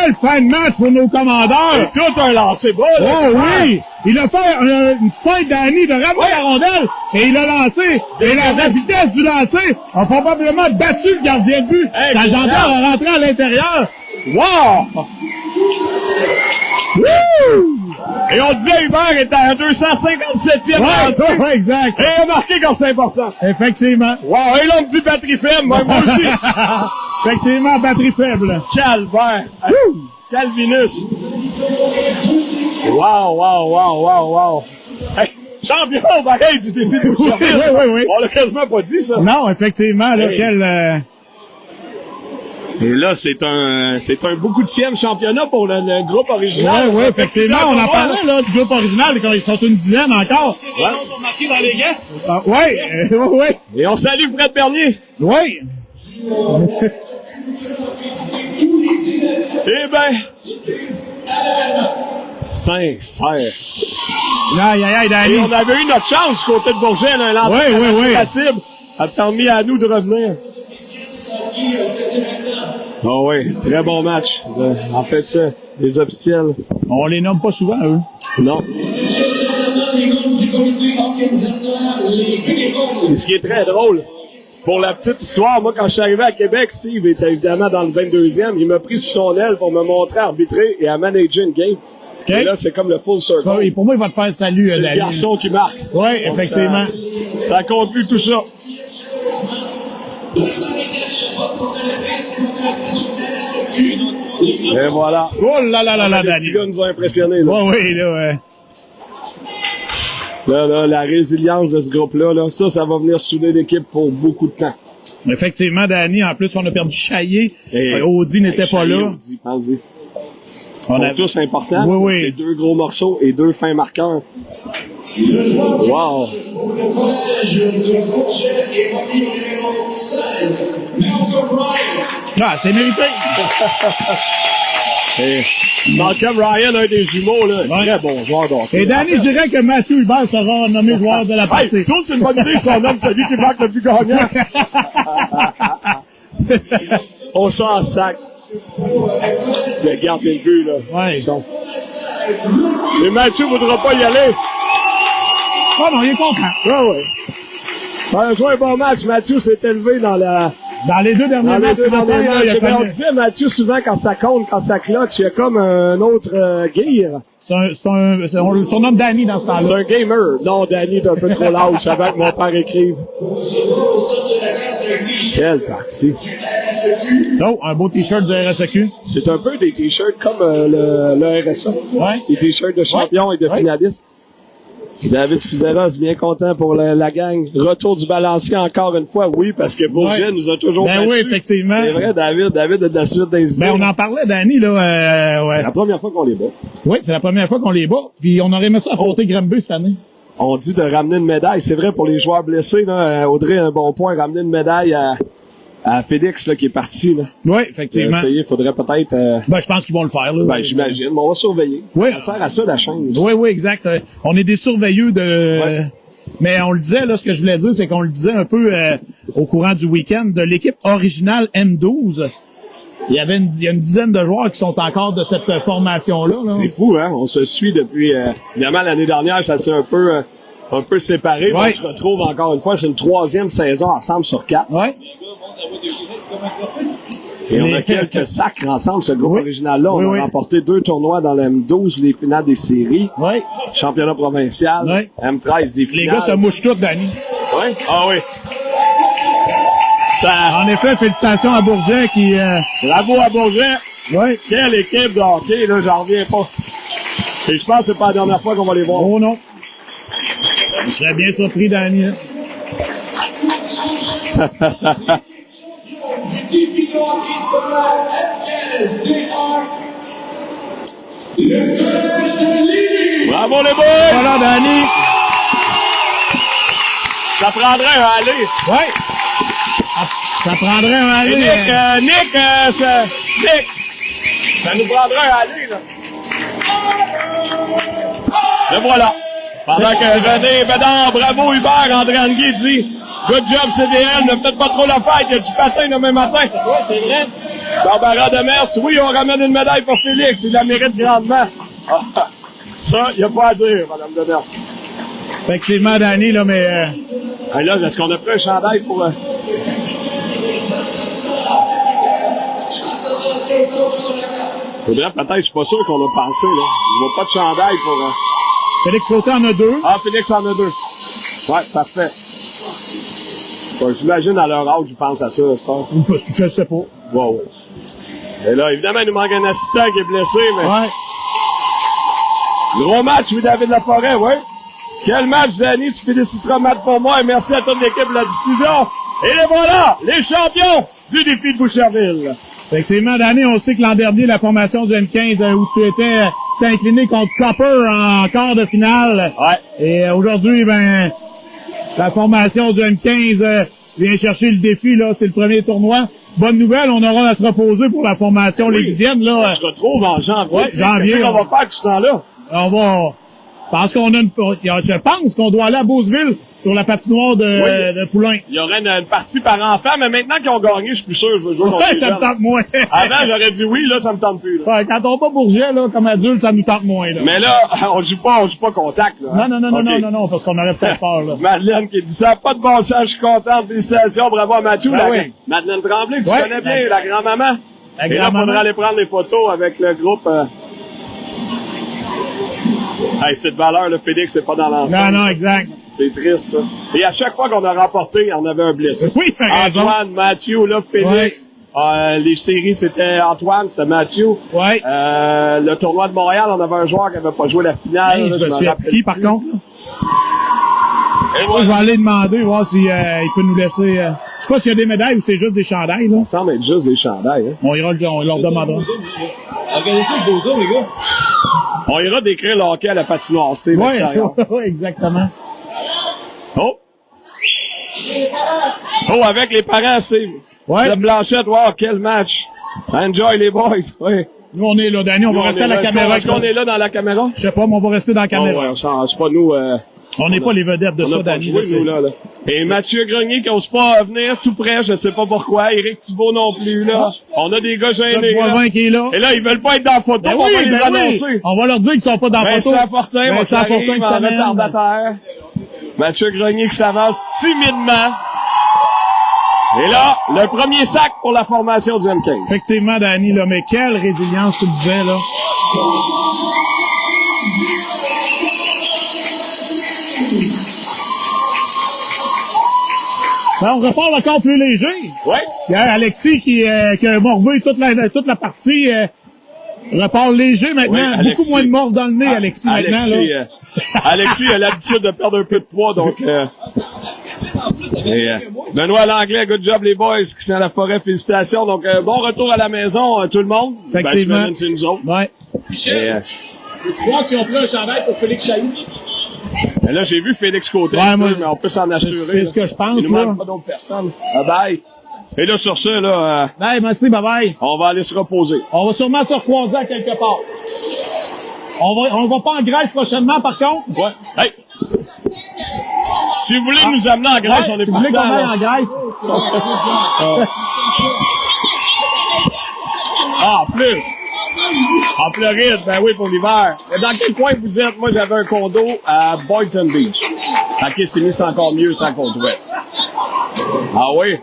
[SPEAKER 2] quel fin de match pour nos commandeurs!
[SPEAKER 3] C'est tout un lancer bas, là.
[SPEAKER 2] Oh oui! Il a fait une feinte d'Annie de ramener la rondelle et il a lancé. Et la vitesse du lancer a probablement battu le gardien de but. Sa gendarme a rentré à l'intérieur. Wow! Wouh!
[SPEAKER 3] Et on disait Hubert était à 257e lancé.
[SPEAKER 2] Ouais, exact.
[SPEAKER 3] Et il a marqué quand c'est important.
[SPEAKER 2] Effectivement.
[SPEAKER 3] Wow, et l'on me dit batterie faible, moi aussi.
[SPEAKER 2] Effectivement, batterie faible.
[SPEAKER 3] Calvaire. Calvinus. Wow. Hey, champion, hey, du défi de Boucherville.
[SPEAKER 2] Oui.
[SPEAKER 3] On l'a quasiment pas dit, ça.
[SPEAKER 2] Non, effectivement, là, quel...
[SPEAKER 3] Et là, c'est un beaucoup de championnat pour le groupe original.
[SPEAKER 2] Oui, effectivement. On en parlait, là, du groupe original, quand ils sont une dizaine encore.
[SPEAKER 3] Les noms sont marqués dans les gants.
[SPEAKER 2] Oui.
[SPEAKER 3] Et on salue Fred Bernier.
[SPEAKER 2] Oui.
[SPEAKER 3] Eh ben, sincère.
[SPEAKER 2] Aïe, Danny.
[SPEAKER 3] Et on avait eu notre chance du côté de Bourget, un lanceur la cible a permis à nous de revenir. Oh oui, très bon match. En fait, ça, les officiels.
[SPEAKER 2] On les nomme pas souvent, eux.
[SPEAKER 3] Non. Et ce qui est très drôle, pour la petite histoire, moi, quand je suis arrivé à Québec, Steve était évidemment dans le 22e. Il m'a pris sur son aile pour me montrer arbitrer et à manager une game. Okay. Et là, c'est comme le full circle.
[SPEAKER 2] Et pour moi, il va te faire salut.
[SPEAKER 3] C'est le garçon qui marque.
[SPEAKER 2] Oui, effectivement.
[SPEAKER 3] Ça conclut tout ça. Et voilà.
[SPEAKER 2] Oh là,
[SPEAKER 3] les
[SPEAKER 2] Danny.
[SPEAKER 3] petits gars nous ont impressionnés. Là.
[SPEAKER 2] Oui, là.
[SPEAKER 3] Là, la résilience de ce groupe-là, là, ça va venir souder l'équipe pour beaucoup de temps.
[SPEAKER 2] Effectivement, Danny, en plus, on a perdu Chaillé. Audi n'était pas là.
[SPEAKER 3] Audi, pensez. Ils sont tous importants.
[SPEAKER 2] Oui.
[SPEAKER 3] C'est 2 gros morceaux et 2 fins marqueurs. Wow!
[SPEAKER 2] Ah, c'est mérité!
[SPEAKER 3] Malcolm Ryan, un des jumeaux, là. Très bon joueur d'hockey.
[SPEAKER 2] Et Danny, je dirais que Mathieu Hubert sera nommé joueur de la partie.
[SPEAKER 3] Hey, c'est une bonne idée, son homme, celui qui marque le plus gagnant. On s'en sac. Le gardien de but, là.
[SPEAKER 2] Ouais.
[SPEAKER 3] Mais Mathieu voudra pas y aller.
[SPEAKER 2] Oh non, il est content.
[SPEAKER 3] Ouais. On a joué un bon match. Mathieu s'est élevé dans
[SPEAKER 2] les 2 derniers matchs.
[SPEAKER 3] On disait, Mathieu, souvent, quand ça compte, quand ça cloche, il y a comme un autre gear.
[SPEAKER 2] On le surnomme Danny dans ce temps-là.
[SPEAKER 3] C'est un gamer. Non, Danny est un peu trop large avant que mon père écrive. Quelle partie.
[SPEAKER 2] Oh, un beau t-shirt du RSEQ.
[SPEAKER 3] C'est un peu des t-shirts comme le RSA.
[SPEAKER 2] Ouais.
[SPEAKER 3] Des t-shirts de champions et de finalistes. David Fuzela, c'est bien content pour la gang. Retour du balancier encore une fois, oui, parce que Bourget nous a toujours battus.
[SPEAKER 2] Oui, effectivement.
[SPEAKER 3] C'est vrai, David a de la suite des idées.
[SPEAKER 2] On en parlait, Danny, là.
[SPEAKER 3] C'est la première fois qu'on les bat.
[SPEAKER 2] Oui, c'est la première fois qu'on les bat. Puis on aurait aimé ça affronter Granby cette année.
[SPEAKER 3] On dit de ramener une médaille. C'est vrai pour les joueurs blessés, là. Audrey, un bon point, ramener une médaille à Félix, là, qui est parti, là.
[SPEAKER 2] Oui, effectivement.
[SPEAKER 3] Il faudrait peut-être,
[SPEAKER 2] je pense qu'ils vont le faire, là.
[SPEAKER 3] J'imagine. Mais on va surveiller.
[SPEAKER 2] Oui.
[SPEAKER 3] Ça sert à ça, la chaîne.
[SPEAKER 2] Oui, exact. On est des surveilleux de, mais on le disait, là, ce que je voulais dire, c'est qu'on le disait un peu, au courant du week-end, de l'équipe originale M12. Il y a une dizaine de joueurs qui sont encore de cette formation-là, là.
[SPEAKER 3] C'est fou, hein? On se suit depuis, évidemment, l'année dernière, ça s'est un peu séparé. On se retrouve encore une fois. C'est une 3e saison ensemble sur 4.
[SPEAKER 2] Ouais.
[SPEAKER 3] Et on a quelques sacres ensemble, ce groupe original-là. On a remporté 2 tournois dans la M12, les finales des séries.
[SPEAKER 2] Oui.
[SPEAKER 3] Championnat provincial. M13, des finales.
[SPEAKER 2] Les gars se mouchent tous, Danny.
[SPEAKER 3] Oui? Ah oui.
[SPEAKER 2] En effet, félicitations à Bourget qui...
[SPEAKER 3] Bravo à Bourget.
[SPEAKER 2] Oui.
[SPEAKER 3] Quelle équipe de hockey, là, j'en reviens pas. Et je pense que c'est pas la dernière fois qu'on va les voir.
[SPEAKER 2] Oh non. Je serais bien surpris, Danny.
[SPEAKER 3] Bravo les boys!
[SPEAKER 2] Voilà, Danny.
[SPEAKER 3] Ça prendrait un aller.
[SPEAKER 2] Ouais. Ça prendrait un aller.
[SPEAKER 3] Nick, ça nous prendrait un aller, là. Le voilà. Pendant que René Bédard, bravo Hubert, André Anguille dit good job CDL, ne peut-être pas trop la fête, il y a du patin demain matin.
[SPEAKER 2] Ouais, c'est vrai.
[SPEAKER 3] Barbara Demers, oui, on ramène une médaille pour Félix, il la mérite grandement. Ça, il n'y a pas à dire, Madame Demers.
[SPEAKER 2] Effectivement, Danny, là, mais...
[SPEAKER 3] Hey, là, est-ce qu'on a pris un chandail pour... Faudrait peut-être, je suis pas sûr qu'on a pensé, là. Il n'y a pas de chandail pour...
[SPEAKER 2] Félix Côté en a 2.
[SPEAKER 3] Ah, Félix en a 2. Ouais, parfait. Bon, j'imagine à leur âge, je pense à ça, Star.
[SPEAKER 2] Je sais pas.
[SPEAKER 3] Wow. Et là, évidemment, il nous manque un assistant qui est blessé, mais...
[SPEAKER 2] Ouais.
[SPEAKER 3] Gros match, oui, David Laforêt, oui. Quel match, Danny, tu féliciteras Matt pour moi, et merci à toute l'équipe de la diffusion. Et les voilà, les champions du défi de Boucherville.
[SPEAKER 2] Effectivement, Danny, on sait que l'an dernier, la formation du M15, où tu étais incliné contre Copper en quart de finale.
[SPEAKER 3] Ouais.
[SPEAKER 2] Et aujourd'hui, ben, la formation du M15 vient chercher le défi, là. C'est le premier tournoi. Bonne nouvelle, on aura à se reposer pour la formation lévisienne, là.
[SPEAKER 3] On se retrouve en janvier.
[SPEAKER 2] Ouais, janvier.
[SPEAKER 3] Qu'est-ce qu'on va faire tout ce temps-là?
[SPEAKER 2] On va... Parce qu'on a je pense qu'on doit aller à Beauceville sur la patinoire de Poulain.
[SPEAKER 3] Il y aurait une partie par enfant, mais maintenant qu'ils ont gagné, je suis plus sûr que je veux jouer contre les
[SPEAKER 2] Ça me
[SPEAKER 3] jeunes.
[SPEAKER 2] tente moins.
[SPEAKER 3] Avant, j'aurais dit oui, là, ça me tente plus, là.
[SPEAKER 2] Ouais, quand on va Bourget, là, comme adulte, ça nous tente moins, là.
[SPEAKER 3] Mais là, on joue pas contact, là.
[SPEAKER 2] Non,
[SPEAKER 3] Ok.
[SPEAKER 2] non, parce qu'on aurait peut-être peur, là.
[SPEAKER 3] Madeleine qui dit ça, pas de bon sens, je suis contente, félicitations, bravo à Mathieu.
[SPEAKER 2] Ben oui.
[SPEAKER 3] Madeleine Tremblay, que tu
[SPEAKER 2] Ouais.
[SPEAKER 3] connais bien, la grand-maman.
[SPEAKER 2] La
[SPEAKER 3] Et là,
[SPEAKER 2] grand-maman.
[SPEAKER 3] faudra aller prendre les photos avec le groupe. Hey, c'est de valeur, le Félix, c'est pas dans l'ensemble.
[SPEAKER 2] Non, exact.
[SPEAKER 3] C'est triste, ça. Et à chaque fois qu'on a remporté, il y en avait un blessé.
[SPEAKER 2] Oui, t'as raison.
[SPEAKER 3] Antoine, Mathieu, là, Félix. Les séries, c'était Antoine, c'était Mathieu.
[SPEAKER 2] Ouais.
[SPEAKER 3] Le tournoi de Montréal, on avait un joueur qui avait pas joué la finale.
[SPEAKER 2] Hey,
[SPEAKER 3] là,
[SPEAKER 2] je me
[SPEAKER 3] m'en
[SPEAKER 2] souviens
[SPEAKER 3] rappelle
[SPEAKER 2] plus qui, par
[SPEAKER 3] plus.
[SPEAKER 2] contre, là.
[SPEAKER 3] Et
[SPEAKER 2] Moi, je
[SPEAKER 3] voilà.
[SPEAKER 2] vais aller demander, voir si il peut nous laisser... je sais pas s'il y a des médailles ou c'est juste des chandails, là.
[SPEAKER 3] Ça semble être juste des chandails, hein.
[SPEAKER 2] On leur demandera.
[SPEAKER 4] Organisez le beau zoom, les gars.
[SPEAKER 3] On ira décrire le hockey à la patinoire C,
[SPEAKER 2] Ouais,
[SPEAKER 3] l'extérieur.
[SPEAKER 2] ouais, exactement.
[SPEAKER 3] Oh! Oh, avec les parents, Steve.
[SPEAKER 2] Ouais.
[SPEAKER 3] La Blanchette, wow, quel match. Enjoy les boys, oui.
[SPEAKER 2] Nous, on est là, Danny, on va rester à la caméra.
[SPEAKER 3] Est-ce qu'on est là dans la caméra?
[SPEAKER 2] Je sais pas, mais on va rester dans la
[SPEAKER 3] Oh,
[SPEAKER 2] caméra.
[SPEAKER 3] ouais, on change pas, nous,
[SPEAKER 2] On n'est pas les vedettes de
[SPEAKER 3] on
[SPEAKER 2] ça,
[SPEAKER 3] a pas
[SPEAKER 2] Danny.
[SPEAKER 3] joué,
[SPEAKER 2] là, c'est-
[SPEAKER 3] nous, là. Et Mathieu Grenier qui n'ose pas venir tout près, je sais pas pourquoi. Éric Thibault non plus, là. On a des gars gênés,
[SPEAKER 2] Notre
[SPEAKER 3] là.
[SPEAKER 2] voisin qui est là.
[SPEAKER 3] Et là, ils veulent pas être dans la photo,
[SPEAKER 2] Ben
[SPEAKER 3] on va
[SPEAKER 2] oui,
[SPEAKER 3] les
[SPEAKER 2] ben
[SPEAKER 3] annoncer.
[SPEAKER 2] oui. On va leur dire qu'ils sont pas dans la photo.
[SPEAKER 3] Vincent Fortin,
[SPEAKER 2] Vincent Fortin qui
[SPEAKER 3] en
[SPEAKER 2] s'amène.
[SPEAKER 3] retardataire. Mathieu Grenier qui s'avance timidement. Et là, le premier sac pour la formation du M15.
[SPEAKER 2] Effectivement, Danny, là, mais quelle résilience tu le disais, là. Ben, on repart encore plus léger.
[SPEAKER 3] Ouais.
[SPEAKER 2] Il y a Alexis qui a morvé toute la partie, repart léger maintenant.
[SPEAKER 3] Oui, Alexis.
[SPEAKER 2] Beaucoup moins de morve dans le nez, Alexis, maintenant,
[SPEAKER 3] Alexis,
[SPEAKER 2] là.
[SPEAKER 3] Alexis a l'habitude de perdre un peu de poids, donc... Benoît Langlais, good job les boys qui sont à la forêt, félicitations. Donc, bon retour à la maison, tout le monde.
[SPEAKER 2] Effectivement.
[SPEAKER 3] Ben, j'imagine que c'est nous autres.
[SPEAKER 2] Ouais.
[SPEAKER 3] Et,
[SPEAKER 4] Tu vois si on prend un chandail pour Félix Chailloux?
[SPEAKER 3] ben là, j'ai vu Félix Côté,
[SPEAKER 2] Ouais, moi,
[SPEAKER 3] mais on peut s'en assurer.
[SPEAKER 2] c'est
[SPEAKER 3] là.
[SPEAKER 2] ce que je pense,
[SPEAKER 3] Il nous
[SPEAKER 2] là.
[SPEAKER 3] manque pas d'autres personnes. Bye. Et là, sur ça, là,
[SPEAKER 2] Hey, merci, bye bye.
[SPEAKER 3] on va aller se reposer.
[SPEAKER 2] On va sûrement se recroiser à quelque part. On va pas en Grèce prochainement, par contre.
[SPEAKER 3] Ouais. Hey! Si vous voulez nous amener en Grèce,
[SPEAKER 2] Ouais,
[SPEAKER 3] on est
[SPEAKER 2] si vous voulez qu'on
[SPEAKER 3] partant,
[SPEAKER 2] aille
[SPEAKER 3] là.
[SPEAKER 2] en Grèce.
[SPEAKER 3] Ah, en plus! En Floride, ben oui, pour l'hiver. Mais dans quel coin vous êtes? Moi, j'avais un condo à Boynton Beach. À Kissimmee, c'est encore mieux, c'est la côte ouest. Ah oui?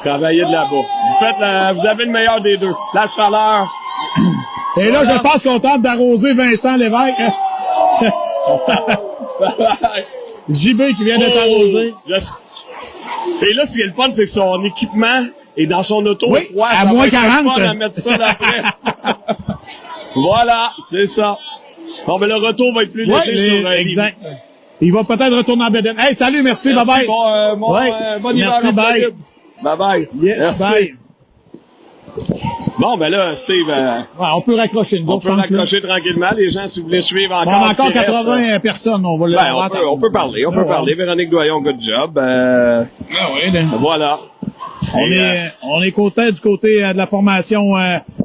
[SPEAKER 3] Travaillez de là-bas. Vous avez le meilleur des deux. La chaleur.
[SPEAKER 2] Et là, je pense qu'on tente d'arroser Vincent Lévesque. JB qui vient d'être arrosé.
[SPEAKER 3] Et là, ce qui est le fun, c'est que son équipement est dans son auto
[SPEAKER 2] Oui,
[SPEAKER 3] froid.
[SPEAKER 2] à
[SPEAKER 3] Ça
[SPEAKER 2] moins
[SPEAKER 3] va être le
[SPEAKER 2] 40.
[SPEAKER 3] fun à mettre ça d'après. Voilà, c'est ça. Bon, mais le retour va être plus
[SPEAKER 2] Ouais,
[SPEAKER 3] léger sur
[SPEAKER 2] exact. Il va peut-être retourner en Bédène. Hey, salut, merci, bye bye.
[SPEAKER 3] Bon hiver
[SPEAKER 2] Merci,
[SPEAKER 3] en
[SPEAKER 2] bye.
[SPEAKER 3] Floride. Bye bye.
[SPEAKER 2] Yes,
[SPEAKER 3] Merci.
[SPEAKER 2] bye.
[SPEAKER 3] Bon, ben là, Steve,
[SPEAKER 2] Ouais, on peut raccrocher, nous
[SPEAKER 3] on
[SPEAKER 2] autres,
[SPEAKER 3] peut
[SPEAKER 2] je pense, là.
[SPEAKER 3] raccrocher tranquillement. Les gens, si vous voulez suivre
[SPEAKER 2] Bon,
[SPEAKER 3] encore
[SPEAKER 2] on a
[SPEAKER 3] ce
[SPEAKER 2] encore
[SPEAKER 3] qui reste,
[SPEAKER 2] 80 personnes, on va le
[SPEAKER 3] ben, on peut parler,
[SPEAKER 2] Ouais.
[SPEAKER 3] Véronique Doyon, good job.
[SPEAKER 2] Ah oui, là.
[SPEAKER 3] Voilà.
[SPEAKER 2] On est du côté de la formation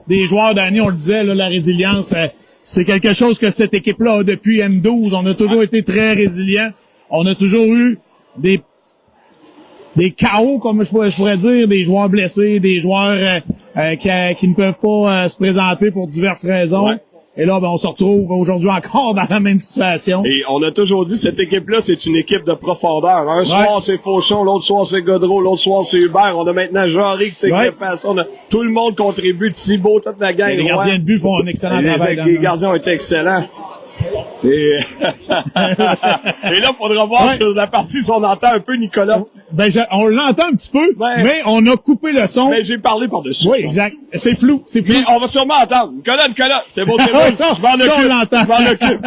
[SPEAKER 2] des joueurs d'année, on le disait, là, la résilience, c'est quelque chose que cette équipe-là a depuis M12. On a toujours été très résilients. On a toujours eu des chaos, comme je pourrais dire, des joueurs blessés, des joueurs qui ne peuvent pas se présenter pour diverses raisons.
[SPEAKER 3] Ouais.
[SPEAKER 2] Et là, ben, on se retrouve aujourd'hui encore dans la même situation.
[SPEAKER 3] Et on a toujours dit, cette équipe-là, c'est une équipe de profondeur. Un soir, c'est Fauchon, l'autre soir, c'est Godreau, l'autre soir, c'est Hubert. On a maintenant Jarry qui s'équipe à ça. Tout le monde contribue, Thibaut, toute la gang.
[SPEAKER 2] Les gardiens de but font un excellent travail.
[SPEAKER 3] Les gardiens ont été excellents. Et, et là, faudra voir sur la partie si on entend un peu Nicolas.
[SPEAKER 2] Ben, on l'entend un petit peu, mais on a coupé le son.
[SPEAKER 3] Mais j'ai parlé par-dessus.
[SPEAKER 2] Oui, exact. C'est flou, c'est flou.
[SPEAKER 3] Mais on va sûrement entendre. Nicolas, c'est bon, c'est bon.
[SPEAKER 2] Je m'en
[SPEAKER 3] l'entend. Je m'en occupe.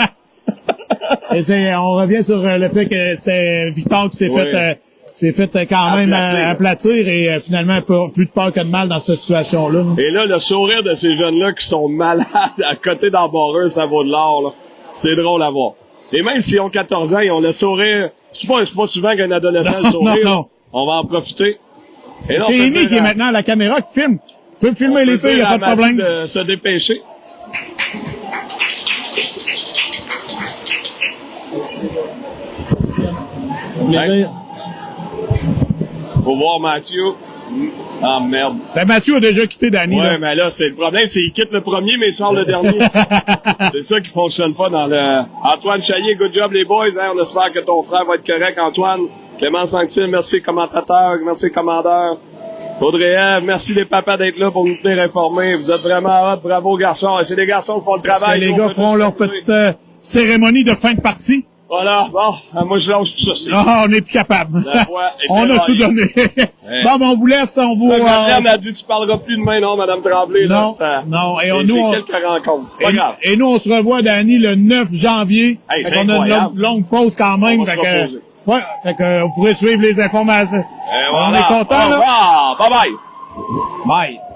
[SPEAKER 2] Et on revient sur le fait que c'est Victor qui s'est fait quand même aplatir et finalement plus de peur que de mal dans cette situation-là.
[SPEAKER 3] Et là, le sourire de ces jeunes-là qui sont malades à côté d'embarreur, ça vaut de l'or, là. C'est drôle à voir. Et même s'ils ont 14 ans, ils ont le sourire. C'est pas souvent qu'un adolescent a le sourire.
[SPEAKER 2] Non.
[SPEAKER 3] On va en profiter.
[SPEAKER 2] C'est Amy qui est maintenant à la caméra qui filme. Tu peux filmer les filles, il n'y a pas de problème.
[SPEAKER 3] De se dépêcher. Faut voir Mathieu. Ah, merde.
[SPEAKER 2] Ben, Mathieu a déjà quitté Danny.
[SPEAKER 3] Ouais,
[SPEAKER 2] là.
[SPEAKER 3] mais là, c'est le problème, c'est qu'il quitte le premier, mais il sort le dernier. C'est ça qui fonctionne pas dans le... Antoine Chaillier, good job, les boys, hein. On espère que ton frère va être correct, Antoine. Clément Sanctil, merci, commentateur, merci, commandeur. Audrey, merci les papas d'être là pour nous tenir informés. Vous êtes vraiment hot, bravo, garçons. Et c'est les garçons qui font le travail.
[SPEAKER 2] Les gars feront leur petite cérémonie de fin de partie.
[SPEAKER 3] Voilà, bon, moi je lâche tout ça.
[SPEAKER 2] On n'est plus capable. On a tout donné.
[SPEAKER 3] Ouais.
[SPEAKER 2] Bon, ben, on vous laisse, on vous...
[SPEAKER 3] Madame a dit, tu parleras plus demain, non, Madame Tremblay, là.
[SPEAKER 2] Non, et
[SPEAKER 3] j'ai quelques rencontres. Pas grave.
[SPEAKER 2] Et nous, on se revoit, Danny, le 9 janvier.
[SPEAKER 3] Hey,
[SPEAKER 2] on a une longue pause quand même.
[SPEAKER 3] On va se reposer.
[SPEAKER 2] Fait que vous pourrez suivre les informations.
[SPEAKER 3] Voilà.
[SPEAKER 2] On est content, là.
[SPEAKER 3] Au revoir. Bye bye.
[SPEAKER 2] Bye.